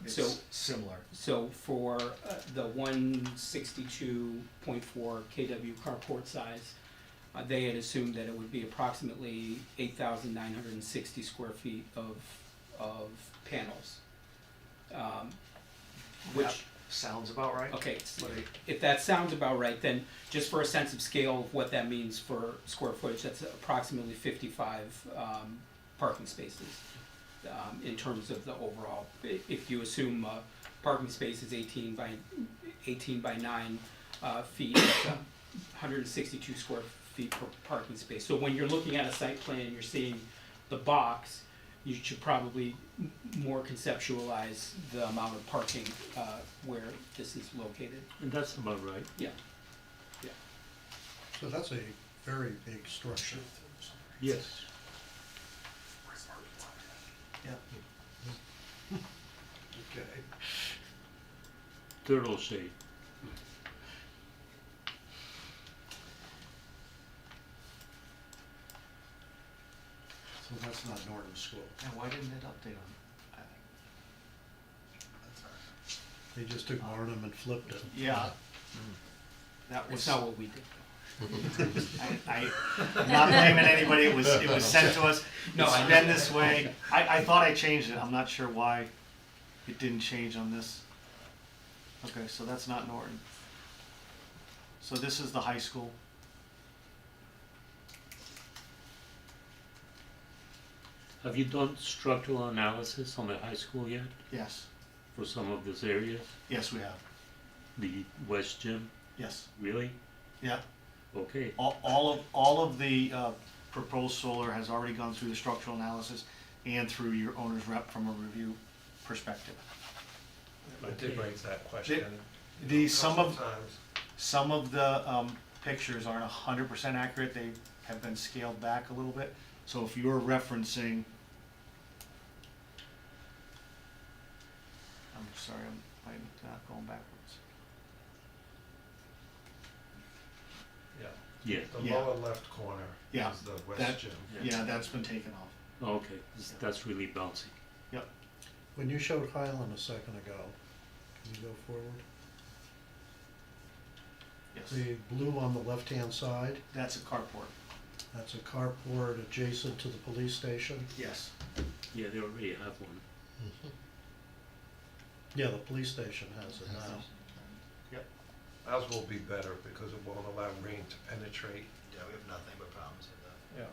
[SPEAKER 10] It's
[SPEAKER 11] so-
[SPEAKER 10] similar.
[SPEAKER 11] So for the 162.4 kW carport size, they had assumed that it would be approximately 8,960 square feet of panels. Which,
[SPEAKER 10] Sounds about right.
[SPEAKER 11] okay, if that sounds about right, then just for a sense of scale of what that means for square footage, that's approximately 55 parking spaces. In terms of the overall, if you assume parking space is 18 by 9 feet, it's 162 square feet per parking space. So when you're looking at a site plan and you're seeing the box, you should probably more conceptualize the amount of parking where this is located.
[SPEAKER 9] And that's about right.
[SPEAKER 11] Yeah.
[SPEAKER 4] So that's a very big structure.
[SPEAKER 9] Yes.
[SPEAKER 4] Okay.
[SPEAKER 9] Turtle shade.
[SPEAKER 4] So that's not Norton School.
[SPEAKER 10] And why didn't it update on?
[SPEAKER 4] They just took Barnum and flipped it.
[SPEAKER 10] Yeah. That
[SPEAKER 11] That's
[SPEAKER 10] was,
[SPEAKER 11] not what we did.
[SPEAKER 10] I'm not blaming anybody, it was sent to us.
[SPEAKER 11] No,
[SPEAKER 10] It's
[SPEAKER 11] I
[SPEAKER 10] been
[SPEAKER 11] know.
[SPEAKER 10] this way. I thought I changed it, I'm not sure why it didn't change on this. Okay, so that's not Norton. So this is the high school.
[SPEAKER 9] Have you done structural analysis on the high school yet
[SPEAKER 10] Yes,
[SPEAKER 9] for some of these areas?
[SPEAKER 10] yes, we have,
[SPEAKER 9] The West Gym,
[SPEAKER 10] yes,
[SPEAKER 9] really?
[SPEAKER 10] yeah.
[SPEAKER 9] Okay.
[SPEAKER 10] All of the proposed solar has already gone through the structural analysis and through your owner's rep from a review perspective.
[SPEAKER 7] I did raise that question.
[SPEAKER 10] Some of the pictures aren't 100% accurate, they have been scaled back a little bit. So if you're referencing, I'm sorry, I'm not going backwards.
[SPEAKER 7] Yeah,
[SPEAKER 9] Yeah.
[SPEAKER 7] the
[SPEAKER 10] Yeah.
[SPEAKER 7] lower left corner
[SPEAKER 10] Yeah,
[SPEAKER 7] is the
[SPEAKER 10] that-
[SPEAKER 7] West Gym.
[SPEAKER 10] Yeah, that's been taken off.
[SPEAKER 9] Okay. That's really bouncy.
[SPEAKER 10] Yep.
[SPEAKER 4] When you showed Highland a second ago, can you go forward?
[SPEAKER 10] Yes.
[SPEAKER 4] The blue on the left-hand side,
[SPEAKER 10] That's a carport.
[SPEAKER 4] that's a carport adjacent to the police station.
[SPEAKER 10] Yes.
[SPEAKER 9] Yeah, they already have one.
[SPEAKER 4] Yeah, the police station has it now.
[SPEAKER 7] Ours will be better because it won't allow rain to penetrate.
[SPEAKER 3] Yeah, we have nothing but problems with that.
[SPEAKER 7] Yeah.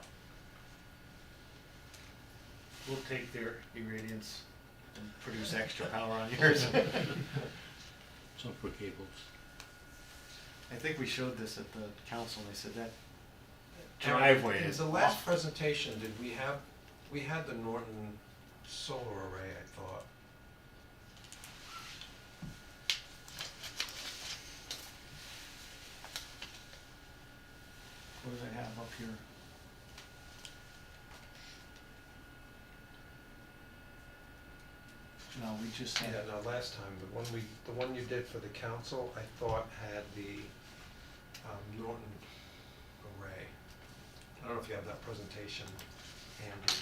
[SPEAKER 10] We'll take their irradiance and produce extra power on yours.
[SPEAKER 9] Some for cables.
[SPEAKER 10] I think we showed this at the council, and they said that driveway
[SPEAKER 7] In
[SPEAKER 10] is
[SPEAKER 7] the last
[SPEAKER 10] off.
[SPEAKER 7] presentation, did we had the Norton solar array, I thought.
[SPEAKER 10] What do they have up here? No, we just had,
[SPEAKER 7] Yeah, no, last time, the one you did for the council, I thought had the Norton array. I don't know if you have that presentation handy.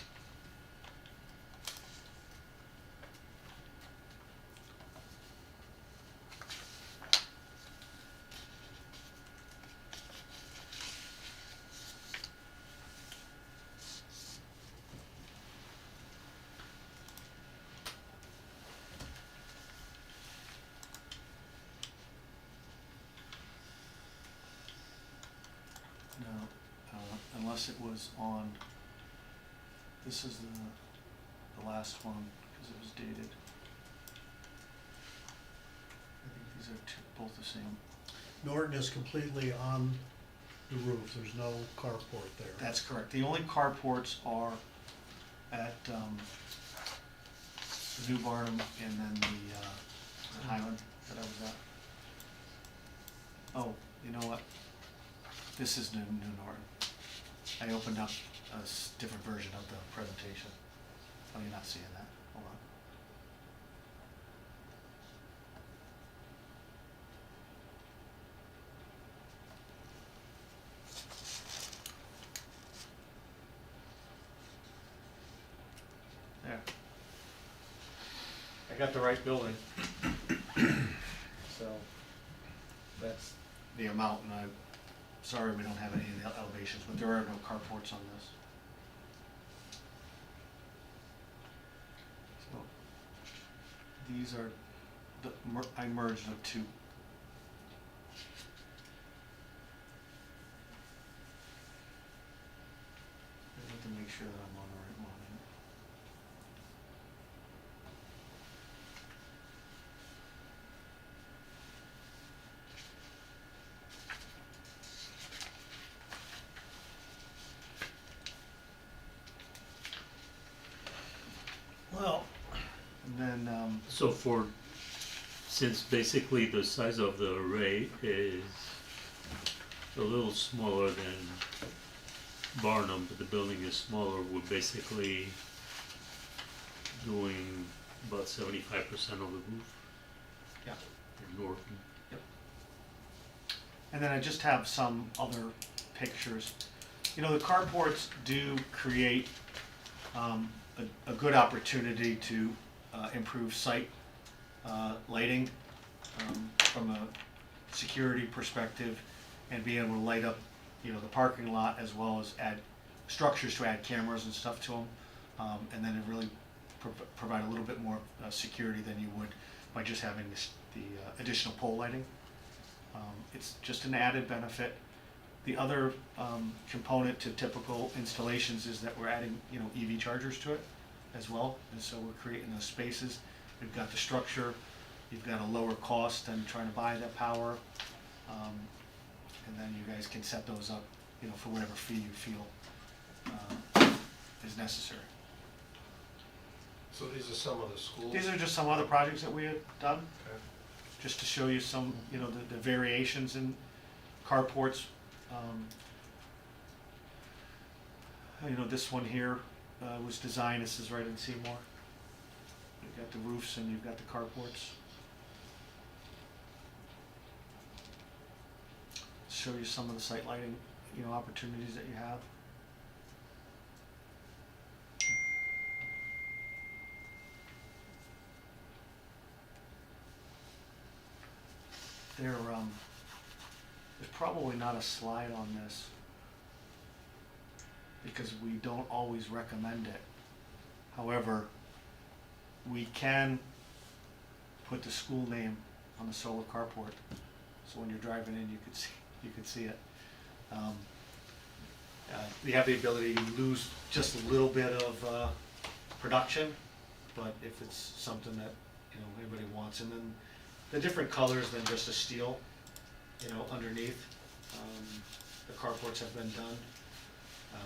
[SPEAKER 10] no, unless it was on, this is the last one, because it was dated. I think these are both the same.
[SPEAKER 4] Norton is completely on the roof, there's no carport there.
[SPEAKER 10] That's correct. The only carports are at New Barnum and then the Highland that I was at. Oh, you know what? This is New Norton. I opened up a different version of the presentation. Oh, you're not seeing that? Hold on. There. got the right building. So, that's the amount, and I'm sorry we don't have any of the elevations, but there are no carports on this. So, these are, I merged the two. I have to make sure that I'm on the right one.
[SPEAKER 4] Well,
[SPEAKER 10] And then,
[SPEAKER 9] So since basically the size of the array is a little smaller than Barnum, but the building is smaller, we're basically doing about 75% of the roof
[SPEAKER 10] yeah.
[SPEAKER 9] in Norton.
[SPEAKER 10] And then I just have some other pictures. You know, the carports do create a good opportunity to improve site lighting from a security perspective, and being able to light up, you know, the parking lot, as well as add structures to add cameras and stuff to them, and then it really provide a little bit more security than you would by just having the additional pole lighting. It's just an added benefit. The other component to typical installations is that we're adding, you know, EV chargers to it as well, and so we're creating those spaces. We've got the structure, you've got a lower cost than trying to buy that power, and then you guys can set those up, you know, for whatever fee you feel is necessary.
[SPEAKER 5] So these are some of the schools?
[SPEAKER 10] These are just some other projects that we had done,
[SPEAKER 5] Okay.
[SPEAKER 10] just to show you some, you know, the variations in carports. You know, this one here was designed, this is right in Seymour. You've got the roofs and you've got the carports. Show you some of the site lighting, you know, opportunities that you have. There's probably not a slide on this because we don't always recommend it. However, we can put the school name on the solar carport, so when you're driving in, you could see it. We have the ability to lose just a little bit of production, but if it's something that, you know, everybody wants, and then the different colors than just a steel, you know, underneath. The carports have been done.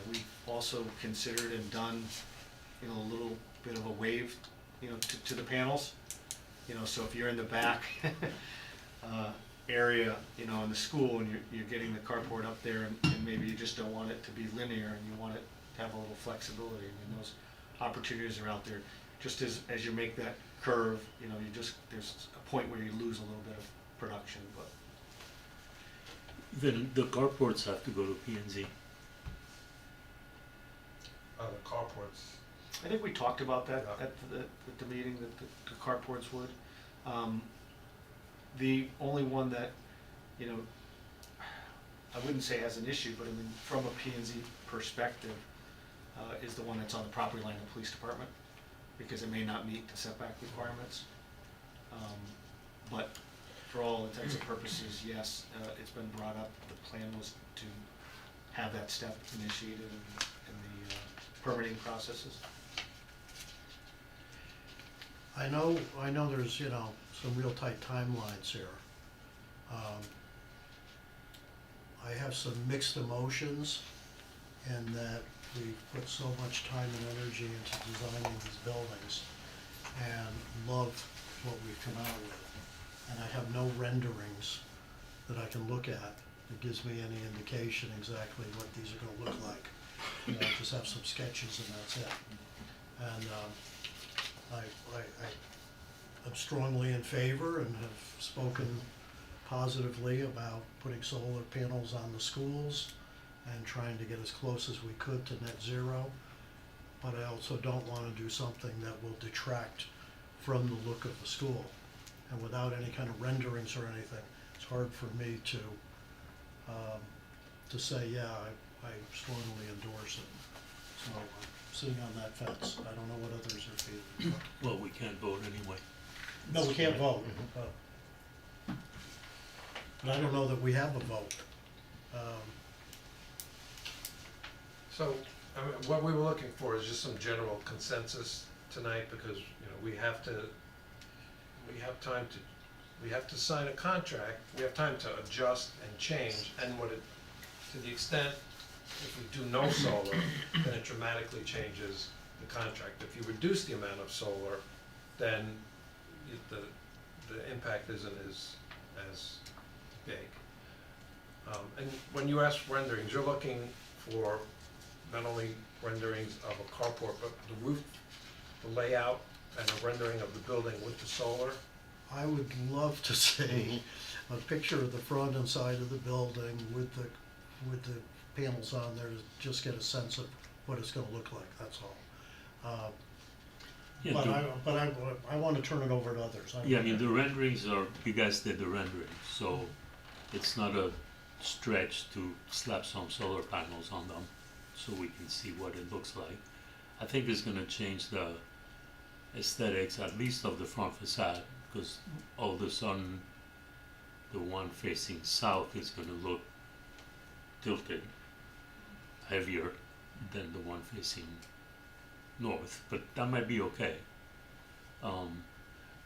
[SPEAKER 10] We've also considered and done, you know, a little bit of a wave, you know, to the panels. You know, so if you're in the back area, you know, in the school, and you're getting the carport up there, and maybe you just don't want it to be linear, and you want it to have a little flexibility. I mean, those opportunities are out there. Just as you make that curve, you know, there's a point where you lose a little bit of production, but.
[SPEAKER 9] Then the carports have to go to P&Z.
[SPEAKER 5] The carports.
[SPEAKER 10] I think we talked about that
[SPEAKER 5] Yeah.
[SPEAKER 10] at the meeting, that the carports would. The only one that, you know, I wouldn't say has an issue, but I mean, from a P&Z perspective, is the one that's on the property line of the police department, because it may not meet the setback requirements. But for all intents and purposes, yes, it's been brought up. The plan was to have that step initiated in the permitting processes.
[SPEAKER 4] I know there's, you know, some real tight timelines here. I have some mixed emotions in that we've put so much time and energy into designing these buildings and love what we've come out with. And I have no renderings that I can look at that gives me any indication exactly what these are gonna look like. You know, I just have some sketches and that's it. And I'm strongly in favor and have spoken positively about putting solar panels on the schools and trying to get as close as we could to net zero. But I also don't want to do something that will detract from the look of the school. And without any kind of renderings or anything, it's hard for me to say, yeah, I strongly endorse it. So I'm sitting on that fence. I don't know what others are feeling.
[SPEAKER 9] Well, we can't vote anyway.
[SPEAKER 4] No, we can't vote. But I don't know that we have a vote.
[SPEAKER 7] So, I mean, what we were looking for is just some general consensus tonight, because, you know, we have to sign a contract, we have time to adjust and change, and to the extent, if we do no solar, then it dramatically changes the contract. If you reduce the amount of solar, then the impact isn't as big. And when you ask renderings, you're looking for not only renderings of a carport, but the roof, the layout, and a rendering of the building with the solar.
[SPEAKER 4] I would love to see a picture of the front and side of the building with the panels on there to just get a sense of what it's gonna look like, that's all.
[SPEAKER 9] Yeah,
[SPEAKER 4] But I want to turn it over to others.
[SPEAKER 9] yeah, I mean, the renderings are, you guys did the renderings, so it's not a stretch to slap some solar panels on them so we can see what it looks like. I think it's gonna change the aesthetics, at least of the front facade, because all of a sudden, the one facing south is gonna look tilted, heavier than the one facing north, but that might be okay.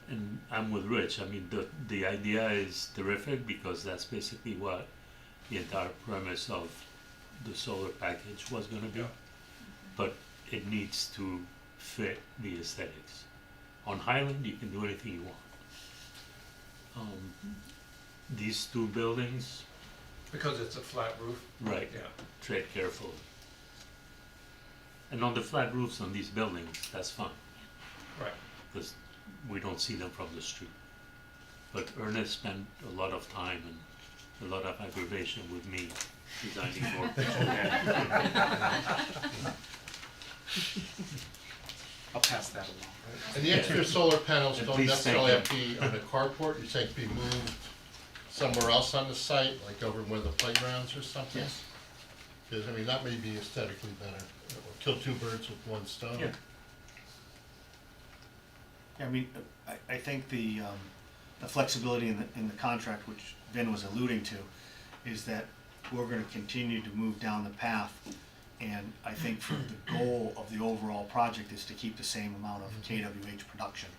[SPEAKER 9] And I'm with Rich. I mean, the idea is terrific, because that's basically what the entire premise of the solar package was going to be. But it needs to fit the aesthetics. On Highland, you can do anything you want. These two buildings,
[SPEAKER 7] Because it's a flat roof?
[SPEAKER 9] right,
[SPEAKER 7] Yeah.
[SPEAKER 9] tread carefully. And on the flat roofs on these buildings, that's fine,
[SPEAKER 7] Right.
[SPEAKER 9] because we don't see them from the street. But Ernest spent a lot of time and a lot of aggravation with me designing more.
[SPEAKER 10] I'll pass that along.
[SPEAKER 5] And the extra solar panels
[SPEAKER 9] And
[SPEAKER 5] don't
[SPEAKER 9] please
[SPEAKER 5] necessarily have
[SPEAKER 9] thank
[SPEAKER 5] to be on the carport, you're saying to be moved somewhere else on the site, like over where the playgrounds or something?
[SPEAKER 10] Yes.
[SPEAKER 5] Because, I mean, that may be aesthetically better, or kill two birds with one stone.
[SPEAKER 9] Yeah.
[SPEAKER 10] Yeah, I mean, I think the flexibility in the contract, which Vin was alluding to, is that we're gonna continue to move down the path. And I think for the goal of the overall project is to keep the same amount of KWH production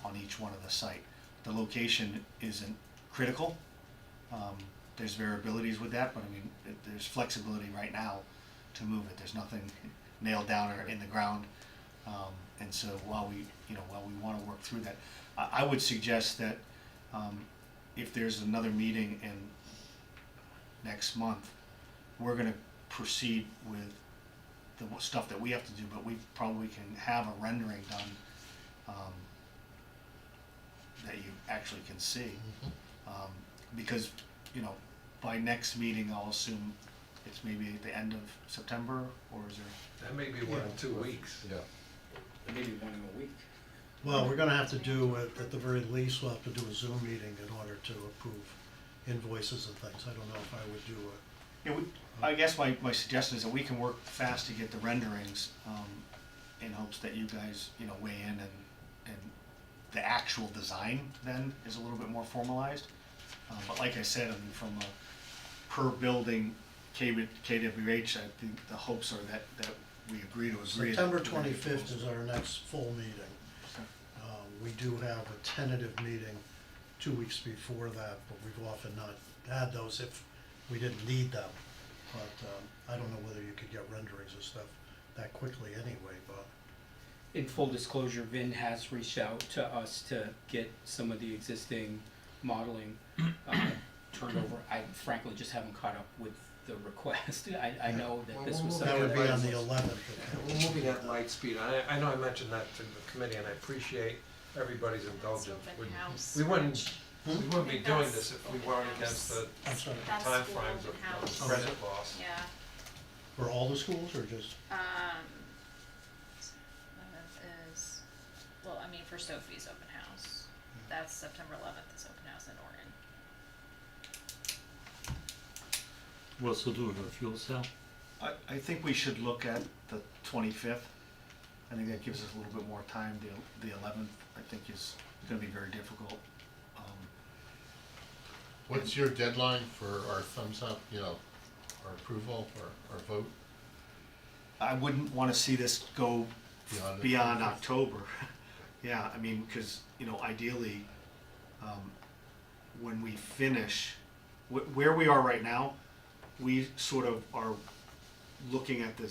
[SPEAKER 10] on each one of the site. The location isn't critical. There's variabilities with that, but I mean, there's flexibility right now to move it. There's nothing nailed down or in the ground. And so while we wanna work through that, I would suggest that, if there's another meeting in next month, we're gonna proceed with the stuff that we have to do, but we probably can have a rendering done, that you actually can see. Because, by next meeting, I'll assume it's maybe at the end of September, or is there?
[SPEAKER 7] That may be one in 2 weeks.
[SPEAKER 5] Yeah.
[SPEAKER 11] Maybe one in a week.
[SPEAKER 4] Well, we're gonna have to do, at the very least, we'll have to do a Zoom meeting in order to approve invoices and things. I don't know if I would do
[SPEAKER 10] I guess my suggestion is that we can work fast to get the renderings, in hopes that you guys, weigh in and the actual design then is a little bit more formalized. But like I said, I mean, from a per building KWH, I think the hopes are that we agree to agree.
[SPEAKER 4] September 25th is our next full meeting. We do have a tentative meeting 2 weeks before that, but we've often not had those if we didn't need them. But I don't know whether you could get renderings and stuff that quickly anyway, but.
[SPEAKER 11] In full disclosure, Vin has reached out to us to get some of the existing modeling turned over. I frankly just haven't caught up with the request. I know that this was
[SPEAKER 4] That
[SPEAKER 11] something
[SPEAKER 4] would be
[SPEAKER 11] that
[SPEAKER 4] on the 11th.
[SPEAKER 7] We're moving at light speed. I know I mentioned that to the committee, and I appreciate everybody's indulgence. We wouldn't be doing this if we weren't against the
[SPEAKER 4] I'm sorry,
[SPEAKER 12] That's
[SPEAKER 7] timeframes
[SPEAKER 12] school
[SPEAKER 7] of
[SPEAKER 12] in-house.
[SPEAKER 7] credit loss.
[SPEAKER 12] Yeah,
[SPEAKER 4] for all the schools or just?
[SPEAKER 12] is, well, I mean, for Sophie's open house, that's September 11th is open house in Oregon.
[SPEAKER 9] We're also doing a fuel cell.
[SPEAKER 10] I think we should look at the 25th. I think that gives us a little bit more time. The 11th, I think, is gonna be very difficult.
[SPEAKER 5] What's your deadline for our thumbs up, our approval or our vote?
[SPEAKER 10] I wouldn't wanna see this go
[SPEAKER 5] Beyond the
[SPEAKER 10] beyond
[SPEAKER 5] 25th?
[SPEAKER 10] October. Yeah, I mean, cause, ideally, when we finish, where we are right now, we sort of are looking at the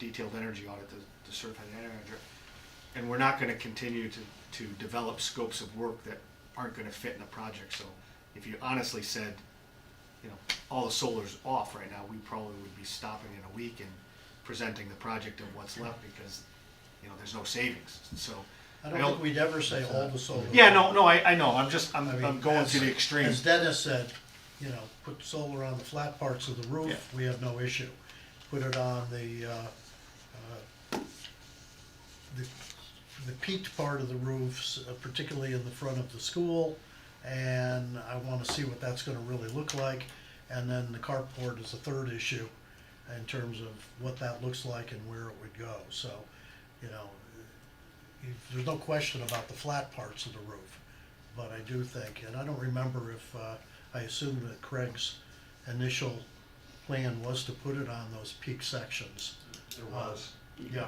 [SPEAKER 10] detailed energy audit, the certified energy manager, and we're not gonna continue to develop scopes of work that aren't gonna fit in a project. So if you honestly said, all the solar's off right now, we probably would be stopping in a week and presenting the project of what's left because, there's no savings. So,
[SPEAKER 4] I don't think we'd ever say all the solar.
[SPEAKER 10] yeah, no, I know, I'm
[SPEAKER 4] I mean,
[SPEAKER 10] going to the extreme.
[SPEAKER 4] As Dennis said, put solar on the flat parts of the roof,
[SPEAKER 10] Yeah.
[SPEAKER 4] we have no issue. Put it on the peaked part of the roofs, particularly in the front of the school, and I wanna see what that's gonna really look like. And then the carport is a third issue in terms of what that looks like and where it would go. So, there's no question about the flat parts of the roof. But I do think, and I don't remember if, I assume that Craig's initial plan was to put it on those peak sections.
[SPEAKER 7] There was.
[SPEAKER 4] Yeah.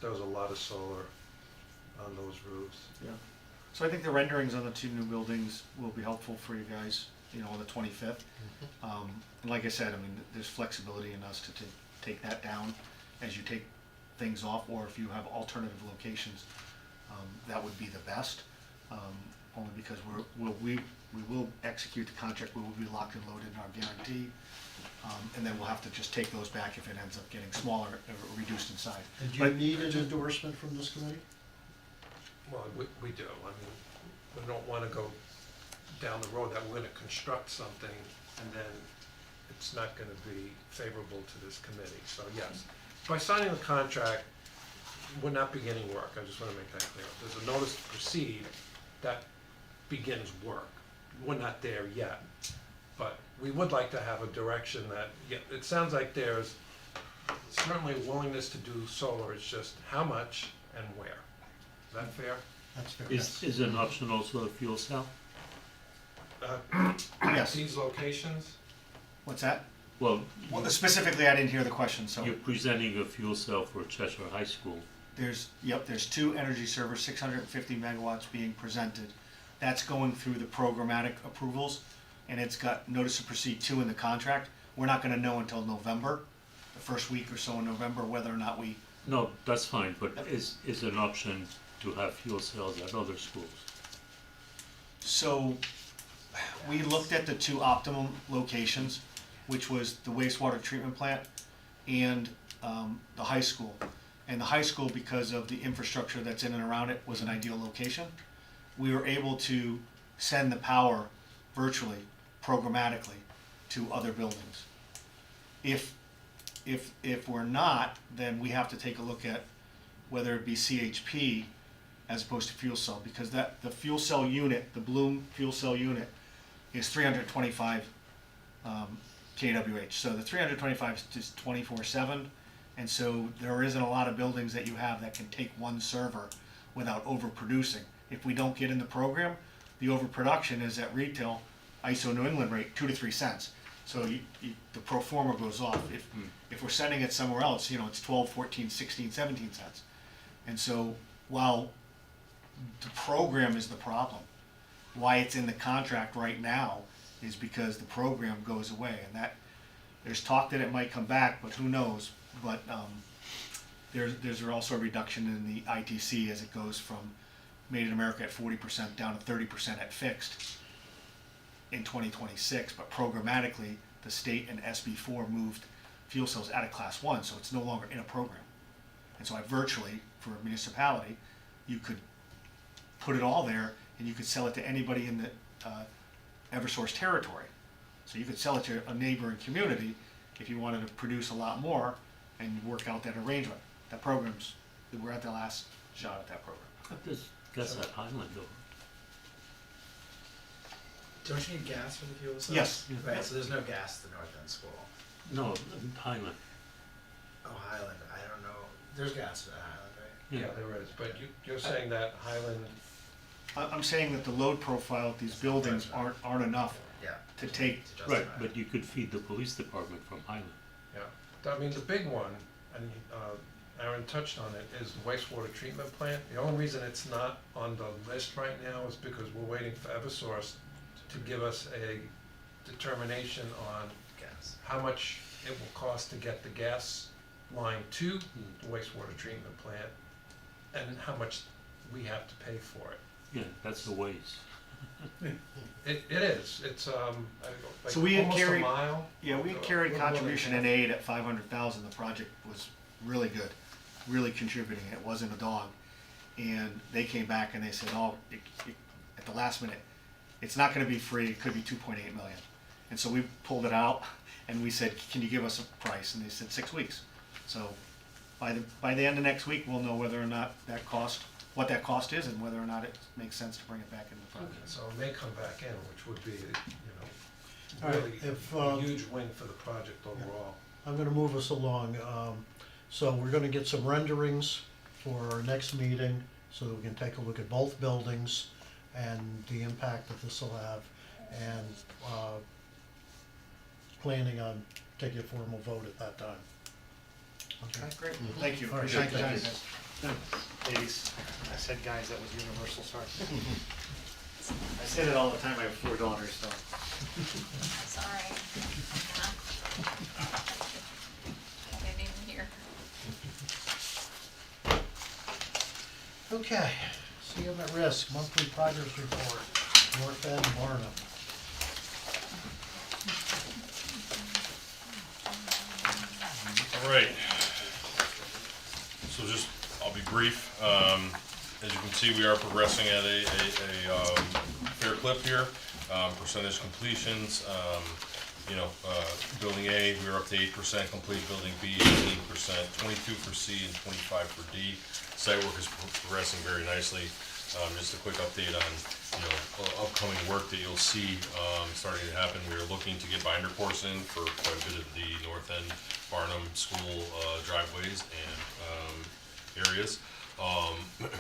[SPEAKER 7] There was a lot of solar on those roofs.
[SPEAKER 10] Yeah. So I think the renderings on the two new buildings will be helpful for you guys, on the 25th. And like I said, I mean, there's flexibility in us to take that down as you take things off, or if you have alternative locations, that would be the best. Only because we will execute the contract, we will be locked and loaded in our guarantee. And then we'll have to just take those back if it ends up getting smaller or reduced in size.
[SPEAKER 4] And do you need an endorsement from this committee?
[SPEAKER 7] Well, we do. I mean, we don't wanna go down the road that we're gonna construct something and then it's not gonna be favorable to this committee. So yes, by signing the contract, we're not beginning work. I just wanna make that clear. There's a notice to proceed that begins work. We're not there yet, but we would like to have a direction that, yeah, it sounds like there's certainly a willingness to do solar. It's just how much and where. Is that fair?
[SPEAKER 4] That's fair.
[SPEAKER 9] Is an option also a fuel cell?
[SPEAKER 10] Yes.
[SPEAKER 7] These locations?
[SPEAKER 10] What's that?
[SPEAKER 9] Well,
[SPEAKER 10] Well, specifically, I didn't hear the question, so.
[SPEAKER 9] you're presenting a fuel cell for Cheshire High School.
[SPEAKER 10] There's 2 energy servers, 650 megawatts being presented. That's going through the programmatic approvals, and it's got notice to proceed 2 in the contract. We're not gonna know until November, the first week or so in November, whether or not we,
[SPEAKER 9] No, that's fine, but is an option to have fuel cells at other schools?
[SPEAKER 10] so we looked at the 2 optimum locations, which was the wastewater treatment plant and the high school. And the high school, because of the infrastructure that's in and around it, was an ideal location. We were able to send the power virtually, programmatically, to other buildings. If we're not, then we have to take a look at whether it be CHP as opposed to fuel cell, because the fuel cell unit, the Bloom fuel cell unit, is 325 kWh. So the 325 is just 24/7, and so there isn't a lot of buildings that you have that can take one server without overproducing. If we don't get in the program, the overproduction is at retail ISO New England rate 2 to 3 cents. So the pro forma goes off. If we're sending it somewhere else, it's 12, 14, 16, 17 cents. And so while the program is the problem, why it's in the contract right now is because the program goes away, and that there's talk that it might come back, but who knows? But there's also a reduction in the ITC as it goes from Made in America at 40% down to 30% at fixed in 2026. But programmatically, the state and SB4 moved fuel cells out of Class 1, so it's no longer in a program. And so virtually, for a municipality, you could put it all there and you could sell it to anybody in the Eversource territory. So you could sell it to a neighboring community if you wanted to produce a lot more and work out that arrangement. That we're at the last shot at that program.
[SPEAKER 9] There's gas at Highland though.
[SPEAKER 3] Don't you need gas for the fuel cell?
[SPEAKER 10] Yes.
[SPEAKER 3] Right, so there's no gas at the North End School.
[SPEAKER 9] No, Highland.
[SPEAKER 3] Oh, Highland, I don't know. There's gas at Highland, right?
[SPEAKER 7] Yeah, there is, but you're saying that Highland,
[SPEAKER 10] I'm saying that the load profile of these buildings aren't enough
[SPEAKER 3] Yeah.
[SPEAKER 10] to take,
[SPEAKER 3] To justify
[SPEAKER 9] Right,
[SPEAKER 3] it.
[SPEAKER 9] but you could feed the police department from Highland.
[SPEAKER 7] yeah. I mean, the big one, and Aaron touched on it, is the wastewater treatment plant. The only reason it's not on the list right now is because we're waiting for Eversource to give us a determination on
[SPEAKER 3] Gas.
[SPEAKER 7] how much it will cost to get the gas line to the wastewater treatment plant, and how much we have to pay for it.
[SPEAKER 9] Yeah, that's the ways.
[SPEAKER 7] It is, it's, like
[SPEAKER 10] So we had
[SPEAKER 7] almost a
[SPEAKER 10] carried-
[SPEAKER 7] mile.
[SPEAKER 10] yeah, we had
[SPEAKER 7] a
[SPEAKER 10] carried
[SPEAKER 7] little more than
[SPEAKER 10] contribution
[SPEAKER 7] half.
[SPEAKER 10] in aid at 500,000. The project was really good, really contributing. It wasn't a dog. And they came back and they said, oh, at the last minute, it's not gonna be free, it could be 2.8 million. And so we pulled it out and we said, can you give us a price? And they said 6 weeks. So by the end of next week, we'll know whether or not what that cost is and whether or not it makes sense to bring it back into the project.
[SPEAKER 7] So it may come back in, which would be,
[SPEAKER 4] All right,
[SPEAKER 7] really
[SPEAKER 4] if,
[SPEAKER 7] a huge win for the project overall.
[SPEAKER 4] I'm gonna move us along. So we're gonna get some renderings for our next meeting, so that we can take a look at both buildings and the impact that this will have, and planning on taking a formal vote at that time. Okay?
[SPEAKER 10] Great, thank you.
[SPEAKER 4] All right,
[SPEAKER 10] Appreciate the
[SPEAKER 4] thank
[SPEAKER 10] time,
[SPEAKER 4] you.
[SPEAKER 10] guys. Ladies, I said guys, that was universal, sorry. I say that all the time, I have 4 daughters, so.
[SPEAKER 12] Sorry. I didn't even hear.
[SPEAKER 4] Okay, CM at Risk, monthly progress report, North End, Barnum.
[SPEAKER 5] All right. So just, I'll be brief. As you can see, we are progressing at a fair clip here. Percentage completions, building A, we were up to 8% complete, building B, 18%, 22 for C, and 25 for D. Site work is progressing very nicely. Just a quick update on, upcoming work that you'll see starting to happen. We are looking to get binder course in for quite a bit of the North End Barnum School driveways and areas,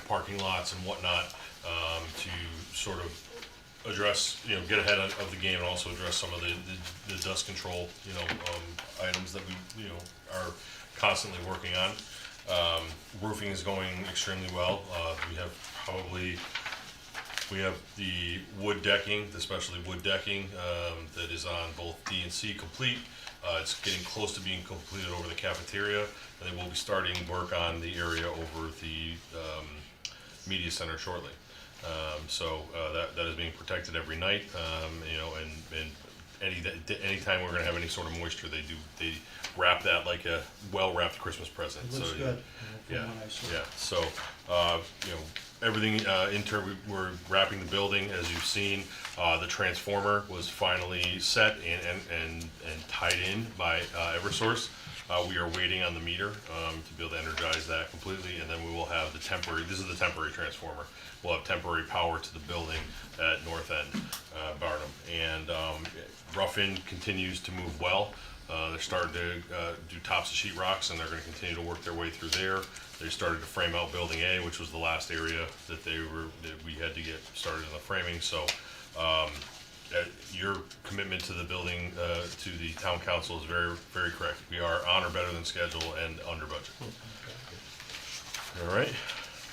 [SPEAKER 5] parking lots and whatnot, to sort of address, get ahead of the game and also address some of the dust control, items that we, are constantly working on. Roofing is going extremely well. We have the wood decking, the specialty wood decking, that is on both D and C complete. It's getting close to being completed over the cafeteria, and then we'll be starting work on the area over the media center shortly. That is being protected every night, and anytime we're gonna have any sort of moisture, they wrap that like a well-wrapped Christmas present.
[SPEAKER 4] It looks
[SPEAKER 5] So,
[SPEAKER 4] good. from
[SPEAKER 5] Yeah,
[SPEAKER 4] what I saw.
[SPEAKER 5] yeah, so, everything, we're wrapping the building, as you've seen. The transformer was finally set and tied in by, Eversource. We are waiting on the meter, to be able to energize that completely, and then we will have this is the temporary transformer. We'll have temporary power to the building at North End, Barnum. And, Ruffin continues to move well. They're starting to do tops of sheetrocks, and they're going to continue to work their way through there. They started to frame out Building A, which was the last area that we had to get started in the framing. So your commitment to the building, to the town council is very, very correct. We are on or better than schedule and under budget. All right?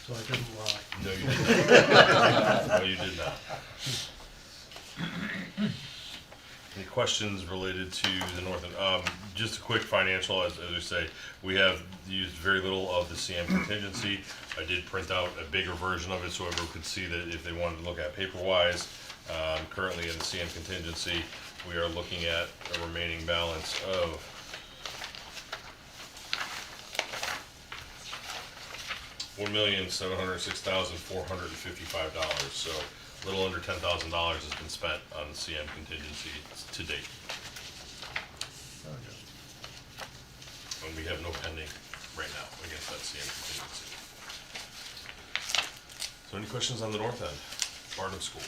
[SPEAKER 4] So I didn't lie.
[SPEAKER 5] No, you did not. No, you did not. Any questions related to the North End? Just a quick financial, as I say, we have used very little of the CM contingency. I did print out a bigger version of it so everyone could see that if they wanted to look at paper-wise. Currently in the CM contingency, we are looking at a remaining balance of $1,706,455. So a little under $10,000 has been spent on the CM contingency to date. And we have no pending right now against that CM contingency. So any questions on the north end, Barnum School?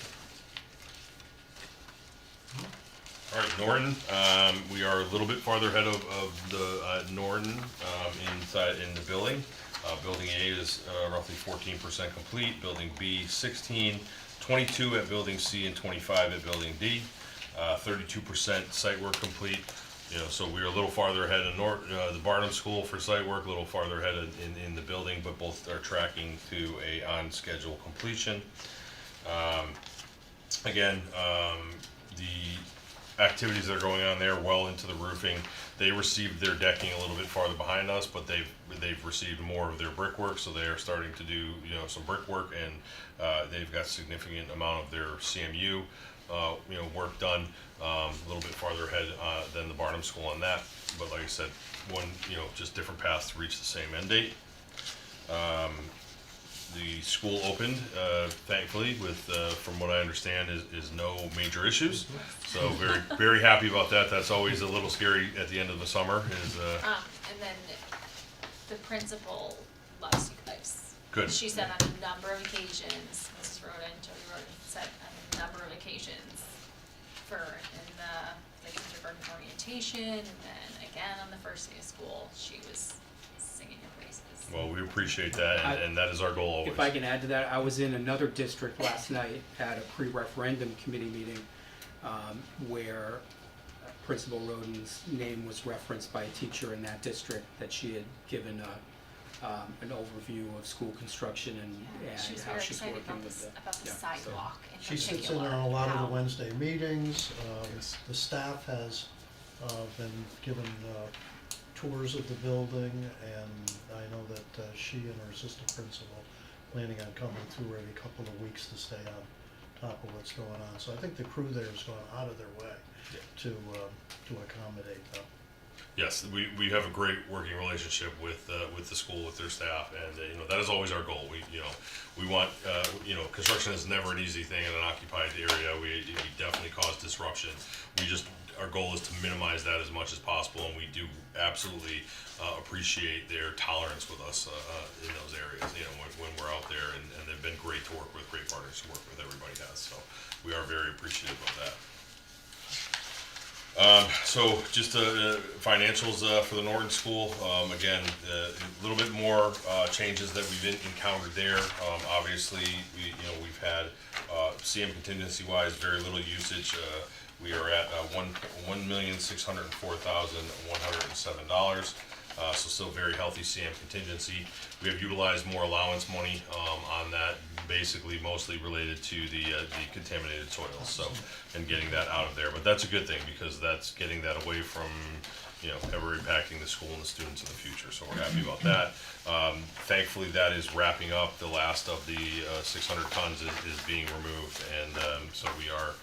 [SPEAKER 5] All right, Norton, we are a little bit farther ahead of the Norton inside in the building. Building A is roughly 14% complete, Building B 16, 22 at Building C, and 25 at Building D. 32% site work complete. You know, so we're a little farther ahead in the Barnum School for site work, a little farther ahead in the building, but both are tracking to a on-schedule completion. Again, the activities that are going on there well into the roofing. They received their decking a little bit farther behind us, but they've received more of their brickwork, so they are starting to do some brickwork, and they've got significant amount of their CMU work done. A little bit farther ahead than the Barnum School on that, but like I said, just different paths to reach the same end date. The school opened, thankfully, with, from what I understand, is no major issues. So very, very happy about that. That's always a little scary at the end of the summer.
[SPEAKER 12] And then the principal loves you guys.
[SPEAKER 5] Good.
[SPEAKER 12] She said on a number of occasions, Mrs. Rhoda and Jody Rhoda said on a number of occasions in the kindergarten orientation, and then again on the first day of school, she was singing your praises.
[SPEAKER 5] Well, we appreciate that, and that is our goal always.
[SPEAKER 11] If I can add to that, I was in another district last night at a pre-referendum committee meeting where Principal Roden's name was referenced by a teacher in that district, that she had given an overview of school construction and
[SPEAKER 12] She was
[SPEAKER 11] how
[SPEAKER 12] very
[SPEAKER 11] she's
[SPEAKER 12] excited
[SPEAKER 11] working
[SPEAKER 12] about
[SPEAKER 11] with
[SPEAKER 12] the
[SPEAKER 11] so.
[SPEAKER 12] sidewalk in
[SPEAKER 4] She
[SPEAKER 12] particular.
[SPEAKER 4] sits in on a lot of
[SPEAKER 12] how-
[SPEAKER 4] the Wednesday meetings. The staff has been given tours of the building, and I know that she and her assistant principal planning on coming through every couple of weeks to stay on top of what's going on. So I think the crew there has gone out of their way to accommodate them.
[SPEAKER 5] Yes, we have a great working relationship with the school, with their staff, and that is always our goal. We want construction is never an easy thing in an occupied area. We definitely cause disruption. Our goal is to minimize that as much as possible, and we do absolutely appreciate their tolerance with us in those areas. When we're out there, and they've been great to work with, great partners to work with. Everybody has, so we are very appreciative of that. So just financials for the Norton School. Again, a little bit more changes that we've encountered there. Obviously, we've had CM contingency wise very little usage. We are at $1,604,107. So still very healthy CM contingency. We have utilized more allowance money on that, basically mostly related to the contaminated soils, so, and getting that out of there. But that's a good thing, because that's getting that away from ever impacting the school and the students in the future. So we're happy about that. Thankfully, that is wrapping up. The last of the 600 tons is being removed, and so we are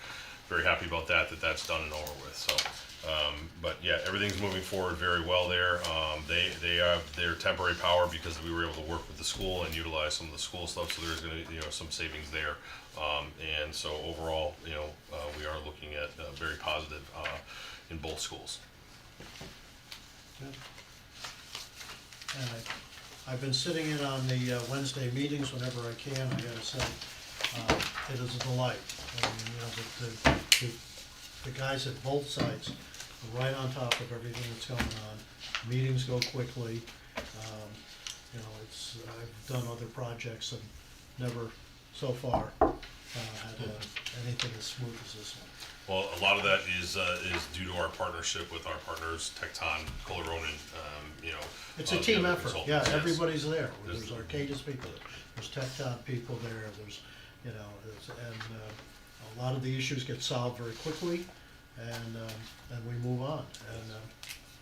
[SPEAKER 5] very happy about that's done and over with. So. But yeah, everything's moving forward very well there. They have their temporary power because we were able to work with the school and utilize some of the school stuff, so there's going to be some savings there. And so overall, we are looking at very positive in both schools.
[SPEAKER 4] Good. And I've been sitting in on the Wednesday meetings whenever I can. I gotta say, it is a delight. I mean, the guys at both sides are right on top of everything that's going on. Meetings go quickly. I've done other projects and never so far had anything as smooth as this one.
[SPEAKER 5] Well, a lot of that is due to our partnership with our partners, Tecton, Kohler Ronan.
[SPEAKER 4] It's a team effort. Yeah,
[SPEAKER 5] Yes.
[SPEAKER 4] everybody's there. There's Arcadis people, there's Tecton people there. There's and a lot of the issues get solved very quickly, and we move on.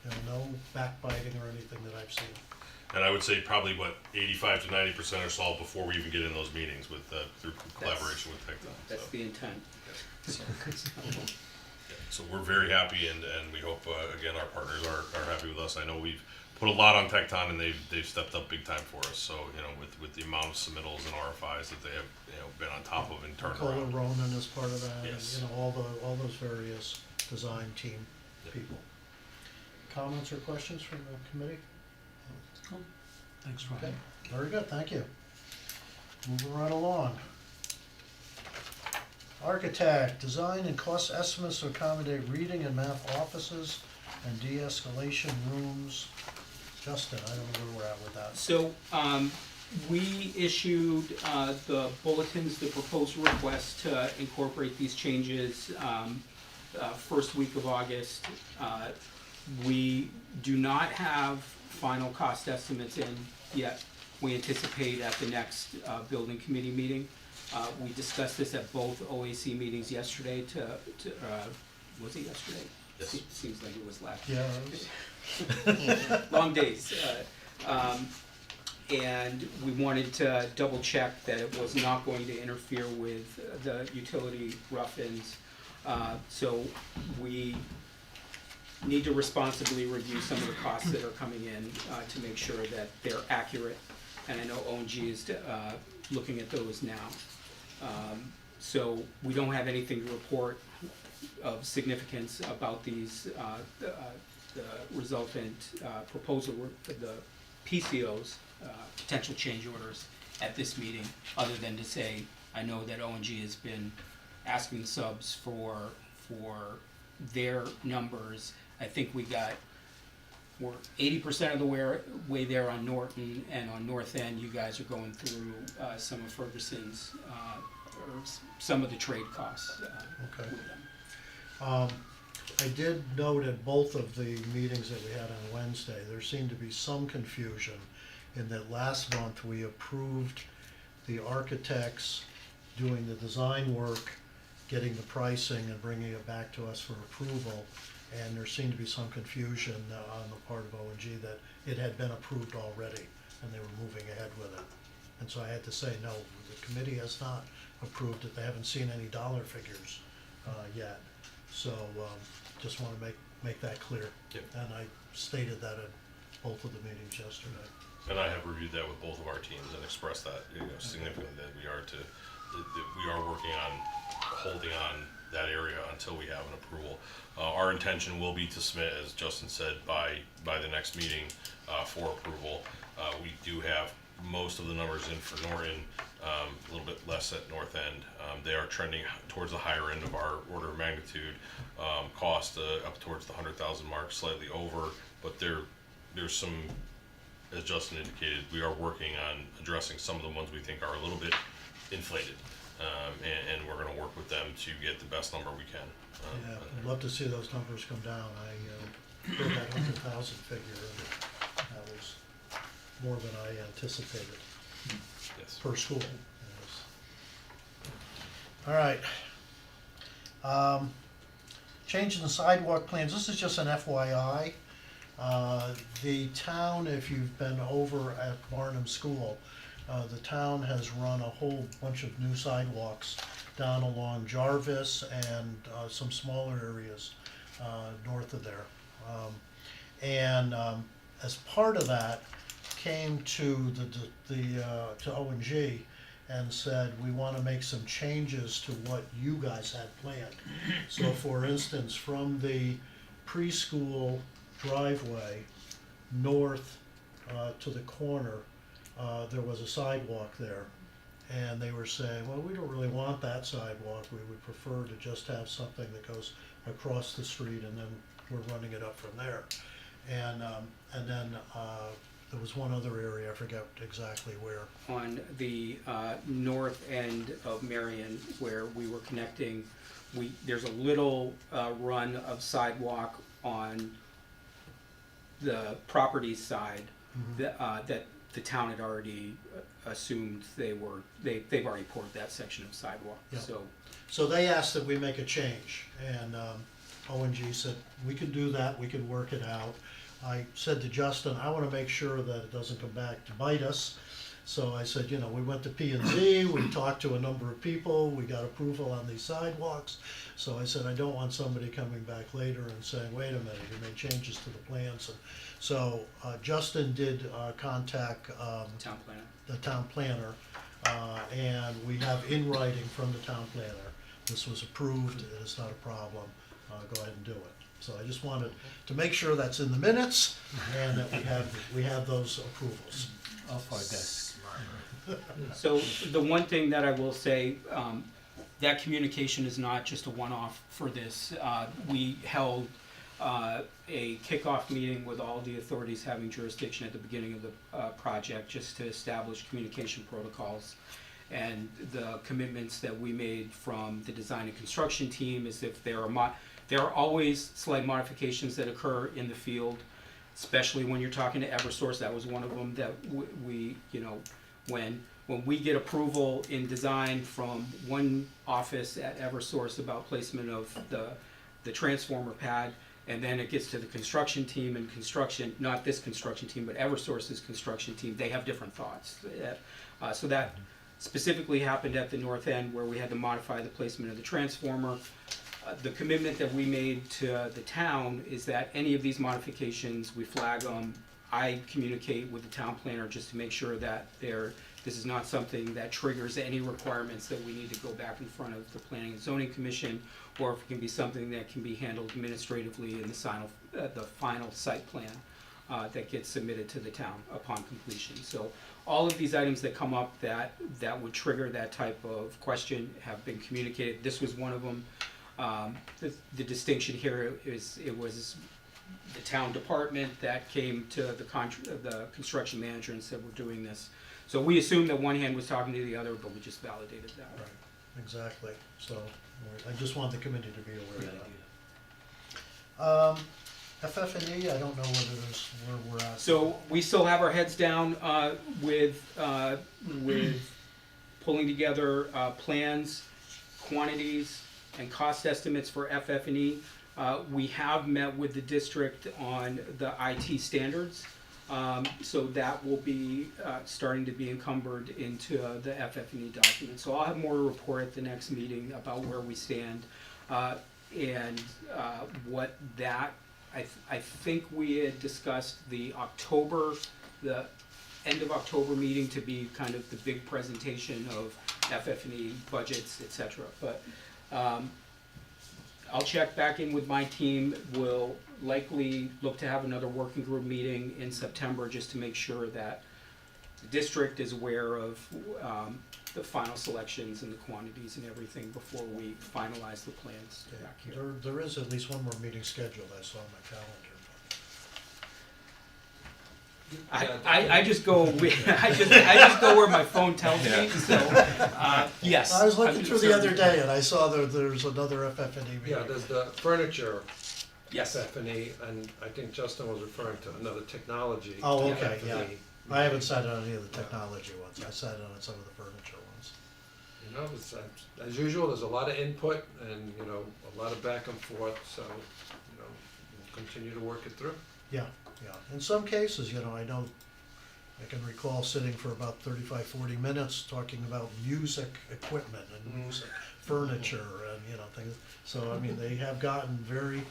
[SPEAKER 4] And no backbiting or anything that I've seen.
[SPEAKER 5] And I would say probably 85 to 90% are solved before we even get in those meetings with through collaboration with Tecton.
[SPEAKER 11] That's the intent.
[SPEAKER 5] So we're very happy, and we hope again our partners are happy with us. I know we've put a lot on Tecton, and they've stepped up big time for us. So with the amount of submittals and RFIs that they have been on top of and turned
[SPEAKER 4] Kohler
[SPEAKER 5] around.
[SPEAKER 4] Ronan is part of that.
[SPEAKER 5] Yes.
[SPEAKER 4] And, all those various design team people. Comments or questions from the committee?
[SPEAKER 9] Thanks,
[SPEAKER 4] Okay,
[SPEAKER 9] Ryan.
[SPEAKER 4] very good, thank you. Moving right along. Architect, design and cost estimates to accommodate reading and math offices and de-escalation rooms. Justin, I don't know where we're at with that.
[SPEAKER 11] So, we issued the bulletins, the proposed request to incorporate these changes first week of August. We do not have final cost estimates in yet. We anticipate at the next building committee meeting. We discussed this at both OAC meetings yesterday was it yesterday?
[SPEAKER 5] Yes.
[SPEAKER 11] Seems like it was last.
[SPEAKER 4] Yeah,
[SPEAKER 11] Long days. And we wanted to double check that it was not going to interfere with the utility rough-ins. So we need to responsibly review some of the costs that are coming in to make sure that they're accurate. And I know O&G is looking at those now. So we don't have anything to report of significance about these, the resultant proposal, the PCOs, potential change orders at this meeting, other than to say, I know that O&G has been asking the subs for their numbers. I think we're 80% of the way there on Norton, and on North End, you guys are going through some of Ferguson's, or some of the trade costs
[SPEAKER 4] Okay.
[SPEAKER 11] with them.
[SPEAKER 4] I did note at both of the meetings that we had on Wednesday, there seemed to be some confusion in that last month we approved the architects doing the design work, getting the pricing and bringing it back to us for approval. And there seemed to be some confusion on the part of O&G that it had been approved already and they were moving ahead with it. And so I had to say, no, the committee has not approved it. They haven't seen any dollar figures yet. So just want to make that clear.
[SPEAKER 5] Yep.
[SPEAKER 4] And I stated that at both of the meetings yesterday.
[SPEAKER 5] And I have reviewed that with both of our teams and expressed that, significantly, that we are working on holding on that area until we have an approval. Our intention will be to submit, as Justin said, by the next meeting for approval. We do have most of the numbers in for Norton, a little bit less at North End. They are trending towards the higher end of our order of magnitude. Cost up towards the 100,000 mark, slightly over, but there's some, as Justin indicated, we are working on addressing some of the ones we think are a little bit inflated. And we're going to work with them to get the best number we can.
[SPEAKER 4] Yeah, I'd love to see those numbers come down. I heard that 100,000 figure, and that was more than I anticipated
[SPEAKER 5] Yes.
[SPEAKER 4] per school. Yes. All right. Changing the sidewalk plans, this is just an FYI. The town, if you've been over at Barnum School, the town has run a whole bunch of new sidewalks down along Jarvis and some smaller areas north of there. As part of that, came to to O&G and said, we want to make some changes to what you guys had planned. So for instance, from the preschool driveway north to the corner, there was a sidewalk there. And they were saying, well, we don't really want that sidewalk. We would prefer to just have something that goes across the street and then we're running it up from there. And then there was one other area, I forget exactly where.
[SPEAKER 11] On the north end of Marion, where we were connecting, there's a little run of sidewalk on the property side that the town had already assumed they've already poured that section of sidewalk.
[SPEAKER 4] Yeah.
[SPEAKER 11] So
[SPEAKER 4] they asked that we make a change, and O&G said, we can do that, we can work it out. I said to Justin, I want to make sure that it doesn't come back to bite us. So I said, we went to P&Z, we talked to a number of people, we got approval on these sidewalks. So I said, I don't want somebody coming back later and saying, wait a minute, you made changes to the plans. And so Justin did contact the town planner, and we have in writing from the town planner, this was approved, it's not a problem, go ahead and do it. So I just wanted to make sure that's in the minutes and that we have those approvals.
[SPEAKER 9] Off our desk.
[SPEAKER 11] So the one thing that I will say, that communication is not just a one-off for this. We held a kickoff meeting with all the authorities having jurisdiction at the beginning of the project, just to establish communication protocols. And the commitments that we made from the design and construction team is if there are always slight modifications that occur in the field, especially when you're talking to Eversource. That was one of them that we you know, when we get approval in design from one office at Eversource about placement of the transformer pad, and then it gets to the construction team, and construction, not this construction team, but Eversource's construction team, they have different thoughts. So that specifically happened at the north end, where we had to modify the placement of the transformer. The commitment that we made to the town is that any of these modifications, we flag them. I communicate with the town planner just to make sure that this is not something that triggers any requirements that we need to go back in front of the Planning and Zoning Commission, or if it can be something that can be handled administratively in the final site plan that gets submitted to the town upon completion. So all of these items that come up that would trigger that type of question have been communicated. This was one of them. The distinction here is it was the town department that came to the construction manager and said, we're doing this. So we assumed that one hand was talking to the other, but we just validated that.
[SPEAKER 4] Right, exactly. So I just want the committee to be aware of that. FF&E, I don't know whether there's where we're at.
[SPEAKER 11] So we still have our heads down with pulling together plans, quantities, and cost estimates for FF&E. We have met with the district on the IT standards, so that will be starting to be encumbered into the FF&E document. So I'll have more to report at the next meeting about where we stand and what that. I think we had discussed the end of October meeting to be kind of the big presentation of FF&E budgets, etc. But I'll check back in with my team. We'll likely look to have another working group meeting in September just to make sure that the district is aware of the final selections and the quantities and everything before we finalize the plans back here.
[SPEAKER 4] There is at least one more meeting scheduled, I saw on my calendar.
[SPEAKER 11] I just go I just go where my phone tells me. So yes.
[SPEAKER 4] I was looking through the other day and I saw there's another FF&E meeting.
[SPEAKER 7] Yeah, there's the furniture
[SPEAKER 11] Yes.
[SPEAKER 7] FF&E, and I think Justin was referring to another technology.
[SPEAKER 4] Oh, okay,
[SPEAKER 7] FF&E.
[SPEAKER 4] yeah. I haven't sat on any of the technology ones. I sat on some of the furniture ones.
[SPEAKER 7] You know, it's, as usual, there's a lot of input and, you know, a lot of back and forth, so, you know, we'll continue to work it through.
[SPEAKER 4] Yeah, yeah. In some cases, you know, I can recall sitting for about 35, 40 minutes talking about music equipment and music furniture and, you know, things. So, I mean, they have gotten very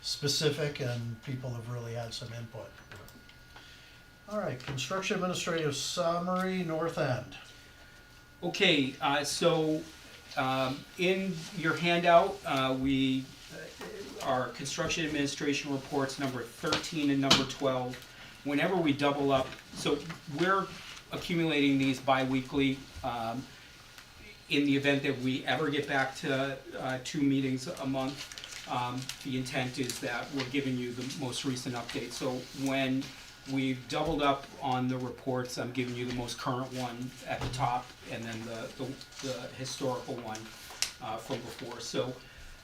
[SPEAKER 4] specific and people have really had some input. All right, construction administrative summary, North End.
[SPEAKER 11] Okay, so in your handout, our construction administration reports number 13 and number 12. Whenever we double up, so we're accumulating these bi-weekly in the event that we ever get back to 2 meetings a month. The intent is that we're giving you the most recent update. So when we've doubled up on the reports, I'm giving you the most current one at the top and then the historical one from before. So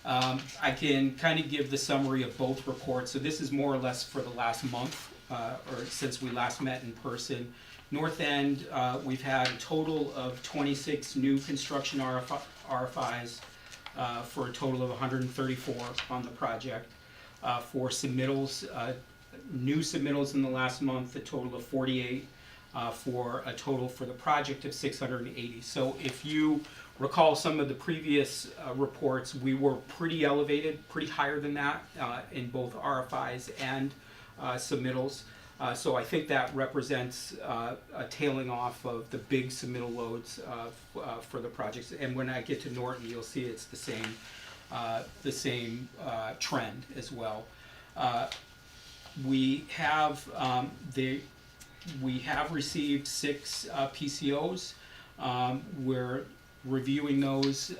[SPEAKER 11] I can kind of give the summary of both reports. So this is more or less for the last month or since we last met in person. North End, we've had a total of 26 new construction RFIs for a total of 134 on the project. For submittals, new submittals in the last month, a total of 48, for a total for the project of 680. So if you recall some of the previous reports, we were pretty elevated, pretty higher than that in both RFIs and submittals. So I think that represents a tailing off of the big submittal loads for the projects. And when I get to Norton, you'll see it's the same trend as well. We have We have received 6 PCOs. We're reviewing those.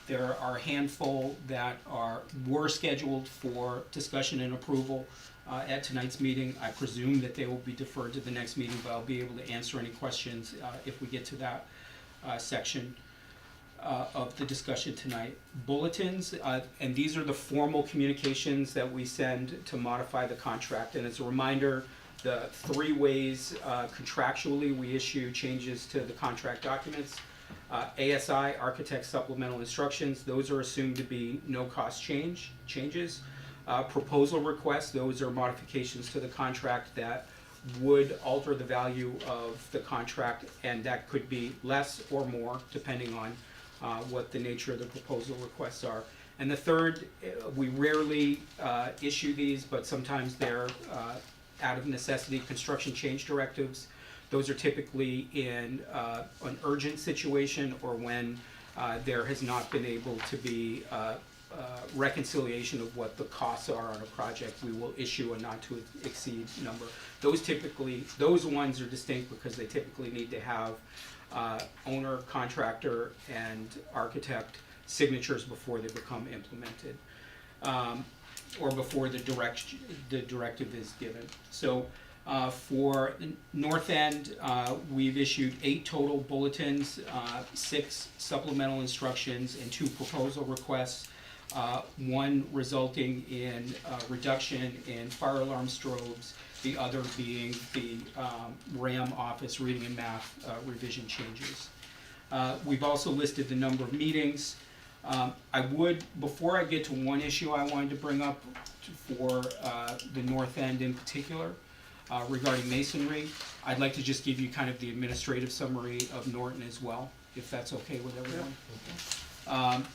[SPEAKER 11] There are a handful that were scheduled for discussion and approval at tonight's meeting. I presume that they will be deferred to the next meeting, but I'll be able to answer any questions if we get to that section of the discussion tonight. Bulletins, and these are the formal communications that we send to modify the contract. And as a reminder, the 3 ways contractually we issue changes to the contract documents. ASI, Architect Supplemental Instructions, those are assumed to be no-cost changes. Proposal requests, those are modifications to the contract that would alter the value of the contract, and that could be less or more depending on what the nature of the proposal requests are. And the third, we rarely issue these, but sometimes they're out of necessity, construction change directives. Those are typically in an urgent situation or when there has not been able to be reconciliation of what the costs are on a project. We will issue a not to exceed number. Those ones are distinct because they typically need to have owner, contractor, and architect signatures before they become implemented, or before the directive is given. So for North End, we've issued 8 total bulletins, 6 supplemental instructions, and 2 proposal requests. One resulting in reduction in fire alarm strobes, the other being the RAM office reading and math revision changes. We've also listed the number of meetings. Before I get to one issue I wanted to bring up for the North End in particular, regarding masonry, I'd like to just give you kind of the administrative summary of Norton as well, if that's okay with everyone.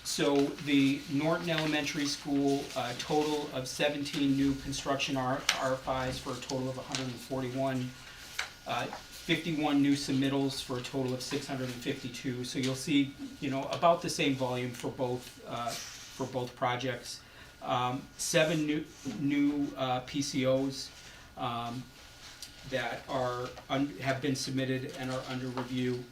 [SPEAKER 11] So the Norton Elementary School, a total of 17 new construction RFIs for a total of 141, 51 new submittals for a total of 652. So you'll see, about the same volume for both projects. 7 new PCOs that have been submitted and are under review.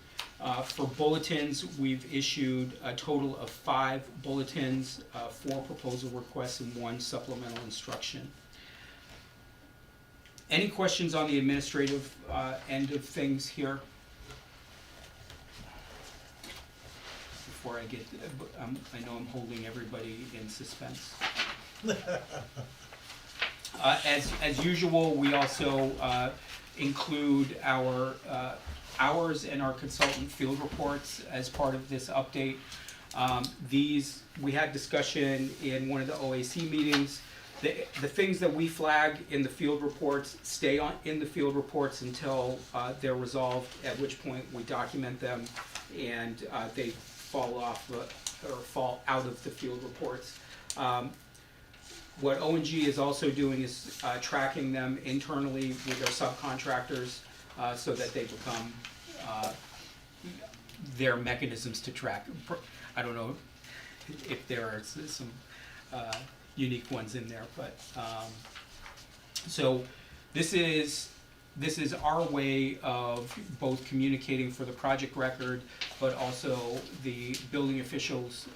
[SPEAKER 11] For bulletins, we've issued a total of 5 bulletins, 4 proposal requests, and 1 supplemental instruction. Any questions on the administrative end of things here? Before I get, I know I'm holding everybody in suspense. As usual, we also include ours and our consultant field reports as part of this update. We had discussion in one of the OAC meetings. The things that we flag in the field reports stay in the field reports until they're resolved, at which point we document them and they fall off or fall out of the field reports. What O&G is also doing is tracking them internally with their subcontractors so that they become their mechanisms to track. I don't know if there are some unique ones in there, but so this is our way of both communicating for the project record, but also the building officials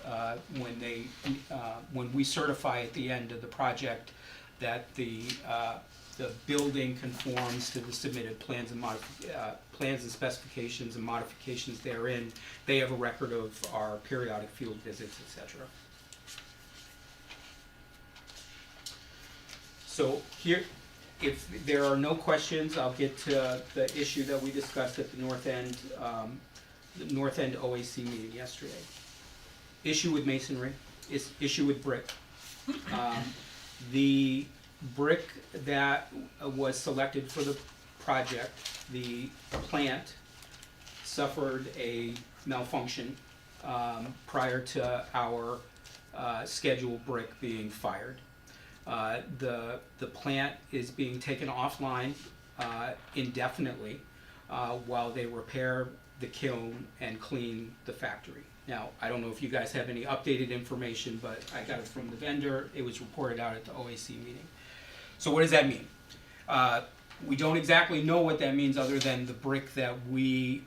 [SPEAKER 11] when we certify at the end of the project that the building conforms to the submitted plans and specifications and modifications therein. They have a record of our periodic field visits, etc. So here, if there are no questions, I'll get to the issue that we discussed at the North End OAC meeting yesterday. Issue with masonry, issue with brick. The brick that was selected for the project, the plant suffered a malfunction prior to our scheduled brick being fired. The plant is being taken offline indefinitely while they repair the kiln and clean the factory. Now, I don't know if you guys have any updated information, but I got it from the vendor. It was reported out at the OAC meeting. So what does that mean? We don't exactly know what that means other than the brick that we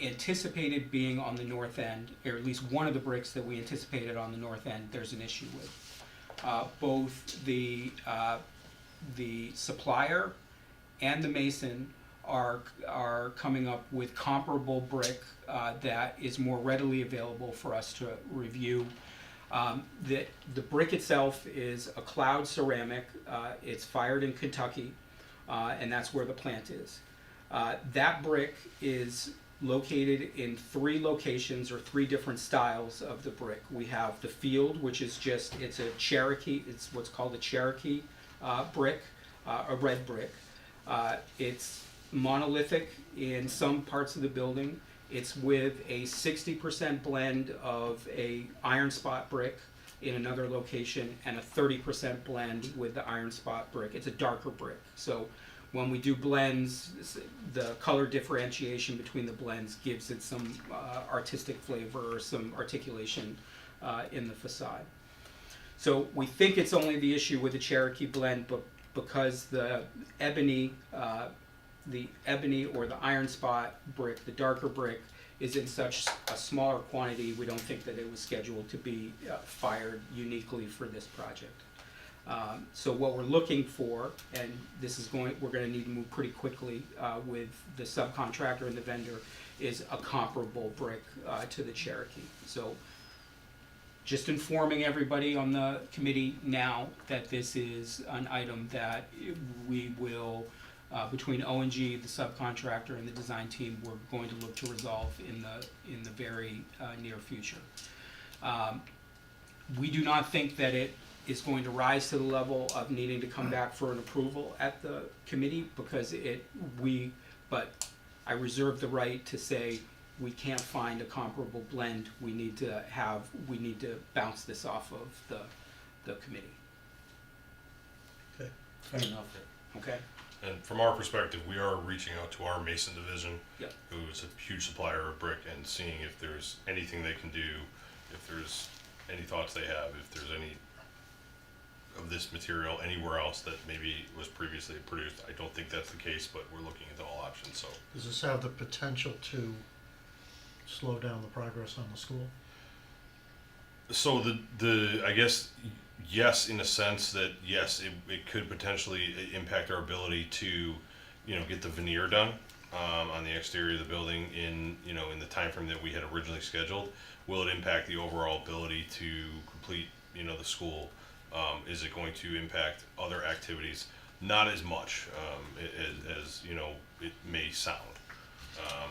[SPEAKER 11] anticipated being on the north end, or at least one of the bricks that we anticipated on the north end, there's an issue with. Both the supplier and the mason are coming up with comparable brick that is more readily available for us to review. The brick itself is a Cloud ceramic. It's fired in Kentucky, and that's where the plant is. That brick is located in 3 locations, or 3 different styles of the brick. We have the field, which is it's a Cherokee, it's what's called a Cherokee brick, a red brick. It's monolithic in some parts of the building. It's with a 60% blend of a iron spot brick in another location, and a 30% blend with the iron spot brick. It's a darker brick. So when we do blends, the color differentiation between the blends gives it some artistic flavor or some articulation in the facade. So we think it's only the issue with the Cherokee blend, but because the ebony or the iron spot brick, the darker brick, is in such a smaller quantity, we don't think that it was scheduled to be fired uniquely for this project. So what we're looking for, and we're going to need to move pretty quickly with the subcontractor and the vendor, is a comparable brick to the Cherokee. So just informing everybody on the committee now that this is an item that we will, between O&G, the subcontractor, and the design team, we're going to look to resolve in the very near future. We do not think that it is going to rise to the level of needing to come back for an approval at the committee, because but I reserve the right to say we can't find a comparable blend. We need to bounce this off of the committee.
[SPEAKER 4] Okay.
[SPEAKER 9] Fair enough.
[SPEAKER 11] Okay?
[SPEAKER 5] And from our perspective, we are reaching out to our Mason division,
[SPEAKER 11] Yep.
[SPEAKER 5] who is a huge supplier of brick, and seeing if there's anything they can do, if there's any thoughts they have, if there's any of this material anywhere else that maybe was previously produced. I don't think that's the case, but we're looking into all options. So
[SPEAKER 4] Does this have the potential to slow down the progress on the school?
[SPEAKER 5] So the I guess yes, in a sense that yes, it could potentially impact our ability to, get the veneer done on the exterior of the building in the time frame that we had originally scheduled. Will it impact the overall ability to complete the school? Is it going to impact other activities? Not as much as it may sound.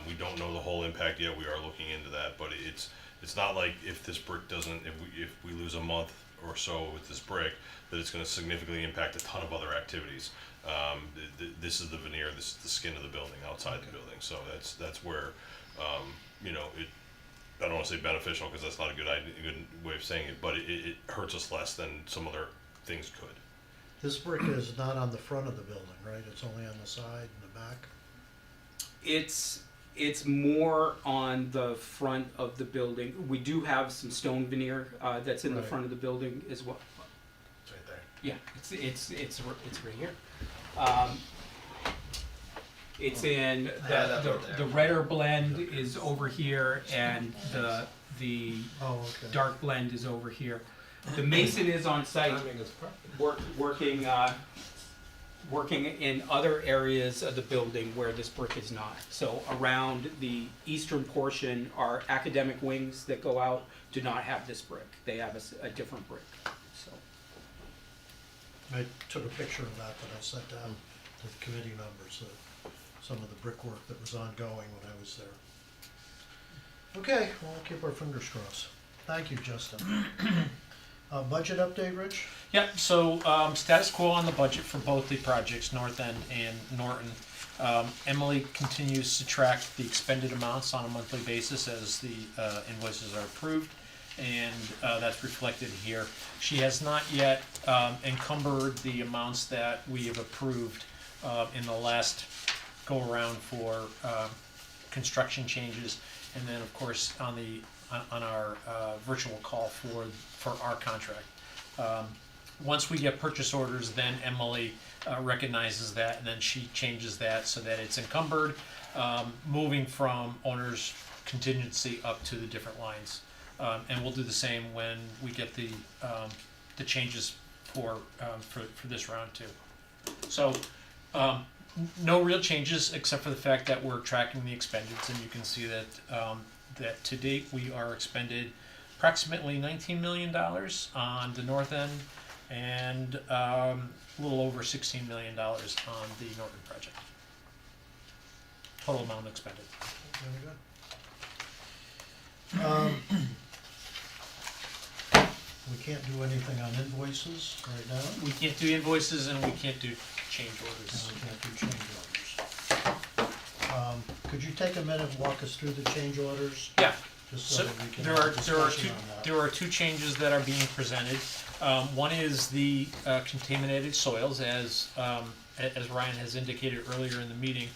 [SPEAKER 5] We don't know the whole impact yet. We are looking into that, but it's not like if this brick doesn't, if we lose a month or so with this brick, that it's going to significantly impact a ton of other activities. This is the veneer, this is the skin of the building, outside the building. So that's where I don't want to say beneficial, because that's not a good way of saying it, but it hurts us less than some other things could.
[SPEAKER 4] This brick is not on the front of the building, right? It's only on the side and the back?
[SPEAKER 11] It's more on the front of the building. We do have some stone veneer that's in the
[SPEAKER 4] Right.
[SPEAKER 11] front of the building as well.
[SPEAKER 3] It's right there.
[SPEAKER 11] Yeah, it's right here. It's in
[SPEAKER 3] that's
[SPEAKER 11] the
[SPEAKER 3] right there.
[SPEAKER 11] the redder blend is over here, and the
[SPEAKER 4] Oh, okay.
[SPEAKER 11] dark blend is over here. The mason is on site, working in other areas of the building where this brick is not. So around the eastern portion, our academic wings that go out do not have this brick. They have a different brick. So
[SPEAKER 4] I took a picture of that I sent down to the committee members, some of the brickwork that was ongoing when I was there. Okay, well, we'll keep our fingers crossed. Thank you, Justin. Budget update, Rich?
[SPEAKER 10] Yep, so status quo on the budget for both the projects, North End and Norton. Emily continues to track the expended amounts on a monthly basis as the invoices are approved, and that's reflected here. She has not yet encumbered the amounts that we have approved in the last go-around for construction changes, and then, of course, on our virtual call for our contract.
[SPEAKER 13] once we get purchase orders, then Emily recognizes that, and then she changes that so that it's encumbered, moving from owner's contingency up to the different lines. And we'll do the same when we get the changes for this round too. So, no real changes except for the fact that we're tracking the expenditures, and you can see that that to date we are expended approximately $19 million on the north end, and a little over $16 million on the Norton project. Total amount expended.
[SPEAKER 4] Very good. We can't do anything on invoices right now.
[SPEAKER 13] We can't do invoices and we can't do change orders.
[SPEAKER 4] We can't do change orders. Could you take a minute and walk us through the change orders?
[SPEAKER 13] Yeah.
[SPEAKER 4] Just
[SPEAKER 13] So
[SPEAKER 4] so that we can
[SPEAKER 13] there
[SPEAKER 4] have
[SPEAKER 13] are
[SPEAKER 4] a discussion on that.
[SPEAKER 13] there are two changes that are being presented. One is the contaminated soils, as Ryan has indicated earlier in the meeting.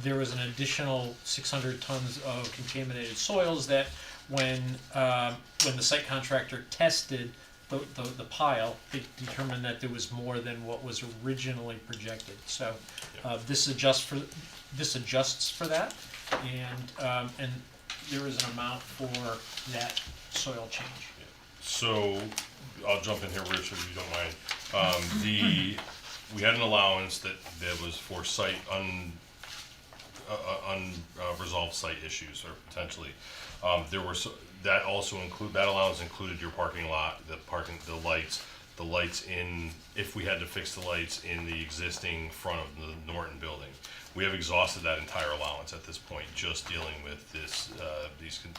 [SPEAKER 13] There was an additional 600 tons of contaminated soils that, when the site contractor tested the pile, they determined that there was more than what was originally projected. So this adjusts for that, and there is an amount for that soil change.
[SPEAKER 5] So, I'll jump in here, Rich, if you don't mind. We had an allowance that was for site unresolved site issues, or potentially. That allowance included your parking lot, the lights in, if we had to fix the lights in the existing front of the Norton building. We have exhausted that entire allowance at this point, just dealing with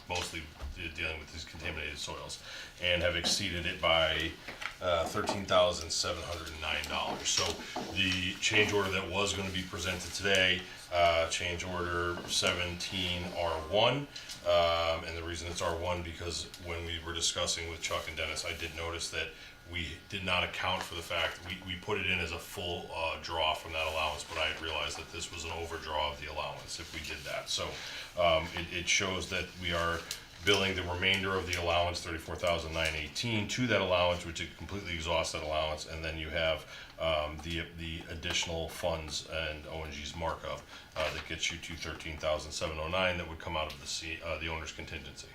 [SPEAKER 5] mostly dealing with these contaminated soils, and have exceeded it by $13,709. So the change order that was going to be presented today, change order 17R1, and the reason it's R1 because when we were discussing with Chuck and Dennis, I did notice that we did not account for the fact we put it in as a full draw from that allowance, but I had realized that this was an overdraw of the allowance if we did that. So it shows that we are billing the remainder of the allowance, $34,918, to that allowance, which it completely exhausts that allowance, and then you have the additional funds and O&G's markup that gets you to $13,709 that would come out of the owner's contingency.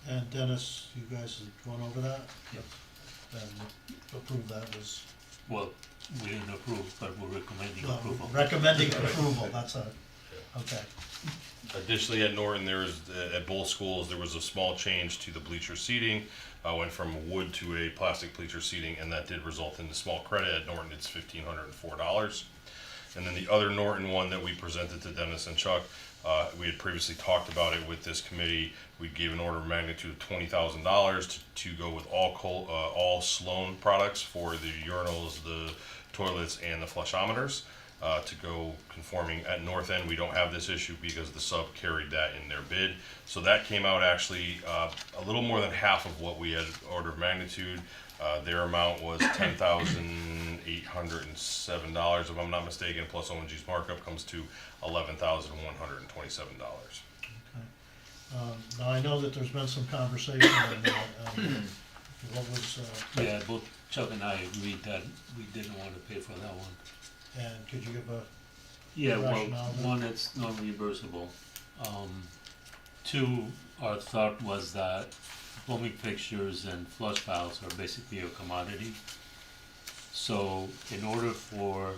[SPEAKER 4] And Dennis, you guys have gone over that? Yep. And approve that was.
[SPEAKER 9] Well, we didn't approve, but we're recommending
[SPEAKER 4] Well,
[SPEAKER 9] approval.
[SPEAKER 4] recommending approval, that's okay.
[SPEAKER 5] Additionally, at Norton, at both schools, there was a small change to the bleacher seating. Went from wood to a plastic bleacher seating, and that did result in a small credit. At Norton, it's $1,504. And then the other Norton one that we presented to Dennis and Chuck, we had previously talked about it with this committee. We gave an order of magnitude of $20,000 to go with all Sloan products for the urinals, the toilets, and the flushometers. To go conforming. At North End, we don't have this issue because the sub carried that in their bid. So that came out actually a little more than half of what we had order of magnitude. Their amount was $10,807, if I'm not mistaken, plus O&G's markup comes to $11,127.
[SPEAKER 4] Now, I know that there's been some conversation on that. What was,
[SPEAKER 9] Yeah, both Chuck and I agreed that we didn't want to pay for that one.
[SPEAKER 4] and could you give a,
[SPEAKER 9] Yeah, well,
[SPEAKER 4] rationale there?
[SPEAKER 9] one, it's non-reimbursable. Two, our thought was that plumbing fixtures and flush valves are basically a commodity. So in order for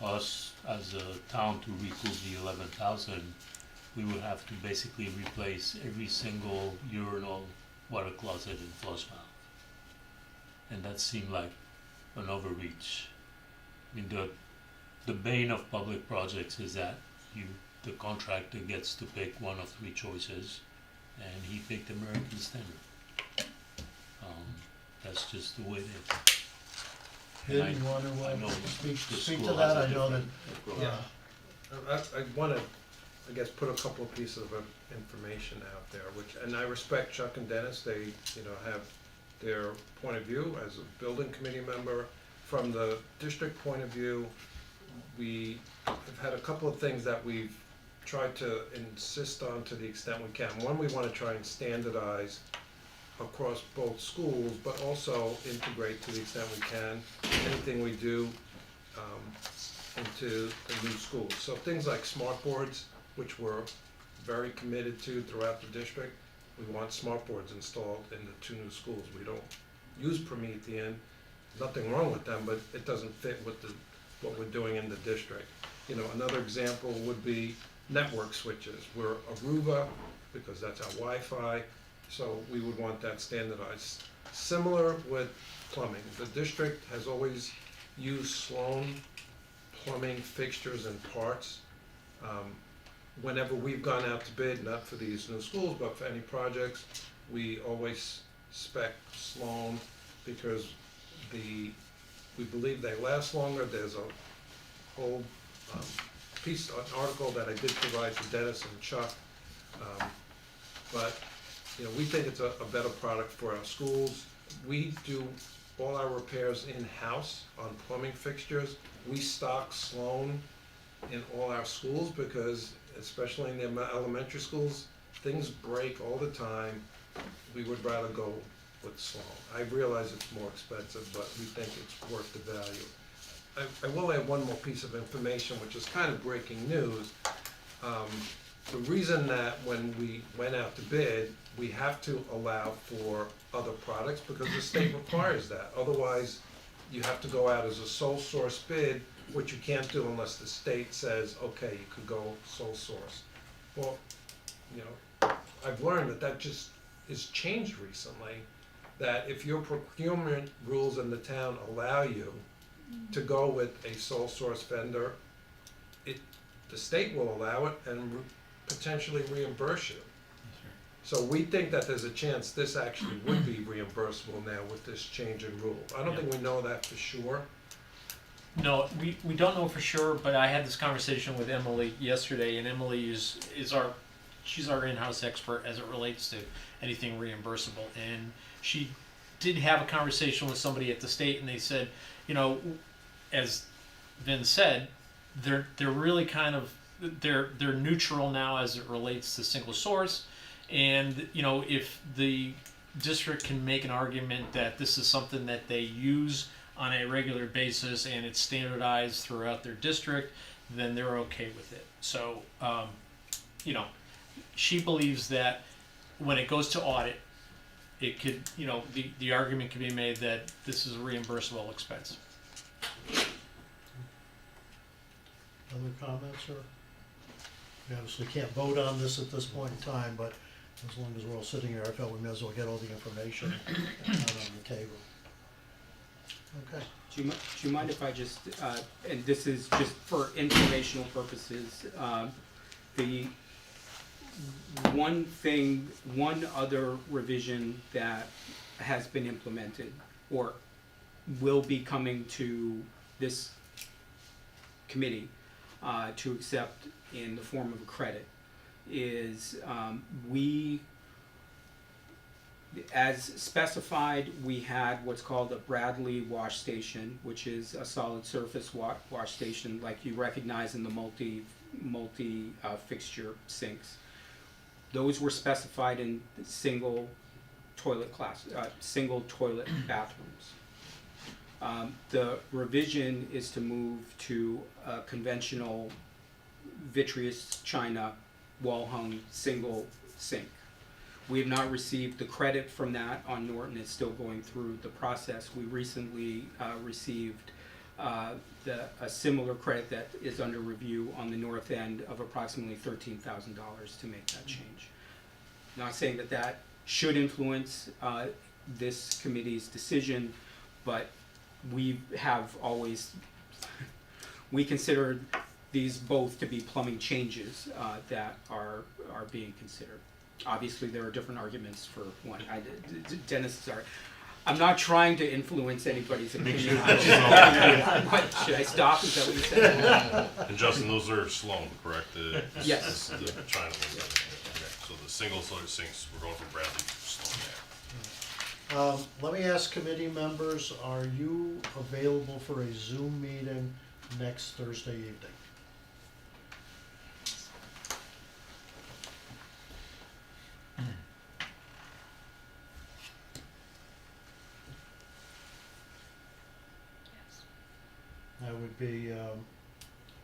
[SPEAKER 9] us as a town to recoup the 11,000, we would have to basically replace every single urinal, water closet, and flush valve. And that seemed like an overreach. I mean, the bane of public projects is that the contractor gets to pick one of three choices, and he picked American Standard. That's just the way it is.
[SPEAKER 4] Hill,
[SPEAKER 9] And
[SPEAKER 4] you want
[SPEAKER 9] I know
[SPEAKER 4] to
[SPEAKER 9] the
[SPEAKER 4] speak
[SPEAKER 9] school
[SPEAKER 4] to that?
[SPEAKER 9] has a
[SPEAKER 4] I know that,
[SPEAKER 9] different approach.
[SPEAKER 7] I want to, I guess, put a couple of pieces of information out there, and I respect Chuck and Dennis. They, have their point of view as a building committee member. From the district point of view, we have had a couple of things that we've tried to insist on to the extent we can. One, we want to try and standardize across both schools, but also integrate to the extent we can, anything we do into the new schools. So things like smart boards, which we're very committed to throughout the district, we want smart boards installed in the 2 new schools. We don't use Promethean, nothing wrong with them, but it doesn't fit with what we're doing in the district. You know, another example would be network switches. We're Aruba, because that's our Wi-Fi, so we would want that standardized. Similar with plumbing. The district has always used Sloan plumbing fixtures and parts. Whenever we've gone out to bid, not for these new schools, but for any projects, we always spec Sloan because we believe they last longer. There's a whole an article that I did provide to Dennis and Chuck. But you know, we think it's a better product for our schools. We do all our repairs in-house on plumbing fixtures. We stock Sloan in all our schools because, especially in the elementary schools, things break all the time. We would rather go with Sloan. I realize it's more expensive, but we think it's worth the value. I will add one more piece of information, which is kind of breaking news. The reason that when we went out to bid, we have to allow for other products because the state requires that. Otherwise, you have to go out as a sole source bid, which you can't do unless the state says, okay, you could go sole source. Well, you know, I've learned that just is changed recently, that if your procurement rules in the town allow you to go with a sole source vendor, the state will allow it and potentially reimburse you. So we think that there's a chance this actually would be reimbursable now with this change in rule. I don't think we know that for sure.
[SPEAKER 13] No, we don't know for sure, but I had this conversation with Emily yesterday, and Emily she's our in-house expert as it relates to anything reimbursable. And she did have a conversation with somebody at the state, and they said, you know, as Vin said, they're really kind of they're neutral now as it relates to single source. And you know, if the district can make an argument that this is something that they use on a regular basis and it's standardized throughout their district, then they're okay with it. So, you know, she believes that when it goes to audit, it could, you know, the argument can be made that this is a reimbursable expense.
[SPEAKER 4] Other comments, or? We obviously can't vote on this at this point in time, but as long as we're all sitting here, I felt we may as well get all the information out on the table. Okay.
[SPEAKER 11] Do you mind if I just, and this is just for informational purposes, the one other revision that has been implemented or will be coming to this committee to accept in the form of a credit is as specified, we had what's called a Bradley wash station, which is a solid surface wash station like you recognize in the multi fixture sinks. Those were specified in single toilet bathrooms. The revision is to move to a conventional vitreous china wall-hung single sink. We have not received the credit from that on Norton. It's still going through the process. We recently received a similar credit that is under review on the north end of approximately $13,000 to make that change. Not saying that that should influence this committee's decision, but we have always, we considered these both to be plumbing changes that are being considered. Obviously, there are different arguments for one. Dennis, sorry. I'm not trying to influence anybody's opinion. What, should I stop? Is that what you said?
[SPEAKER 5] And Justin, those are Sloan, correct?
[SPEAKER 11] Yes.
[SPEAKER 5] The China ones. Okay. So the single solar sinks, we're going from Bradley to Sloan.
[SPEAKER 4] Let me ask committee members, are you available for a Zoom meeting next Thursday evening? would be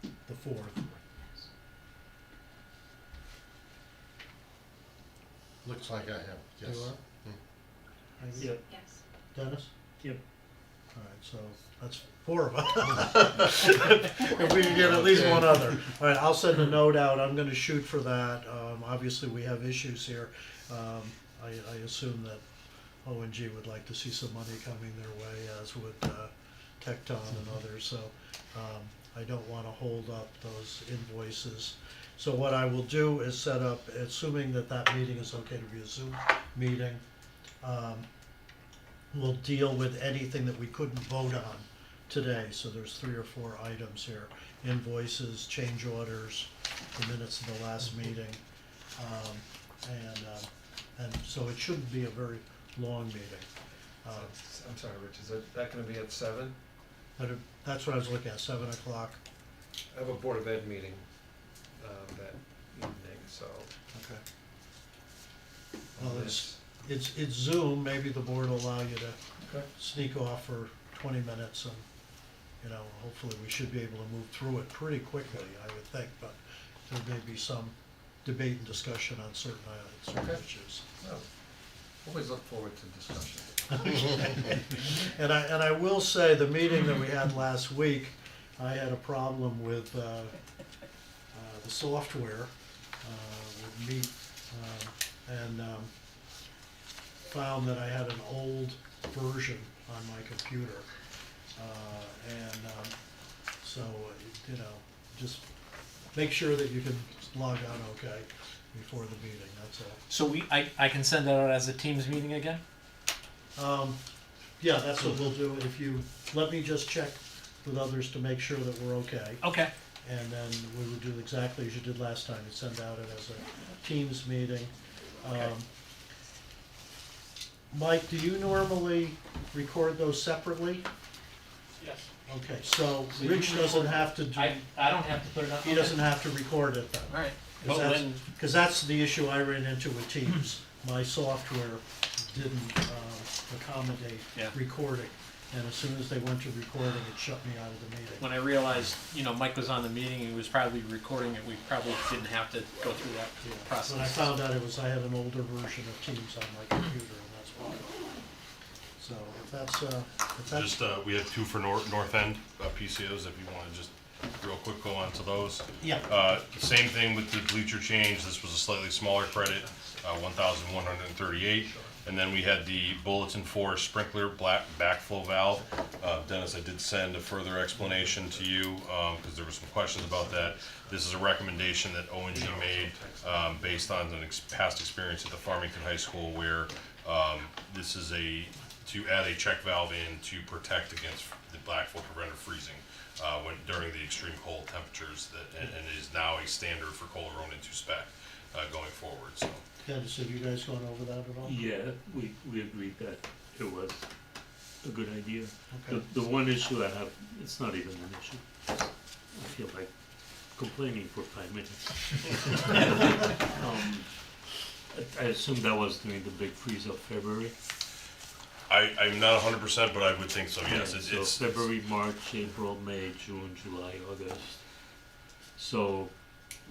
[SPEAKER 4] the 4th.
[SPEAKER 5] Looks like I have, yes.
[SPEAKER 4] You are? Maybe?
[SPEAKER 9] Yep.
[SPEAKER 12] Yes.
[SPEAKER 4] Dennis?
[SPEAKER 9] Yep.
[SPEAKER 4] All right, so that's 4 of us. If we can get at least one other. All right, I'll send a note out. I'm gonna shoot for that. Obviously, we have issues here. I assume that ONG would like to see some money coming their way, as would Tecton and others, so I don't wanna hold up those invoices. So what I will do is set up, assuming that that meeting is okay to be a Zoom meeting, we'll deal with anything that we couldn't vote on today. So there's 3 or 4 items here: invoices, change orders, the minutes of the last meeting, and so it shouldn't be a very long meeting.
[SPEAKER 7] I'm sorry, Rich, is that gonna be at 7?
[SPEAKER 4] That's what I was looking at, 7 o'clock.
[SPEAKER 7] I have a Board of Ed meeting, that evening, so.
[SPEAKER 4] Okay. Well, it's Zoom. Maybe the board will allow you to
[SPEAKER 7] Okay.
[SPEAKER 4] sneak off for 20 minutes, and hopefully we should be able to move through it pretty quickly, I would think. But there may be some debate and discussion on certain
[SPEAKER 7] Okay.
[SPEAKER 4] issues.
[SPEAKER 7] Well, always look forward to discussion.
[SPEAKER 4] And I will say, the meeting that we had last week, I had a problem with the software with Meet, and found that I had an old version on my computer, so just make sure that you can log on okay before the meeting. That's all.
[SPEAKER 13] So I can send that out as a Teams meeting again?
[SPEAKER 4] Yeah, that's what we'll do. If you let me just check with others to make sure that we're okay.
[SPEAKER 13] Okay.
[SPEAKER 4] And then we would do exactly as you did last time, and send out it as a Teams meeting. Mike, do you normally record those separately?
[SPEAKER 13] Yes.
[SPEAKER 4] Okay, so Rich doesn't have to do,
[SPEAKER 13] I don't have to put it up?
[SPEAKER 4] he doesn't have to record it then.
[SPEAKER 13] Alright.
[SPEAKER 4] Because that's the issue I ran into with Teams. My software didn't accommodate
[SPEAKER 13] Yeah.
[SPEAKER 4] recording. And as soon as they went to recording, it shut me out of the meeting.
[SPEAKER 13] When I realized, Mike was on the meeting, he was probably recording it, we probably didn't have to go through that process.
[SPEAKER 4] When I found out I had an older version of Teams on my computer, and that's why. So if that's,
[SPEAKER 5] Just, we had 2 for North End PCOs, if you wanna just real quick go on to those.
[SPEAKER 4] yeah,
[SPEAKER 5] Same thing with the bleacher change, this was a slightly smaller credit, 1,138. And then we had the bulletin 4 sprinkler backflow valve. Dennis, I did send a further explanation to you, because there were some questions about that. This is a recommendation that ONG made, based on an past experience at the Farmington High School, where this is to add a check valve in to protect against the backflow preventer freezing during the extreme cold temperatures, and it is now a standard for Kohler Ronin 2 spec going forward. So.
[SPEAKER 4] Dennis, have you guys gone over that at all?
[SPEAKER 9] Yeah, we agreed that it was a good idea.
[SPEAKER 4] Okay.
[SPEAKER 9] The one issue I have, it's not even an issue. I feel like complaining for 5 minutes. I assume that was during the big freeze of February.
[SPEAKER 5] I'm not 100%, but I would think so, yes.
[SPEAKER 9] Yeah,
[SPEAKER 5] It's
[SPEAKER 9] so February, March, April, May, June, July, August. So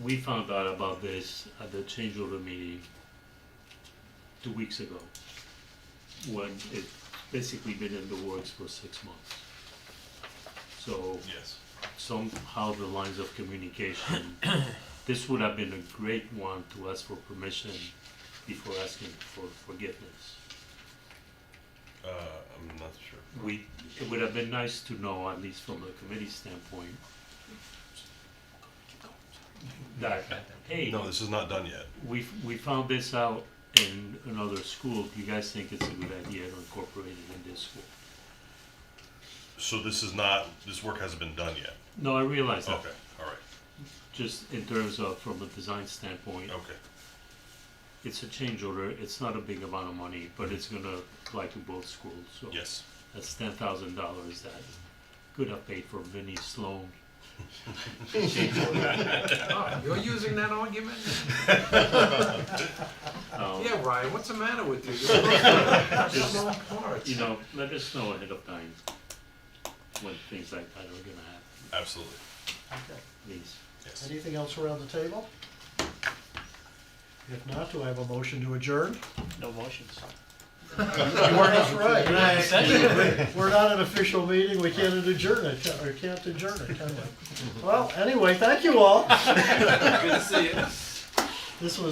[SPEAKER 9] we found out about this at the change order meeting 2 weeks ago, when it basically been in the works for 6 months. So
[SPEAKER 5] yes.
[SPEAKER 9] somehow the lines of communication, this would have been a great one to ask for permission before asking for forgiveness.
[SPEAKER 5] I'm not sure.
[SPEAKER 9] It would have been nice to know, at least from the committee standpoint, that, hey,
[SPEAKER 5] No, this is not done yet.
[SPEAKER 9] we found this out in another school. Do you guys think it's a good idea to incorporate it in this school?
[SPEAKER 5] So this work hasn't been done yet.
[SPEAKER 9] No, I realize that.
[SPEAKER 5] Okay, all right,
[SPEAKER 9] Just in terms of, from a design standpoint,
[SPEAKER 5] okay.
[SPEAKER 9] it's a change order. It's not a big amount of money, but it's gonna apply to both schools. So
[SPEAKER 5] Yes.
[SPEAKER 9] that's $10,000 that could have paid for Vinnie Sloan.
[SPEAKER 7] Oh, you're using that argument? Yeah, Ryan, what's the matter with you?
[SPEAKER 9] Just,
[SPEAKER 7] Small parts.
[SPEAKER 9] let us know ahead of time when things like that are gonna happen.
[SPEAKER 5] Absolutely.
[SPEAKER 4] Okay.
[SPEAKER 9] Please.
[SPEAKER 5] Yes.
[SPEAKER 4] Anything else around the table? If not, do I have a motion to adjourn?
[SPEAKER 9] No motions.
[SPEAKER 4] That's right.
[SPEAKER 13] Essentially.
[SPEAKER 4] We're not an official meeting, we can't adjourn it, or can't adjourn it, can we? Well, anyway, thank you all.
[SPEAKER 13] Good to see you.
[SPEAKER 4] This was